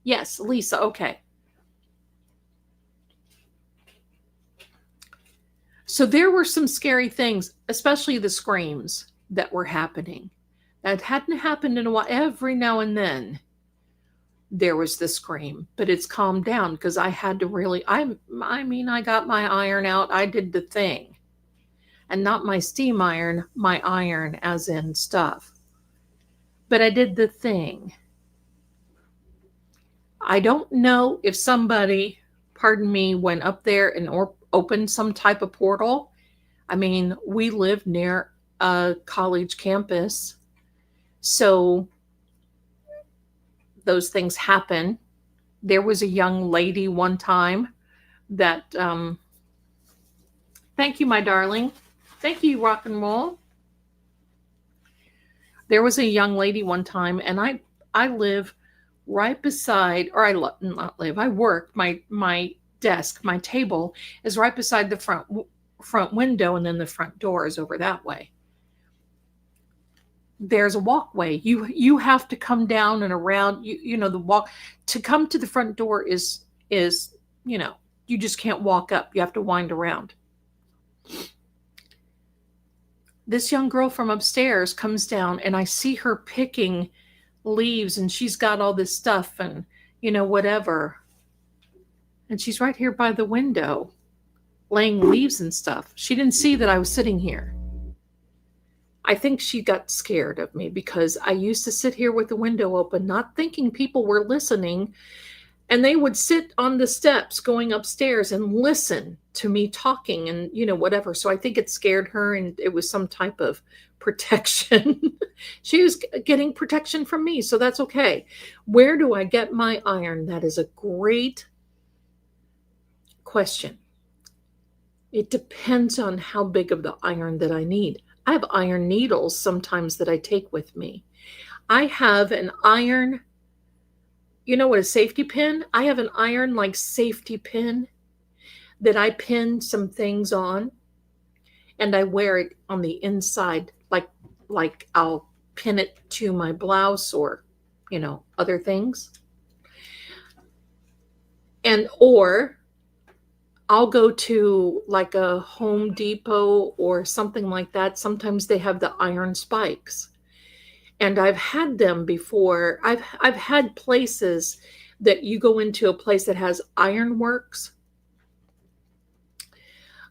[SPEAKER 1] yes, Lisa. Okay. So there were some scary things, especially the screams that were happening. That hadn't happened in a while. Every now and then there was the scream, but it's calmed down because I had to really, I mean, I got my iron out. I did the thing. And not my steam iron, my iron as in stuff. But I did the thing. I don't know if somebody, pardon me, went up there and opened some type of portal. I mean, we live near a college campus. So those things happen. There was a young lady one time that, thank you, my darling. Thank you, rock and roll. There was a young lady one time, and I live right beside, or not live, I work, my desk, my table is right beside the front window, and then the front door is over that way. There's a walkway. You have to come down and around, you know, the walk to come to the front door is, you know, you just can't walk up. You have to wind around. This young girl from upstairs comes down and I see her picking leaves and she's got all this stuff and, you know, whatever. And she's right here by the window laying leaves and stuff. She didn't see that I was sitting here. I think she got scared of me because I used to sit here with the window open, not thinking people were listening. And they would sit on the steps going upstairs and listen to me talking and, you know, whatever. So I think it scared her and it was some type of protection. She was getting protection from me. So that's okay. Where do I get my iron? That is a great question. It depends on how big of the iron that I need. I have iron needles sometimes that I take with me. I have an iron, you know what a safety pin? I have an iron like safety pin that I pin some things on, and I wear it on the inside like I'll pin it to my blouse or, other things. And or I'll go to like a Home Depot or something like that. Sometimes they have the iron spikes. And I've had them before. I've had places that you go into a place that has ironworks.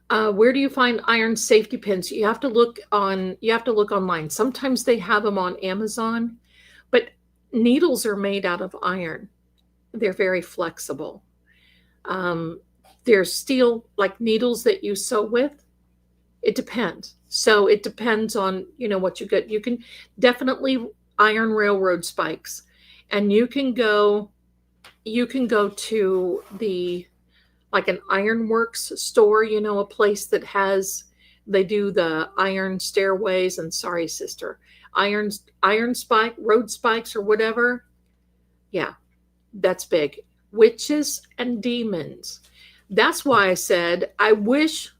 [SPEAKER 1] Where do you find iron safety pins? You have to look online. Sometimes they have them on Amazon, but needles are made out of iron. They're very flexible. There's steel like needles that you sew with. It depends. So it depends on, what you get. You can definitely iron railroad spikes, and you can go to the like an ironworks store, a place that they do the iron stairways and sorry sister, iron spike, road spikes or whatever. Yeah, that's big. Witches and demons. That's why I said I wish.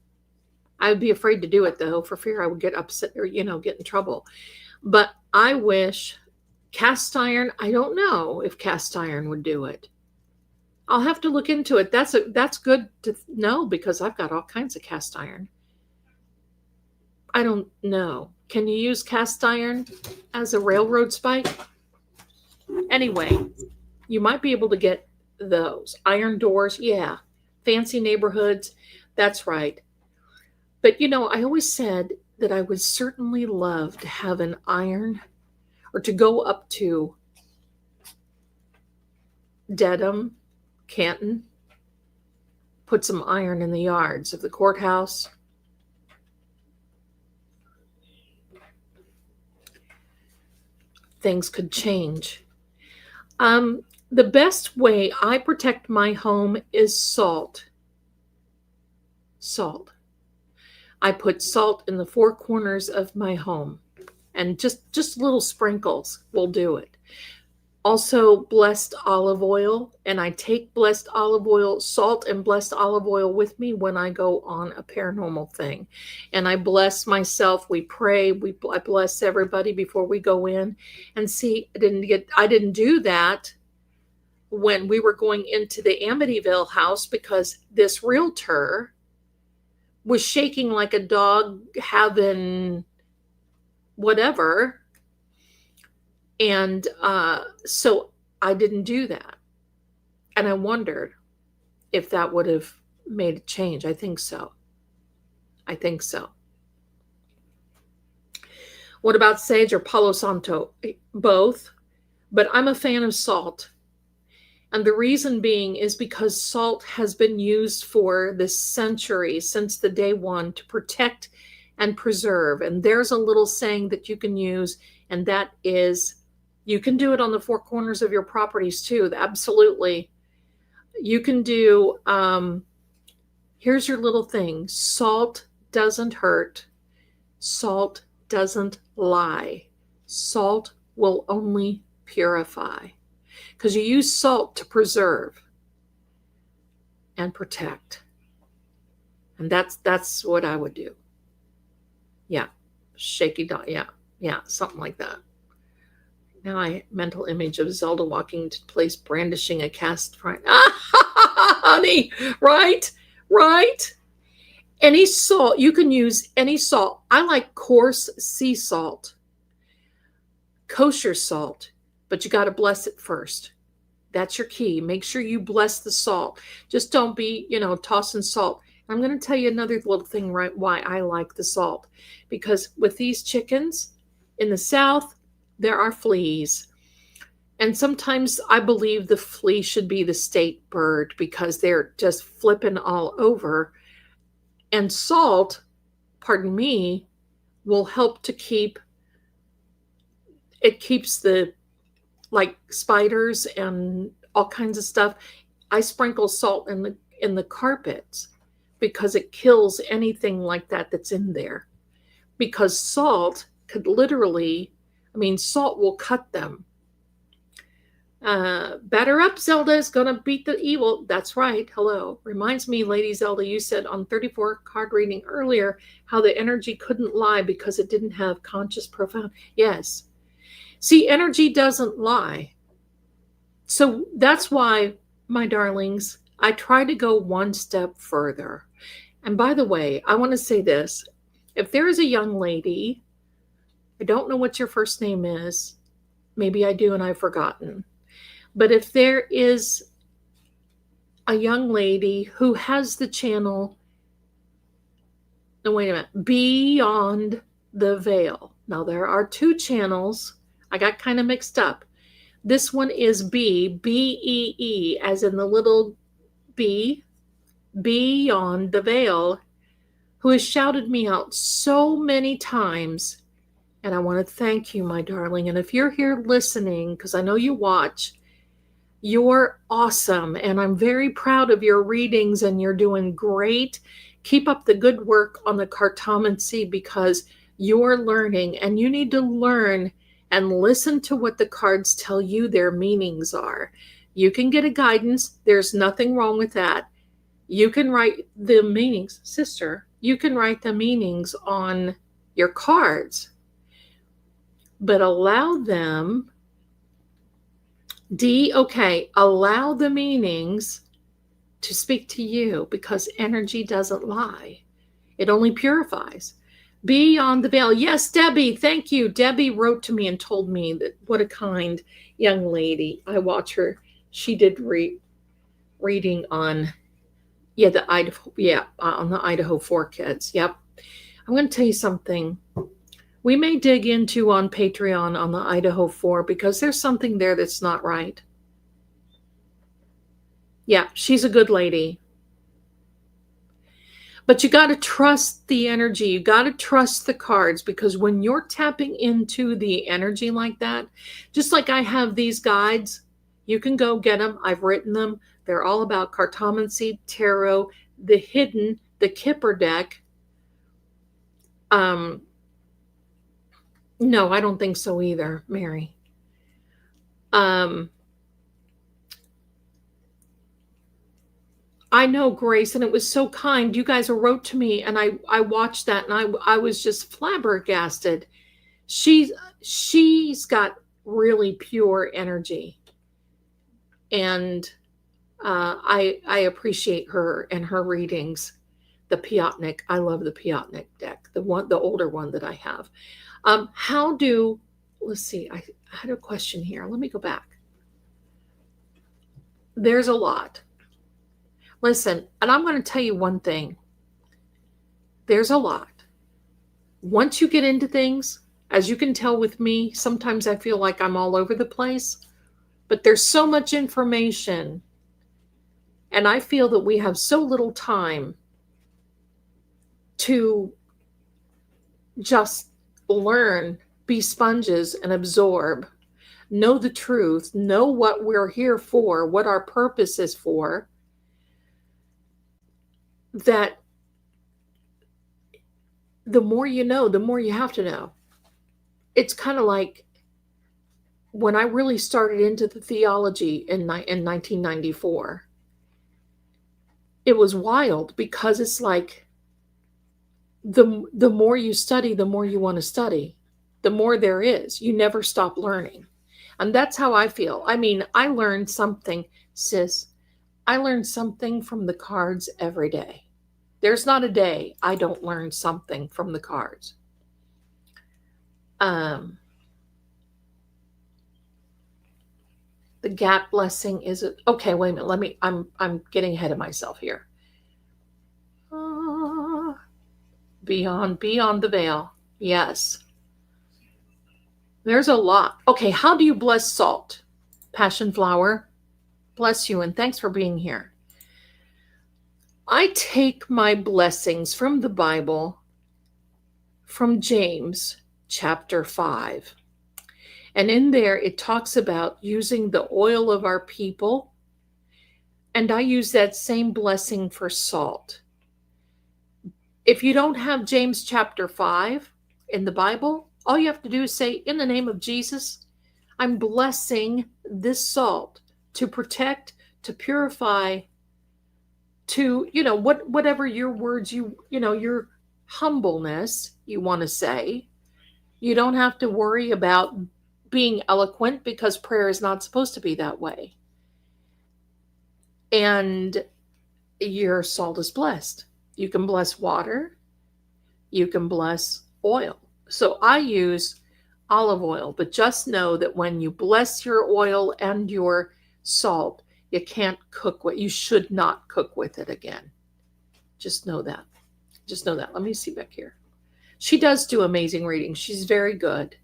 [SPEAKER 1] I would be afraid to do it though, for fear I would get upset or, get in trouble. But I wish cast iron, I don't know if cast iron would do it. I'll have to look into it. That's good to know because I've got all kinds of cast iron. I don't know. Can you use cast iron as a railroad spike? Anyway, you might be able to get those. Iron doors, yeah. Fancy neighborhoods, that's right. But I always said that I would certainly love to have an iron or to go up to Dedham, Canton, put some iron in the yards of the courthouse. Things could change. The best way I protect my home is salt. Salt. I put salt in the four corners of my home, and just little sprinkles will do it. Also blessed olive oil, and I take blessed olive oil, salt and blessed olive oil with me when I go on a paranormal thing. And I bless myself, we pray, I bless everybody before we go in. And see, I didn't do that when we were going into the Amityville house because this realtor was shaking like a dog having whatever. And so I didn't do that. And I wondered if that would have made a change. I think so. What about sage or Palo Santo? Both. But I'm a fan of salt. And the reason being is because salt has been used for this century, since the day one, to protect and preserve. And there's a little saying that you can use, and that is, you can do it on the four corners of your properties too. Absolutely. You can do, here's your little thing. Salt doesn't hurt. Salt doesn't lie. Salt will only purify. Because you use salt to preserve and protect. And that's what I would do. Yeah. Shaky dog. Yeah. Something like that. Now mental image of Zelda walking to place brandishing a cast iron. Honey, right? Any salt, you can use any salt. I like coarse sea salt, kosher salt, but you got to bless it first. That's your key. Make sure you bless the salt. Just don't be, tossing salt. I'm going to tell you another little thing, right? Why I like the salt. Because with these chickens in the South, there are fleas. And sometimes I believe the flea should be the state bird because they're just flipping all over. And salt, pardon me, will help to keeps the, like spiders and all kinds of stuff. I sprinkle salt in the carpets because it kills anything like that that's in there. because salt could literally, I mean, salt will cut them. Batter up, Zelda is going to beat the evil. That's right. Hello. Reminds me, Lady Zelda, you said on 34 card reading earlier how the energy couldn't lie because it didn't have conscious profound. Yes. See, energy doesn't lie. So that's why, my darlings, I try to go one step further. And by the way, I want to say this. If there is a young lady, I don't know what your first name is. Maybe I do and I've forgotten. But if there is a young lady who has the channel, no, wait a minute, Beyond the Veil. Now, there are two channels. I got kind of mixed up. This one is B-E-E, as in the little B, Beyond the Veil, who has shouted me out so many times. And I want to thank you, my darling. And if you're here listening, because I know you watch, you're awesome. And I'm very proud of your readings and you're doing great. Keep up the good work on the Cartomancy because you're learning and you need to learn and listen to what the cards tell you their meanings are. You can get a guidance. There's nothing wrong with that. You can write the meanings, sister. You can write the meanings on your cards, but allow them, allow the meanings to speak to you because energy doesn't lie. It only purifies. Beyond the Veil. Yes, Debbie, thank you. Debbie wrote to me and told me that what a kind young lady. I watch her. She did reading on, on the Idaho 4 kids. Yep. I'm going to tell you something. We may dig into on Patreon on the Idaho 4 because there's something there that's not right. Yeah, she's a good lady. But you got to trust the energy. You got to trust the cards because when you're tapping into the energy like that, just like I have these guides, you can go get them. I've written them. They're all about Cartomancy, Tarot, the Hidden, the Kipper deck. No, I don't think so either, Mary. I know, Grace, and it was so kind. You guys wrote to me, and I watched that, and I was just flabbergasted. She's got really pure energy, and I appreciate her and her readings. The Piotnik, I love the Piotnik deck, the older one that I have. Let's see, I had a question here. Let me go back. There's a lot. Listen, and I'm going to tell you one thing. There's a lot. Once you get into things, as you can tell with me, sometimes I feel like I'm all over the place, but there's so much information, and I feel that we have so little time to just learn, be sponges, and absorb, know the truth, know what we're here for, what our purpose is for, that the more you know, the more you have to know. It's kind of like when I really started into the theology in 1994, it was wild because it's like the more you study, the more you want to study, the more there is. You never stop learning. And that's how I feel. I mean, I learned something, sis. I learned something from the cards every day. There's not a day I don't learn something from the cards. The gap blessing is okay. Wait a minute. I'm getting ahead of myself here. Beyond the Veil. Yes. There's a lot. Okay, how do you bless salt? Passion flower. Bless you and thanks for being here. I take my blessings from the Bible, from James chapter 5. And in there, it talks about using the oil of our people. And I use that same blessing for salt. If you don't have James chapter 5, in the Bible, all you have to do is say, in the name of Jesus, I'm blessing this salt to protect, to purify, to, whatever your words, your humbleness you want to say. You don't have to worry about being eloquent because prayer is not supposed to be that way. And your salt is blessed. You can bless water, you can bless oil. So I use olive oil, but just know that when you bless your oil and your salt, you can't cook with, you should not cook with it again. Just know that. Just know that. Let me see back here. She does do amazing readings. She's very good.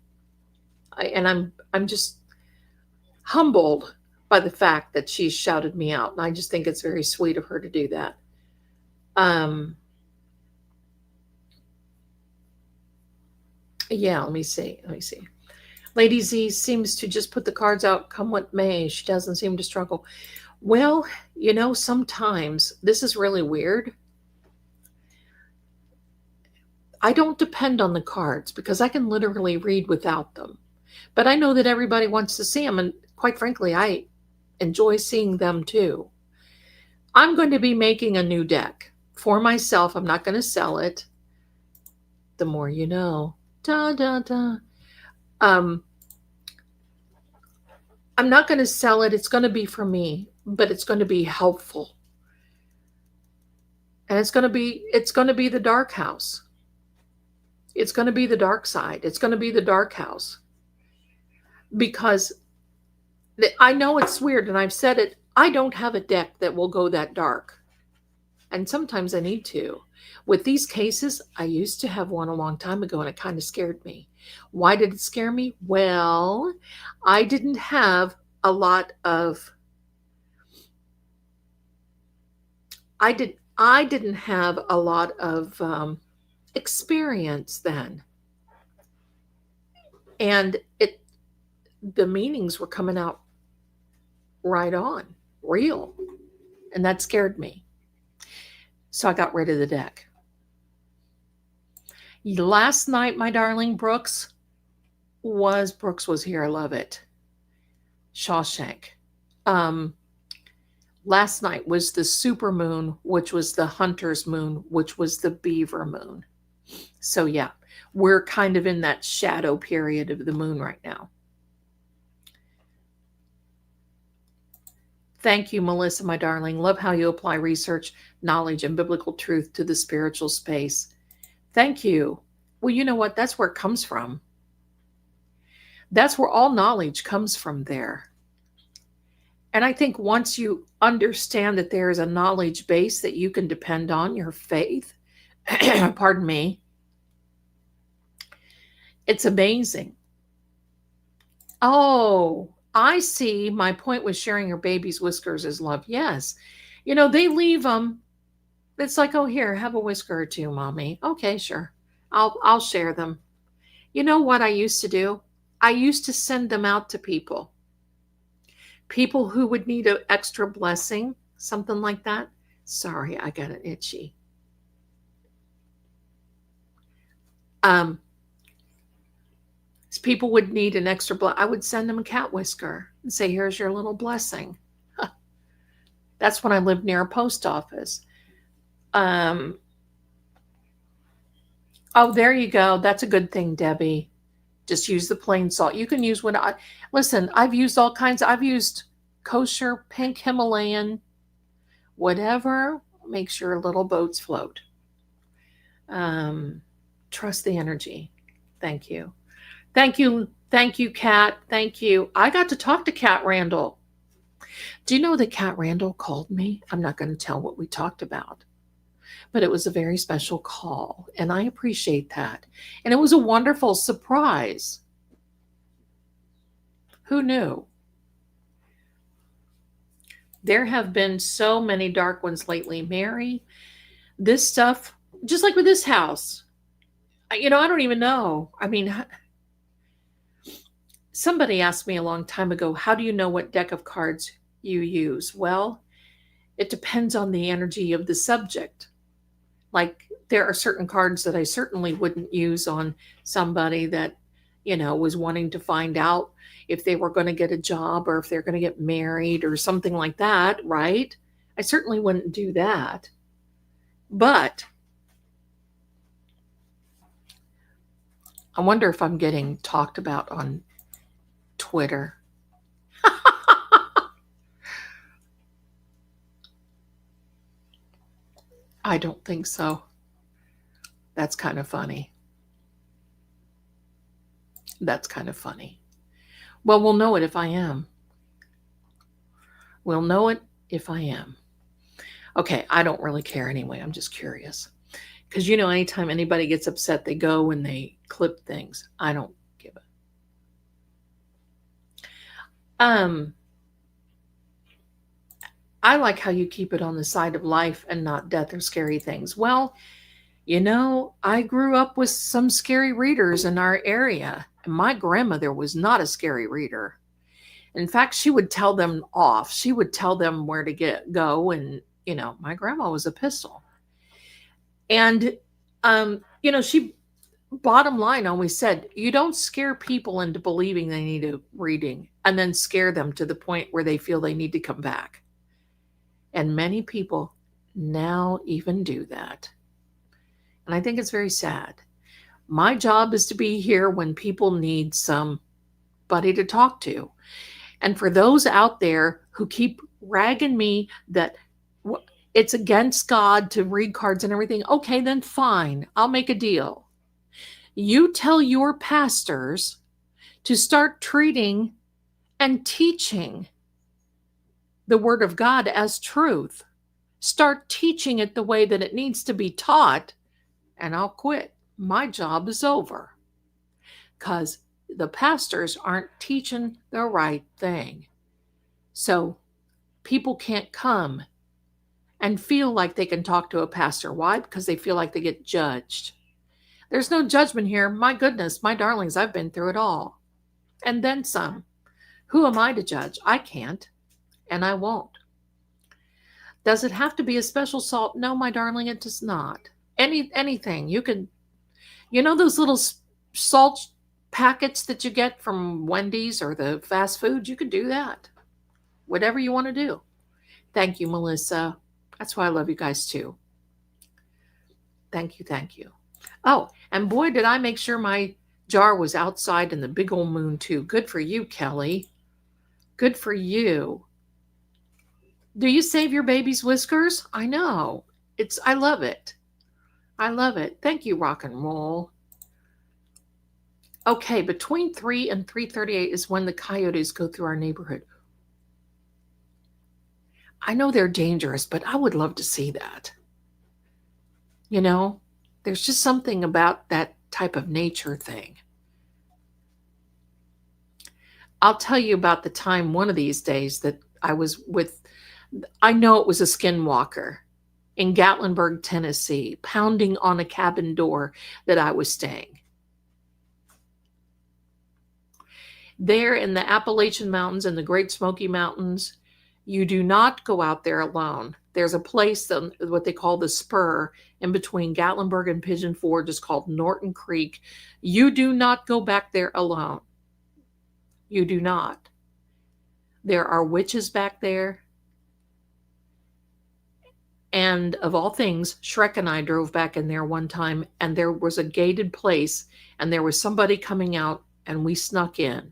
[SPEAKER 1] I'm just humbled by the fact that she shouted me out. And I just think it's very sweet of her to do that. Yeah, let me see. Lady Z seems to just put the cards out, come what may. She doesn't seem to struggle. Well, sometimes this is really weird. I don't depend on the cards because I can literally read without them. But I know that everybody wants to see them. And quite frankly, I enjoy seeing them too. I'm going to be making a new deck for myself. I'm not going to sell it. The more you know. Da, da, da. I'm not going to sell it. It's going to be for me, but it's going to be helpful. And it's going to be the dark house. It's going to be the dark side. It's going to be the dark house. Because I know it's weird, and I've said it, I don't have a deck that will go that dark. And sometimes I need to. With these cases, I used to have one a long time ago, and it kind of scared me. Why did it scare me? Well, I didn't have a lot of... I didn't have a lot of experience then. And the meanings were coming out right on, real. And that scared me. So I got rid of the deck. Last night, my darling, Brooks was here. I love it. Shawshank. Last night was the super moon, which was the hunter's moon, which was the beaver moon. So yeah, we're kind of in that shadow period of the moon right now. Thank you, Melissa, my darling. Love how you apply research, knowledge, and biblical truth to the spiritual space. Thank you. Well, you know what? That's where it comes from. That's where all knowledge comes from there. And I think once you understand that there is a knowledge base that you can depend on, your faith, pardon me, it's amazing. Oh, I see. My point was sharing your baby's whiskers is love. Yes. They leave them. It's like, oh, here, have a whisker or two, mommy. Okay, sure. I'll share them. You know what I used to do? I used to send them out to people. People who would need an extra blessing, something like that. Sorry, I got an itchy. People would need an extra I would send them a cat whisker and say, here's your little blessing. That's when I lived near a post office. Oh, there you go. That's a good thing, Debbie. Just use the plain salt. You can use listen, I've used all kinds. I've used kosher, pink Himalayan, whatever makes your little boats float. Trust the energy. Thank you. Thank you. Thank you, Kat. Thank you. I got to talk to Kat Randall. Do you know that Kat Randall called me? I'm not going to tell what we talked about, but it was a very special call, and I appreciate that. And it was a wonderful surprise. Who knew? There have been so many dark ones lately, Mary. This stuff, just like with this house, I don't even know. I mean, somebody asked me a long time ago, how do you know what deck of cards you use? Well, it depends on the energy of the subject. Like there are certain cards that I certainly wouldn't use on somebody that, was wanting to find out if they were going to get a job or if they're going to get married or something like that, right? I certainly wouldn't do that. But I wonder if I'm getting talked about on Twitter. I don't think so. That's kind of funny. That's kind of funny. Well, we'll know it if I am. We'll know it if I am. Okay, I don't really care anyway. I'm just curious. Because, anytime anybody gets upset, they go and they clip things. I don't give it. I like how you keep it on the side of life and not death or scary things. Well, I grew up with some scary readers in our area. And my grandmother was not a scary reader. In fact, she would tell them off. She would tell them where to go. And, my grandma was a pistol. And, she, bottom line, always said, you don't scare people into believing they need a reading and then scare them to the point where they feel they need to come back. And many people now even do that. And I think it's very sad. My job is to be here when people need somebody to talk to. And for those out there who keep ragging me that it's against God to read cards and everything, okay, then fine. I'll make a deal. You tell your pastors to start treating and teaching the Word of God as truth. Start teaching it the way that it needs to be taught, and I'll quit. My job is over. Because the pastors aren't teaching the right thing. So people can't come and feel like they can talk to a pastor. Why? Because they feel like they get judged. There's no judgment here. My goodness, my darlings, I've been through it all. And then some. Who am I to judge? I can't, and I won't. Does it have to be a special salt? No, my darling, it does not. Anything. You can, those little salt packets that you get from Wendy's or the fast food, you can do that. Whatever you want to do. Thank you, Melissa. That's why I love you guys too. Thank you, thank you. Oh, and boy, did I make sure my jar was outside in the big old moon too. Good for you, Kelly. Good for you. Do you save your baby's whiskers? I know. I love it. I love it. Thank you, rock and roll. Okay, between 3 and 3:38 is when the coyotes go through our neighborhood. I know they're dangerous, but I would love to see that. There's just something about that type of nature thing. I'll tell you about the time one of these days that I was I know it was a skinwalker in Gatlinburg, Tennessee, pounding on a cabin door that I was staying. There in the Appalachian Mountains and the Great Smoky Mountains, you do not go out there alone. There's a place, what they call the spur, in between Gatlinburg and Pigeon Forge, is called Norton Creek. You do not go back there alone. You do not. There are witches back there. And of all things, Shrek and I drove back in there one time, and there was a gated place, and there was somebody coming out, and we snuck in.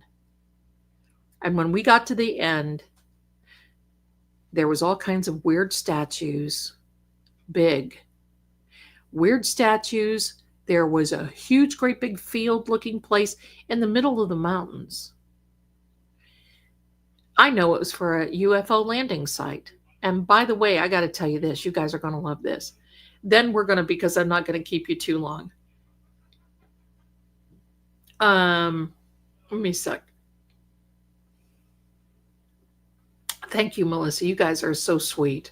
[SPEAKER 1] And when we got to the end, there was all kinds of weird statues, big. Weird statues. There was a huge, great big field-looking place in the middle of the mountains. I know it was for a UFO landing site. And by the way, I got to tell you this. You guys are going to love this. Then we're going to, because I'm not going to keep you too long. Let me sec. Thank you, Melissa. You guys are so sweet.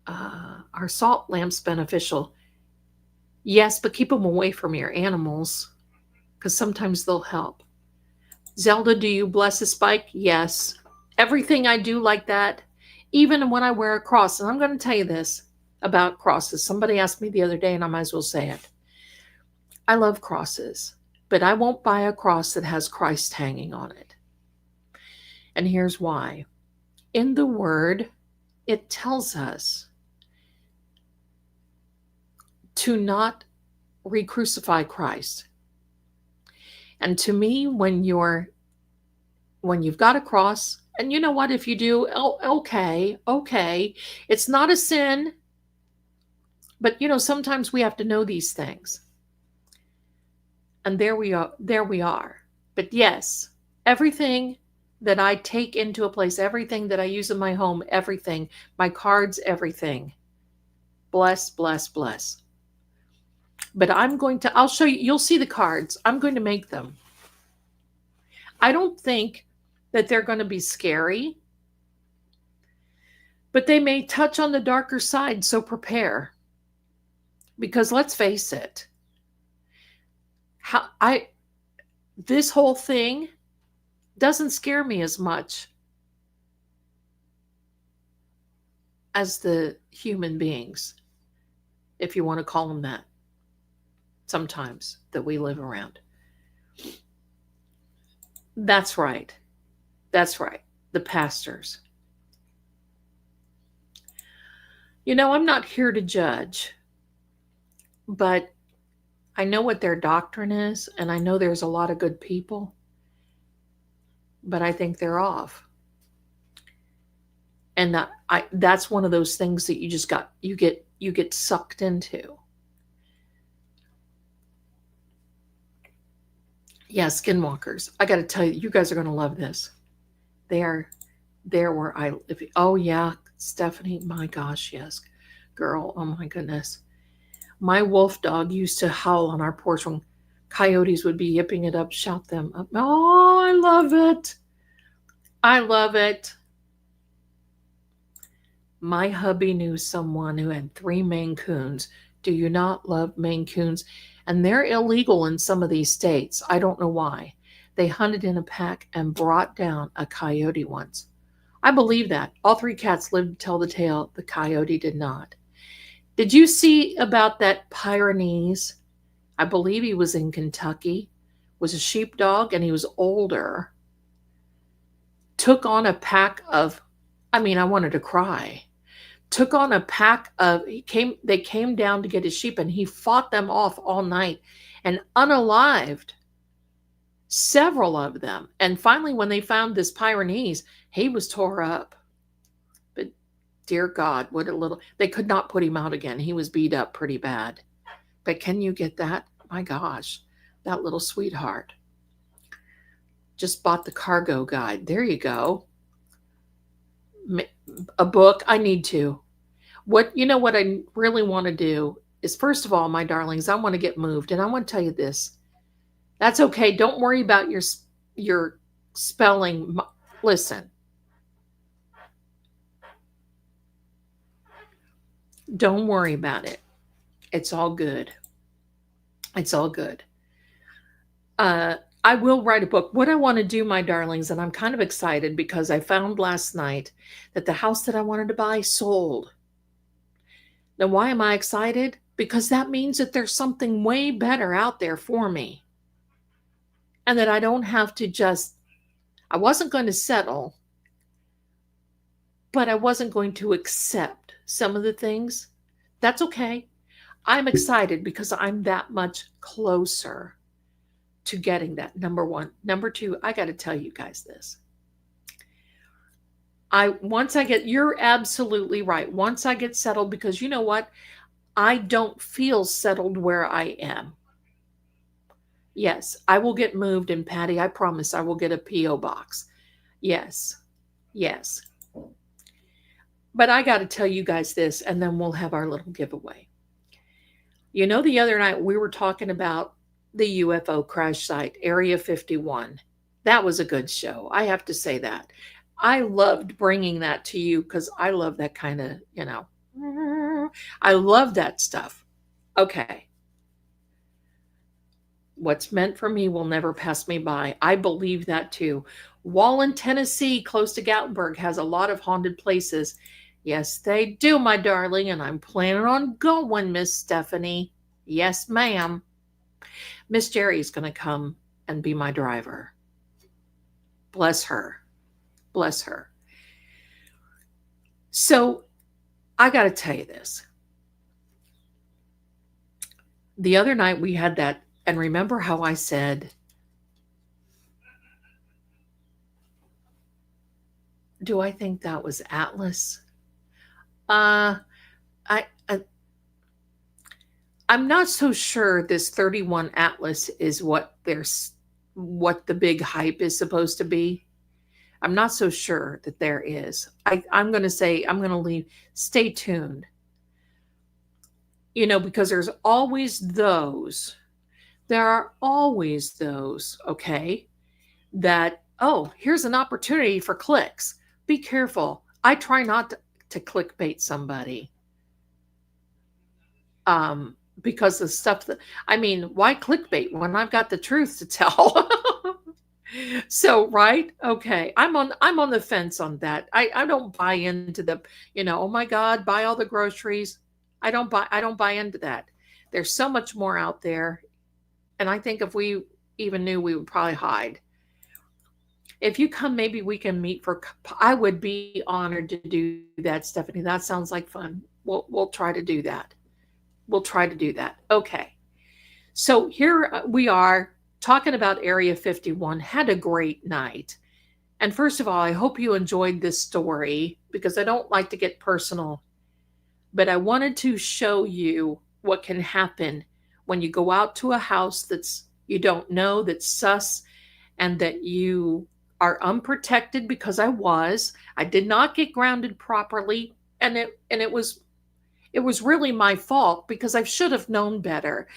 [SPEAKER 1] Are salt lamps beneficial? Yes, but keep them away from your animals because sometimes they'll help. Zelda, do you bless a spike? Yes. Everything I do like that, even when I wear a cross. And I'm going to tell you this. about crosses. Somebody asked me the other day, and I might as well say it. I love crosses, but I won't buy a cross that has Christ hanging on it. And here's why. In the Word, it tells us to not re-crucify Christ. And to me, when you've got a cross, and you know what, if you do, okay, it's not a sin, but sometimes we have to know these things. And there we are. But yes, everything that I take into a place, everything that I use in my home, everything, my cards, everything. Bless, bless, bless. But I'll show you, you'll see the cards. I'm going to make them. I don't think that they're going to be scary, but they may touch on the darker side, so prepare. Because let's face it, this whole thing doesn't scare me as much as the human beings, if you want to call them that, sometimes, that we live around. That's right. The pastors. I'm not here to judge, but I know what their doctrine is, and I know there's a lot of good people, but I think they're off. And that's one of those things that you get sucked into. Yeah, skinwalkers. I got to tell you, you guys are going to love this. They're where I live. Oh yeah, Stephanie, my gosh, yes. Girl, oh my goodness. My wolf dog used to howl on our porch when coyotes would be yipping it up, shout them up. Oh, I love it. I love it. My hubby knew someone who had 3 Maine Coons. Do you not love Maine Coons? And they're illegal in some of these states. I don't know why. They hunted in a pack and brought down a coyote once. I believe that. All 3 cats lived to tell the tale. The coyote did not. Did you see about that Pyrenees? I believe he was in Kentucky. Was a sheepdog, and he was older. Took on a pack of, I wanted to cry. Took on a pack of, they came down to get his sheep, and he fought them off all night and unalived several of them. And finally, when they found this Pyrenees, he was tore up. But dear God, they could not put him out again. He was beat up pretty bad. But can you get that? My gosh, that little sweetheart. Just bought the cargo guide. There you go. A book. I need to. What I really want to do is, first of all, my darlings, I want to get moved. And I want to tell you this. That's okay. Don't worry about your spelling. Listen. Don't worry about it. It's all good. It's all good. I will write a book. What I want to do, my darlings, and I'm kind of excited because I found last night that the house that I wanted to buy sold. Now, why am I excited? Because that means that there's something way better out there for me. And that I don't have to I wasn't going to settle, but I wasn't going to accept some of the things. That's okay. I'm excited because I'm that much closer to getting that, number 1. Number 2, I got to tell you guys this. You're absolutely right. Once I get settled, because you know what? I don't feel settled where I am. Yes, I will get moved, and Patty, I promise I will get a P.O. box. Yes. But I got to tell you guys this, and then we'll have our little giveaway. The other night we were talking about the UFO crash site, Area 51. That was a good show. I have to say that. I loved bringing that to you because I love that kind of, I love that stuff. Okay. What's meant for me will never pass me by. I believe that too. Wallen, Tennessee, close to Gatlinburg, has a lot of haunted places. Yes, they do, my darling, and I'm planning on going, Miss Stephanie. Yes, ma'am. Miss Jerry's going to come and be my driver. Bless her. Bless her. So I got to tell you this. The other night we had that, and remember how I said, do I think that was Atlas? Uh, I I'm not so sure this 31 Atlas is what the big hype is supposed to be. I'm not so sure that there is. I'm going to say, I'm going to leave, stay tuned. Because there are always those, okay, that, oh, here's an opportunity for clicks. Be careful. I try not to clickbait somebody. Because the stuff why clickbait when I've got the truth to tell? So, right? Okay. I'm on the fence on that. I don't buy into the, oh my God, buy all the groceries. I don't buy into that. There's so much more out there. And I think if we even knew, we would probably hide. If you come, maybe we can meet I would be honored to do that, Stephanie. That sounds like fun. We'll try to do that. We'll try to do that. Okay. So here we are talking about Area 51. Had a great night. And first of all, I hope you enjoyed this story because I don't like to get personal, but I wanted to show you what can happen when you go out to a house that's you don't know, that's sus, and that you are unprotected because I did not get grounded properly, and it was really my fault because I should have known better.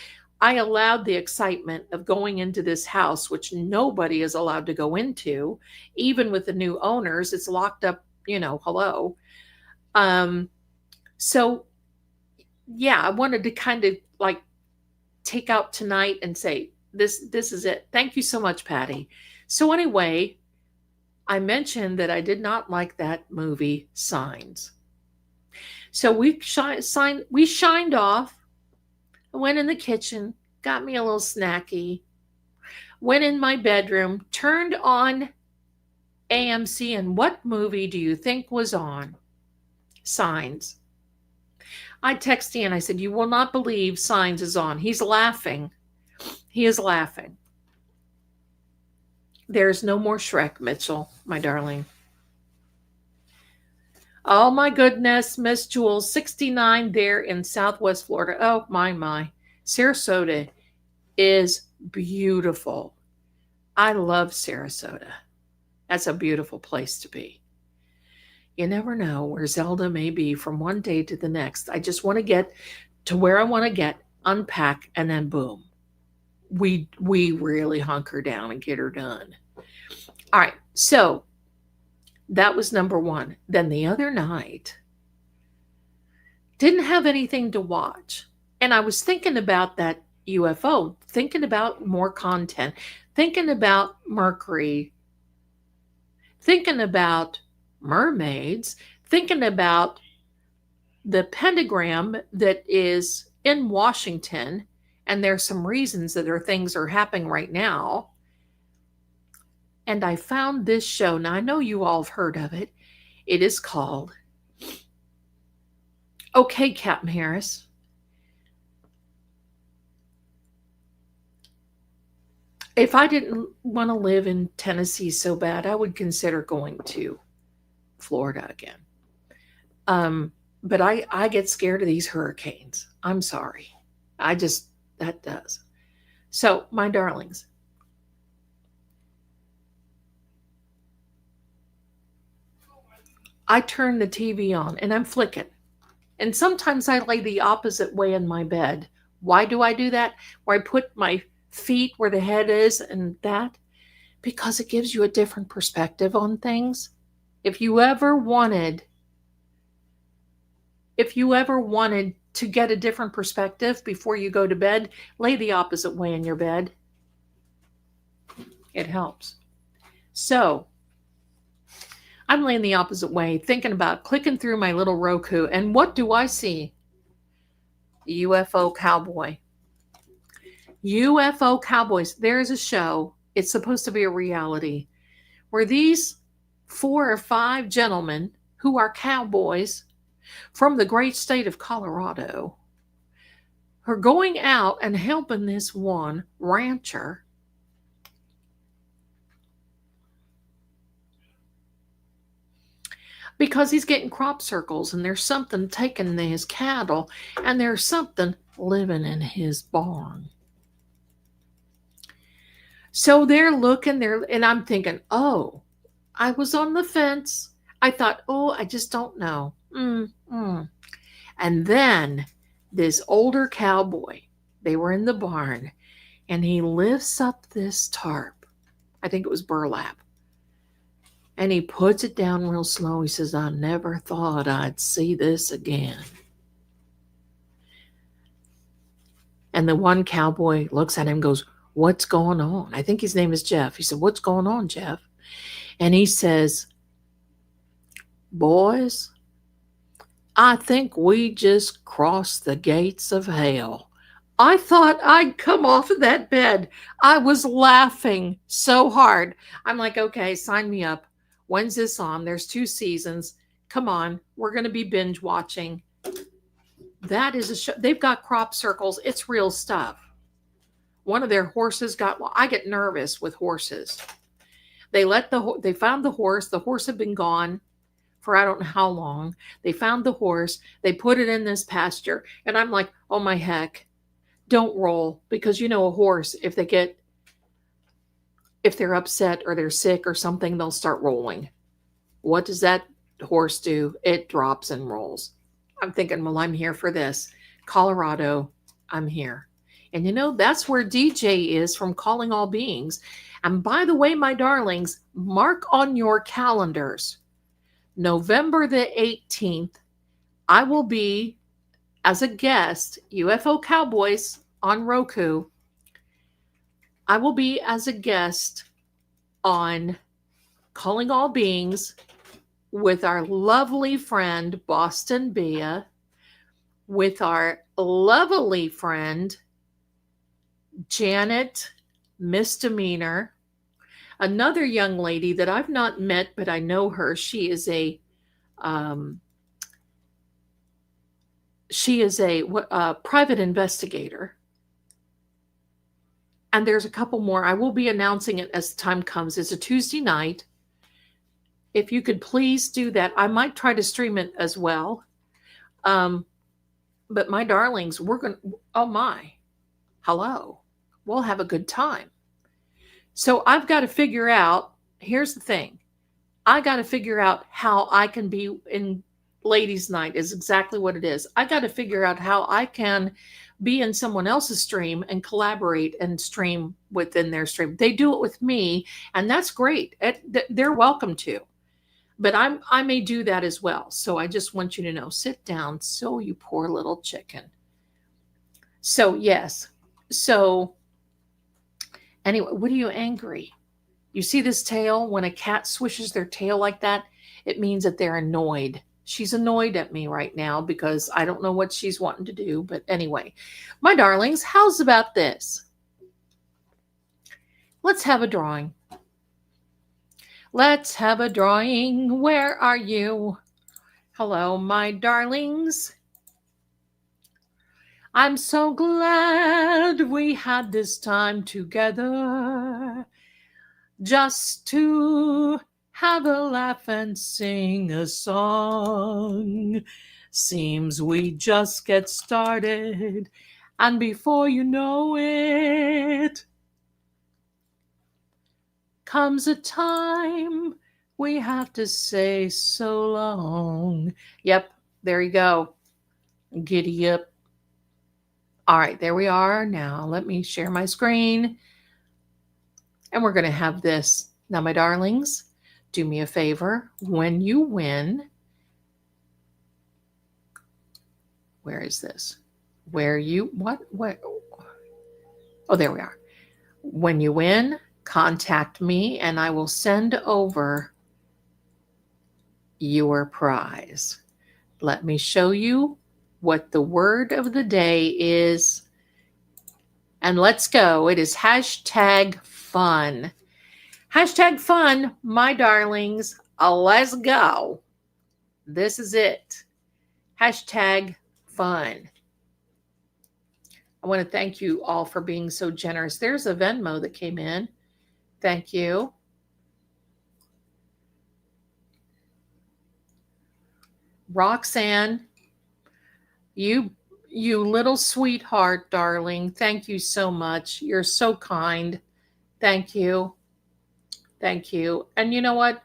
[SPEAKER 1] I allowed the excitement of going into this house, which nobody is allowed to go into, even with the new owners. It's locked up, hello. So yeah, I wanted to kind of like take out tonight and say, this is it. Thank you so much, Patty. So anyway, I mentioned that I did not like that movie Signs. So we shined off. I went in the kitchen, got me a little snacky, went in my bedroom, turned on AMC, and what movie do you think was on? Signs. I texted Ian. I said, you will not believe Signs is on. He's laughing. He is laughing. There's no more Shrek, Mitchell, my darling. Oh my goodness, Miss Jules, 69 there in Southwest Florida. Oh my. Sarasota is beautiful. I love Sarasota. That's a beautiful place to be. You never know where Zelda may be from one day to the next. I just want to get to where I want to get, unpack, and then boom. We really hunker down and get her done. All right, so that was number one. Then the other night, didn't have anything to watch. And I was thinking about that UFO, thinking about more content, thinking about Mercury, thinking about mermaids, thinking about the pentagram that is in Washington. And there's some reasons that things are happening right now. And I found this show. Now, I know you all have heard of it. It is called Okay, Captain Harris. If I didn't want to live in Tennessee so bad, I would consider going to Florida again. But I get scared of these hurricanes. I'm sorry. That does. So, my darlings, I turn the TV on and I'm flicking. And sometimes I lay the opposite way in my bed. Why do I do that? Where I put my feet where the head is and that? Because it gives you a different perspective on things. If you ever wanted to get a different perspective before you go to bed, lay the opposite way in your bed. It helps. So, I'm laying the opposite way, thinking about clicking through my little Roku, and what do I see? UFO Cowboy. UFO Cowboys. There's a show. It's supposed to be a reality where these 4 or 5 gentlemen who are cowboys from the great state of Colorado are going out and helping this one rancher because he's getting crop circles and there's something taking his cattle and there's something living in his barn. So they're looking there, and I'm thinking, oh, I was on the fence. I thought, oh, I just don't know. And then this older cowboy, they were in the barn, and he lifts up this tarp. I think it was burlap. And he puts it down real slow. He says, I never thought I'd see this again. And the one cowboy looks at him and goes, what's going on? I think his name is Jeff. He said, what's going on, Jeff? And he says, boys, I think we just crossed the gates of hell. I thought I'd come off of that bed. I was laughing so hard. I'm like, okay, sign me up. When's this on? There's 2 seasons. Come on, we're going to be binge watching. That is a show. They've got crop circles. It's real stuff. One of their horses got, well, I get nervous with horses. They found the horse. The horse had been gone for I don't know how long. They found the horse. They put it in this pasture. And I'm like, oh my heck, don't roll. Because you know, a horse, if they're upset or they're sick or something, they'll start rolling. What does that horse do? It drops and rolls. I'm thinking, well, I'm here for this. Colorado, I'm here. And you know, that's where DJ is from Calling All Beings. And by the way, my darlings, mark on your calendars, November the 18th, I will be as a guest, UFO Cowboys on Roku. I will be as a guest on Calling All Beings with our lovely friend, Boston Bia, with our lovely friend, Janet Misdemeanor, another young lady that I've not met, but I know her. She is a private investigator. And there's a couple more. I will be announcing it as the time comes. It's a Tuesday night. If you could please do that. I might try to stream it as well. But my darlings, oh my, hello. We'll have a good time. So I've got to figure out, here's the thing. I got to figure out how I can be in ladies' night is exactly what it is. I got to figure out how I can be in someone else's stream and collaborate and stream within their stream. They do it with me, and that's great. They're welcome to. But I may do that as well. So I just want you to know, sit down, so you poor little chicken. So yes. So anyway, what are you angry? You see this tail? When a cat swishes their tail like that, it means that they're annoyed. She's annoyed at me right now because I don't know what she's wanting to do. But anyway, my darlings, how's about this? Let's have a drawing. Let's have a drawing. Where are you? Hello, my darlings. I'm so glad we had this time together just to have a laugh and sing a song. Seems we just get started, and before you know it, comes a time we have to say so long. Yep, there you go. Giddy up. All right, there we are. Now let me share my screen. And we're going to have this. Now, my darlings, do me a favor. When you win, where is this? What? Oh, there we are. When you win, contact me and I will send over your prize. Let me show you what the word of the day is. And let's go. It is hashtag fun. Hashtag fun, my darlings. Let's go. This is it. Hashtag fun. I want to thank you all for being so generous. There's a Venmo that came in. Thank you. Roxanne, you little sweetheart, darling. Thank you so much. You're so kind. Thank you. Thank you. And you know what?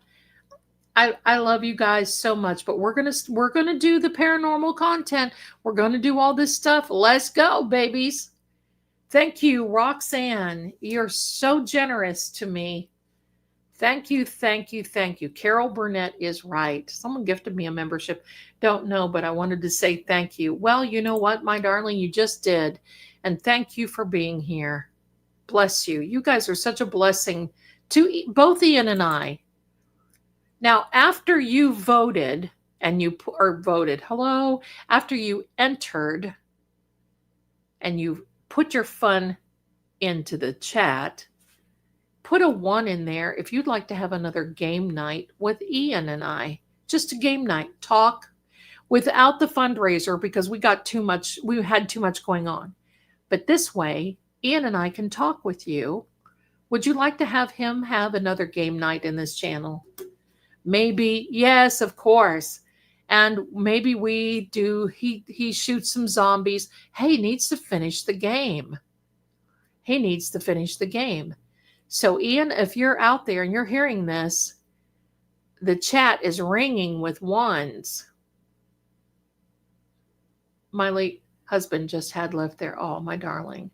[SPEAKER 1] I love you guys so much, but we're gonna do the paranormal content. We're gonna do all this stuff. Let's go, babies. Thank you, Roxanne. You're so generous to me. Thank you, thank you, thank you. Carol Burnett is right. Someone gifted me a membership. Don't know, but I wanted to say thank you. Well, you know what, my darling, you just did. And thank you for being here. Bless you. You guys are such a blessing to both Ian and I. Now, after you voted and hello, after you entered and you put your fun into the chat, put a 1 in there if you'd like to have another game night with Ian and I. Just a game night, talk without the fundraiser because we had too much going on. But this way, Ian and I can talk with you. Would you like to have him have another game night in this channel? Maybe, yes, of course. And maybe he shoots some zombies. Hey, he needs to finish the game. So Ian, if you're out there and you're hearing this, the chat is ringing with 1s. My late husband just had left there. Oh, my darling.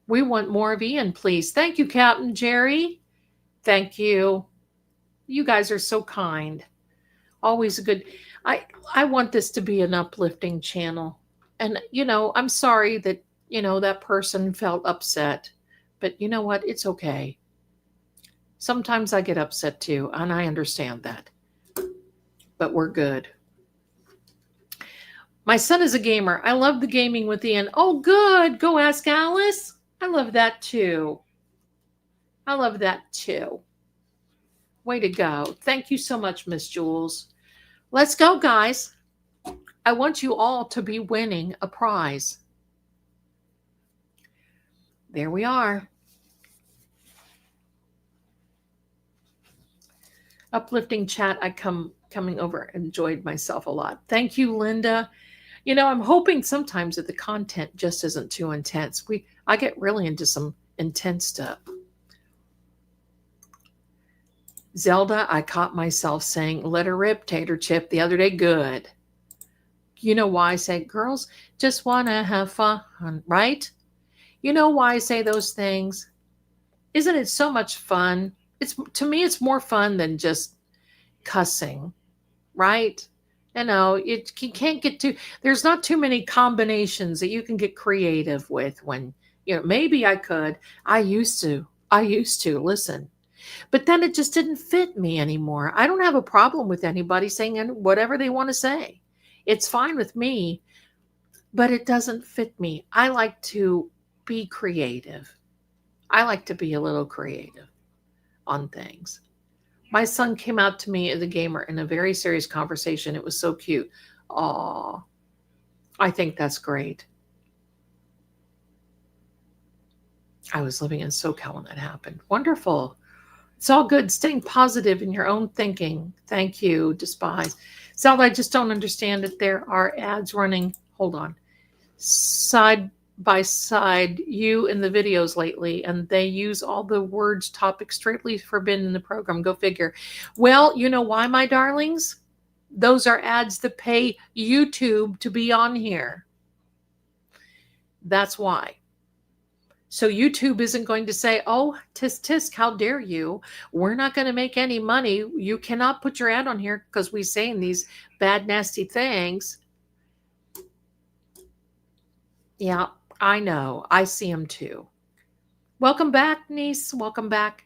[SPEAKER 1] We want more of Ian, please. Thank you, Captain Jerry. Thank you. You guys are so kind. Always a good. I want this to be an uplifting channel. And, I'm sorry that, that person felt upset. But you know what? It's okay. Sometimes I get upset too, and I understand that. But we're good. My son is a gamer. I love the gaming with Ian. Oh, good. Go ask Alice. I love that too. Way to go. Thank you so much, Miss Jules. Let's go, guys. I want you all to be winning a prize. There we are. Uplifting chat. Coming over, enjoyed myself a lot. Thank you, Linda. I'm hoping sometimes that the content just isn't too intense. I get really into some intense stuff. Zelda, I caught myself saying, let her rip, tater chip, the other day. Good. You know why I say girls just want to have fun, right? You know why I say those things? Isn't it so much fun? To me, it's more fun than just cussing, right? You can't get there's not too many combinations that you can get creative with when, maybe I could. I used to listen. But then it just didn't fit me anymore. I don't have a problem with anybody saying whatever they want to say. It's fine with me, but it doesn't fit me. I like to be creative. I like to be a little creative on things. My son came out to me as a gamer in a very serious conversation. It was so cute. Aw, I think that's great. I was living in SoCal when that happened. Wonderful. It's all good. Staying positive in your own thinking. Thank you, Despise. Zelda, I just don't understand that there are ads running. Hold on. Side by side, you in the videos lately, and they use all the words topics straightly forbidden in the program. Go figure. Well, you know why, my darlings? Those are ads that pay YouTube to be on here. That's why. So YouTube isn't going to say, oh, tisk tisk, how dare you? We're not going to make any money. You cannot put your ad on here because we saying these bad, nasty things. Yeah, I know. I see them too. Welcome back, niece. Welcome back.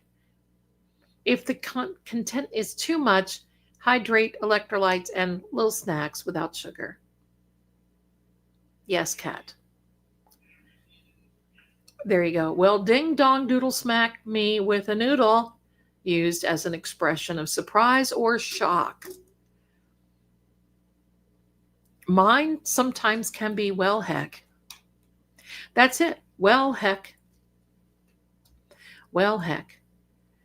[SPEAKER 1] If the content is too much, hydrate, electrolytes, and little snacks without sugar. Yes, cat. There you go. Well, ding dong doodle smack me with a noodle, used as an expression of surprise or shock. Mine sometimes can be well heck. That's it. Well heck. Well heck.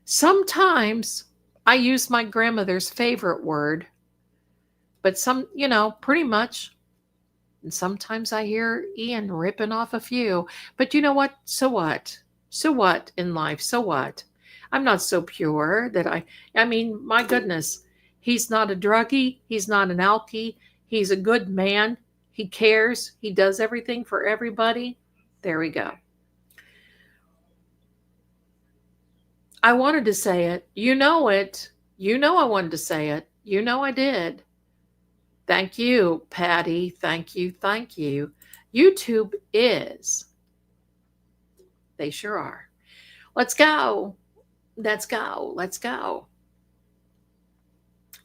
[SPEAKER 1] Sometimes I use my grandmother's favorite word, but pretty much. And sometimes I hear Ian ripping off a few. But you know what? So what? So what in life? So what? I'm not so pure that I mean, my goodness. He's not a druggie. He's not an alkie. He's a good man. He cares. He does everything for everybody. There we go. I wanted to say it. You know it. You know I wanted to say it. You know I did. Thank you, Patty. Thank you. Thank you. YouTube is. They sure are. Let's go. Let's go. Let's go.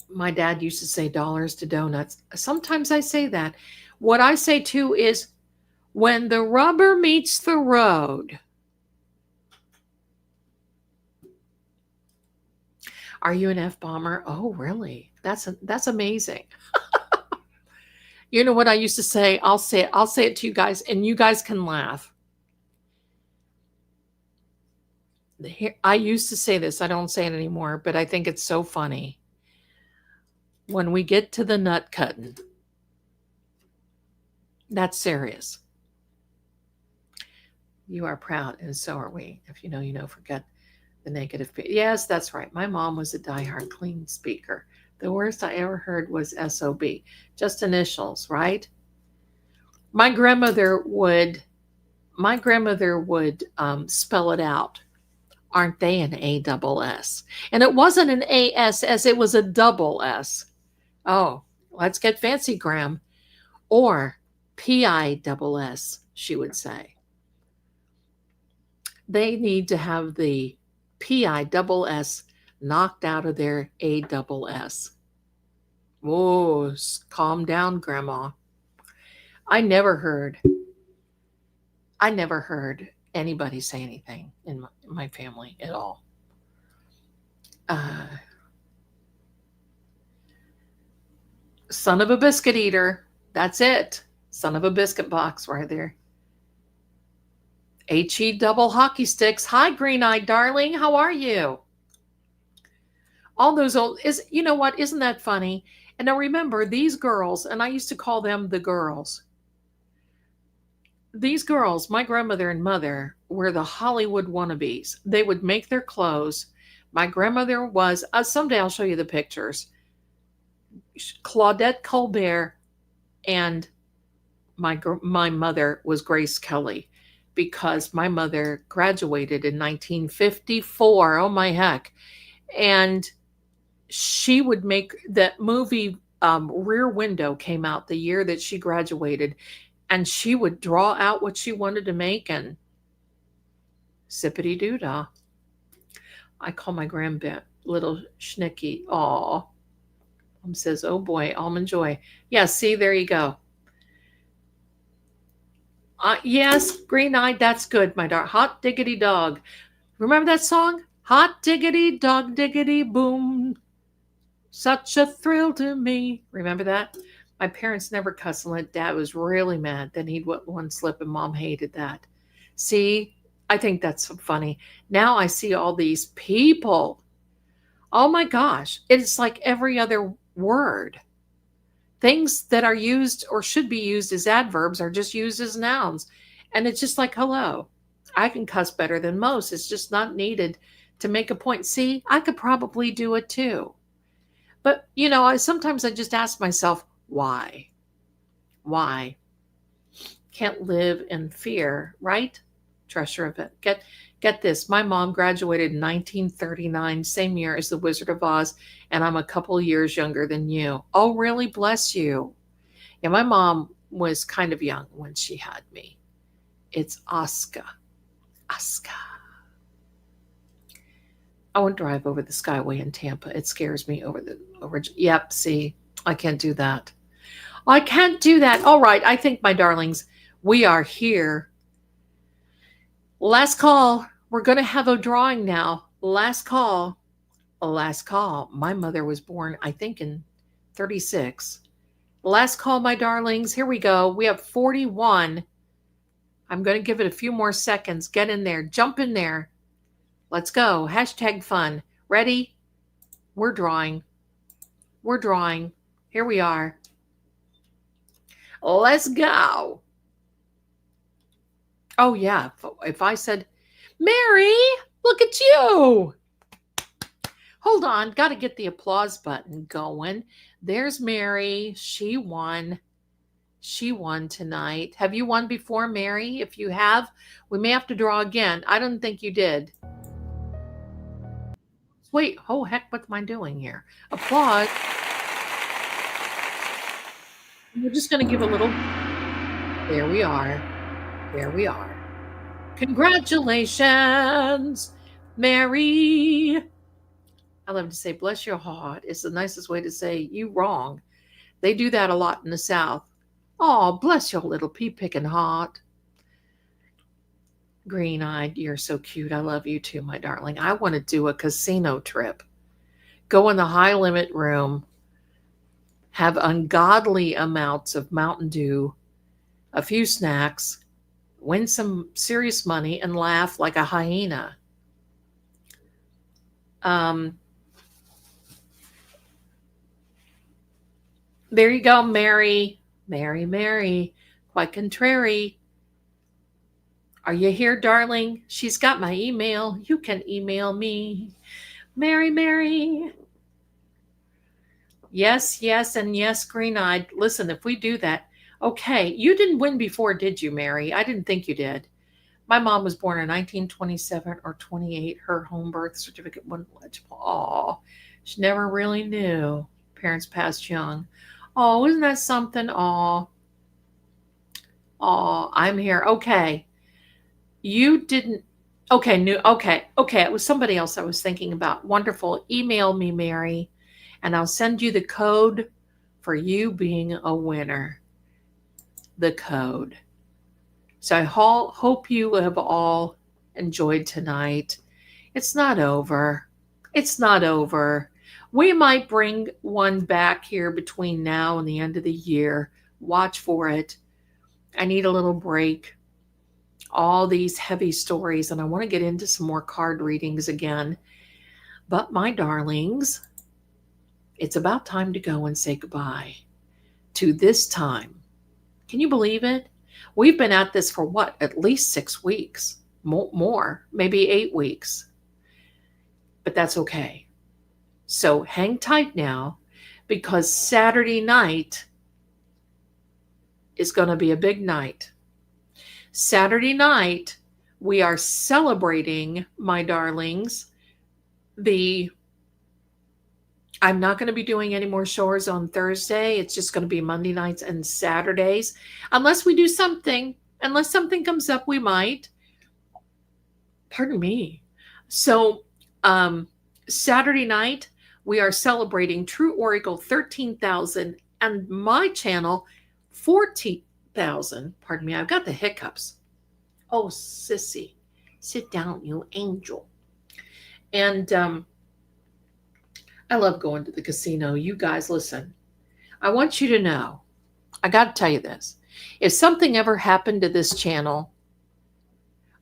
[SPEAKER 1] My dad used to say dollars to donuts. Sometimes I say that. What I say too is when the rubber meets the road. Are you an F-bomber? Oh, really? That's amazing. You know what I used to say? I'll say it to you guys, and you guys can laugh. I used to say this. I don't say it anymore, but I think it's so funny. When we get to the nut cutting, that's serious. You are proud, and so are we. If you know, you know, forget the negative. Yes, that's right. My mom was a diehard clean speaker. The worst I ever heard was SOB, just initials, right? My grandmother would spell it out. Aren't they an ASS? And it wasn't an ASS, it was a double S. Oh, let's get fancy, Graham. Or PISS, she would say. They need to have the PISS knocked out of their ASS. Whoa, calm down, Grandma. I never heard anybody say anything in my family at all. Son of a biscuit eater. That's it. Son of a biscuit box right there. HE double hockey sticks. Hi, green-eyed darling. How are you? All those old you know what? Isn't that funny? And now remember, these girls, and I used to call them the girls. These girls, my grandmother and mother, were the Hollywood wannabes. They would make their clothes. My grandmother was, someday I'll show you the pictures. Claudette Colbert, and my mother was Grace Kelly, because my mother graduated in 1954. Oh my heck. And she would make that movie Rear Window came out the year that she graduated, and she would draw out what she wanted to make and sippity doo dah. I call my grandpa little Schnicky. Aw. Mom says, oh boy, almond joy. Yeah, see, there you go. Yes, green-eyed, that's good, my darling. Hot diggity dog. Remember that song? Hot diggity dog diggity boom. Such a thrill to me. Remember that? My parents never cussed unless Dad was really mad. Then he'd let one slip, and Mom hated that. See, I think that's funny. Now I see all these people. Oh my gosh. It's like every other word. Things that are used or should be used as adverbs are just used as nouns. And it's just like, hello, I can cuss better than most. It's just not needed to make a point. See, I could probably do it too. But, sometimes I just ask myself, why? Why? Can't live in fear, right? Treasure of it. Get this. My mom graduated in 1939, same year as The Wizard of Oz, and I'm a couple years younger than you. Oh, really? Bless you. Yeah, my mom was kind of young when she had me. It's Aska. Aska. I won't drive over the Skyway in Tampa. It scares me over. Yep, see, I can't do that. I can't do that. All right, I think, my darlings, we are here. Last call. We're going to have a drawing now. Last call. Last call. My mother was born, I think, in 36. Last call, my darlings. Here we go. We have 41. I'm going to give it a few more seconds. Get in there. Jump in there. Let's go. Hashtag fun. Ready? We're drawing. We're drawing. Here we are. Let's go. Oh, yeah. If I said, Mary, look at you. Hold on. Got to get the applause button going. There's Mary. She won. She won tonight. Have you won before, Mary? If you have, we may have to draw again. I don't think you did. Wait, oh heck, what am I doing here? Applause. We're just going to give a little. There we are. There we are. Congratulations, Mary. I love to say, bless your heart. It's the nicest way to say you wrong. They do that a lot in the South. Oh, bless your little pea-picking heart. Green-eyed, you're so cute. I love you too, my darling. I want to do a casino trip. Go in the high-limit room, have ungodly amounts of Mountain Dew, a few snacks, win some serious money, and laugh like a hyena. There you go, Mary. Mary. Quite contrary. Are you here, darling? She's got my email. You can email me. Mary. Yes, and yes, green-eyed. Listen, if we do that, okay, you didn't win before, did you, Mary? I didn't think you did. My mom was born in 1927 or 28. Her home birth certificate wasn't legible. Aw, she never really knew. Parents passed young. Oh, isn't that something? Aw, I'm here. Okay. You didn't. Okay, okay. It was somebody else I was thinking about. Wonderful. Email me, Mary, and I'll send you the code for you being a winner. The code. So I hope you have all enjoyed tonight. It's not over. It's not over. We might bring one back here between now and the end of the year. Watch for it. I need a little break. All these heavy stories, and I want to get into some more card readings again. But my darlings, it's about time to go and say goodbye to this time. Can you believe it? We've been at this for what? At least 6 weeks. More, maybe 8 weeks. But that's okay. So hang tight now, because Saturday night is going to be a big night. Saturday night, we are celebrating, my darlings, I'm not going to be doing any more shows on Thursday. It's just going to be Monday nights and Saturdays. Unless we do something. Unless something comes up, we might. Pardon me. So, Saturday night, we are celebrating True Oracle 13,000 and my channel 14,000. Pardon me, I've got the hiccups. Oh, sissy, sit down, you angel. And I love going to the casino. You guys, listen. I want you to know, I got to tell you this. If something ever happened to this channel,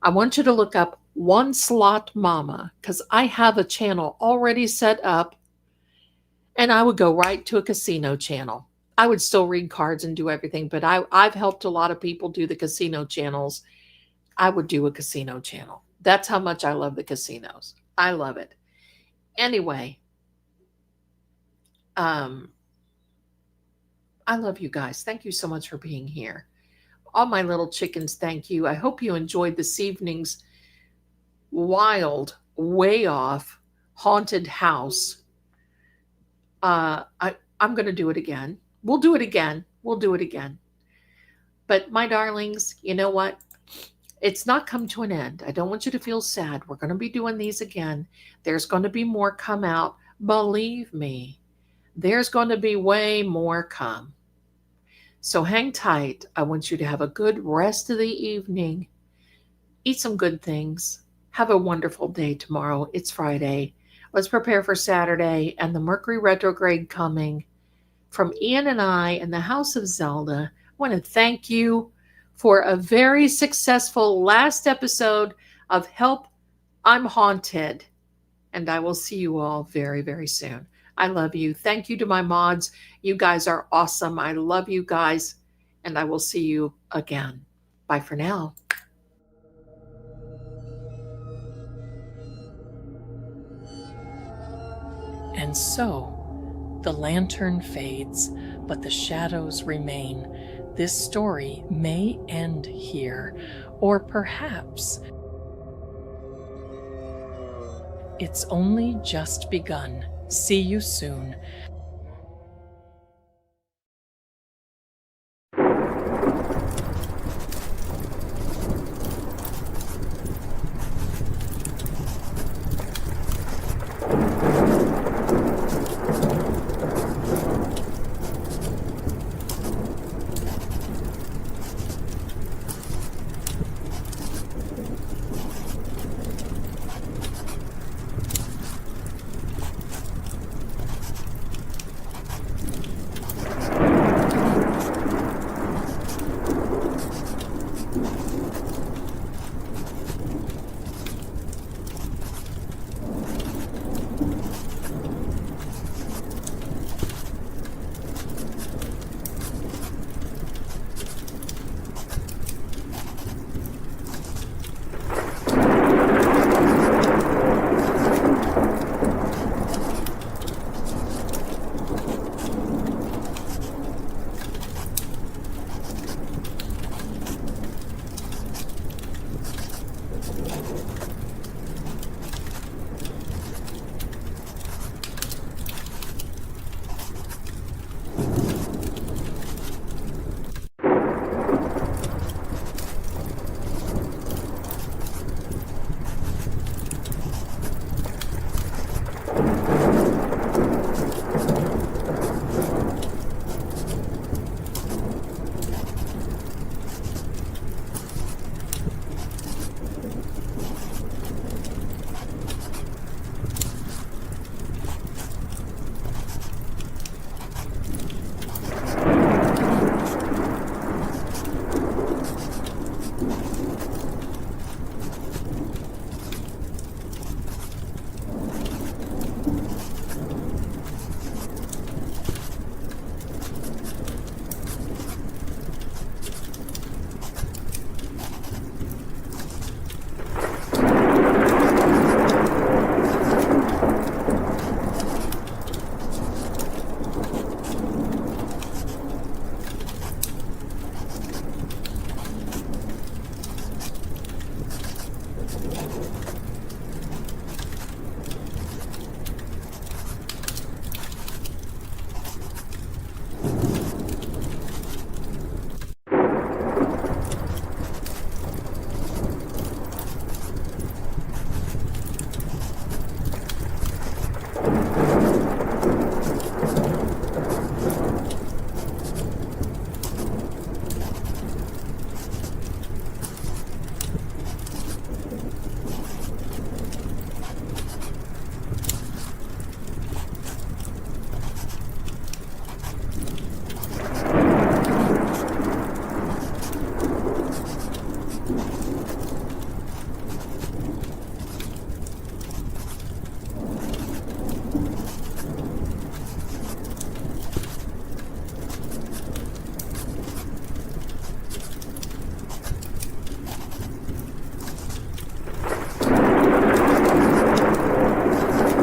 [SPEAKER 1] I want you to look up One Slot Mama, because I have a channel already set up, and I would go right to a casino channel. I would still read cards and do everything, but I've helped a lot of people do the casino channels. I would do a casino channel. That's how much I love the casinos. I love it. Anyway, I love you guys. Thank you so much for being here. All my little chickens, thank you. I hope you enjoyed this evening's wild, way off, haunted house. I'm going to do it again. We'll do it again. But my darlings, you know what? It's not come to an end. I don't want you to feel sad. We're going to be doing these again. There's going to be more come out. Believe me, there's going to be way more come. So hang tight. I want you to have a good rest of the evening. Eat some good things. Have a wonderful day tomorrow. It's Friday. Let's prepare for Saturday and the Mercury retrograde coming. From Ian and I in the House of Zelda, I want to thank you for a very successful last episode of Help, I'm Haunted. And I will see you all very, very soon. I love you. Thank you to my mods. You guys are awesome. I love you guys. And I will see you again. Bye for now. And so the lantern fades, but the shadows remain. This story may end here, or perhaps it's only just begun. See you soon.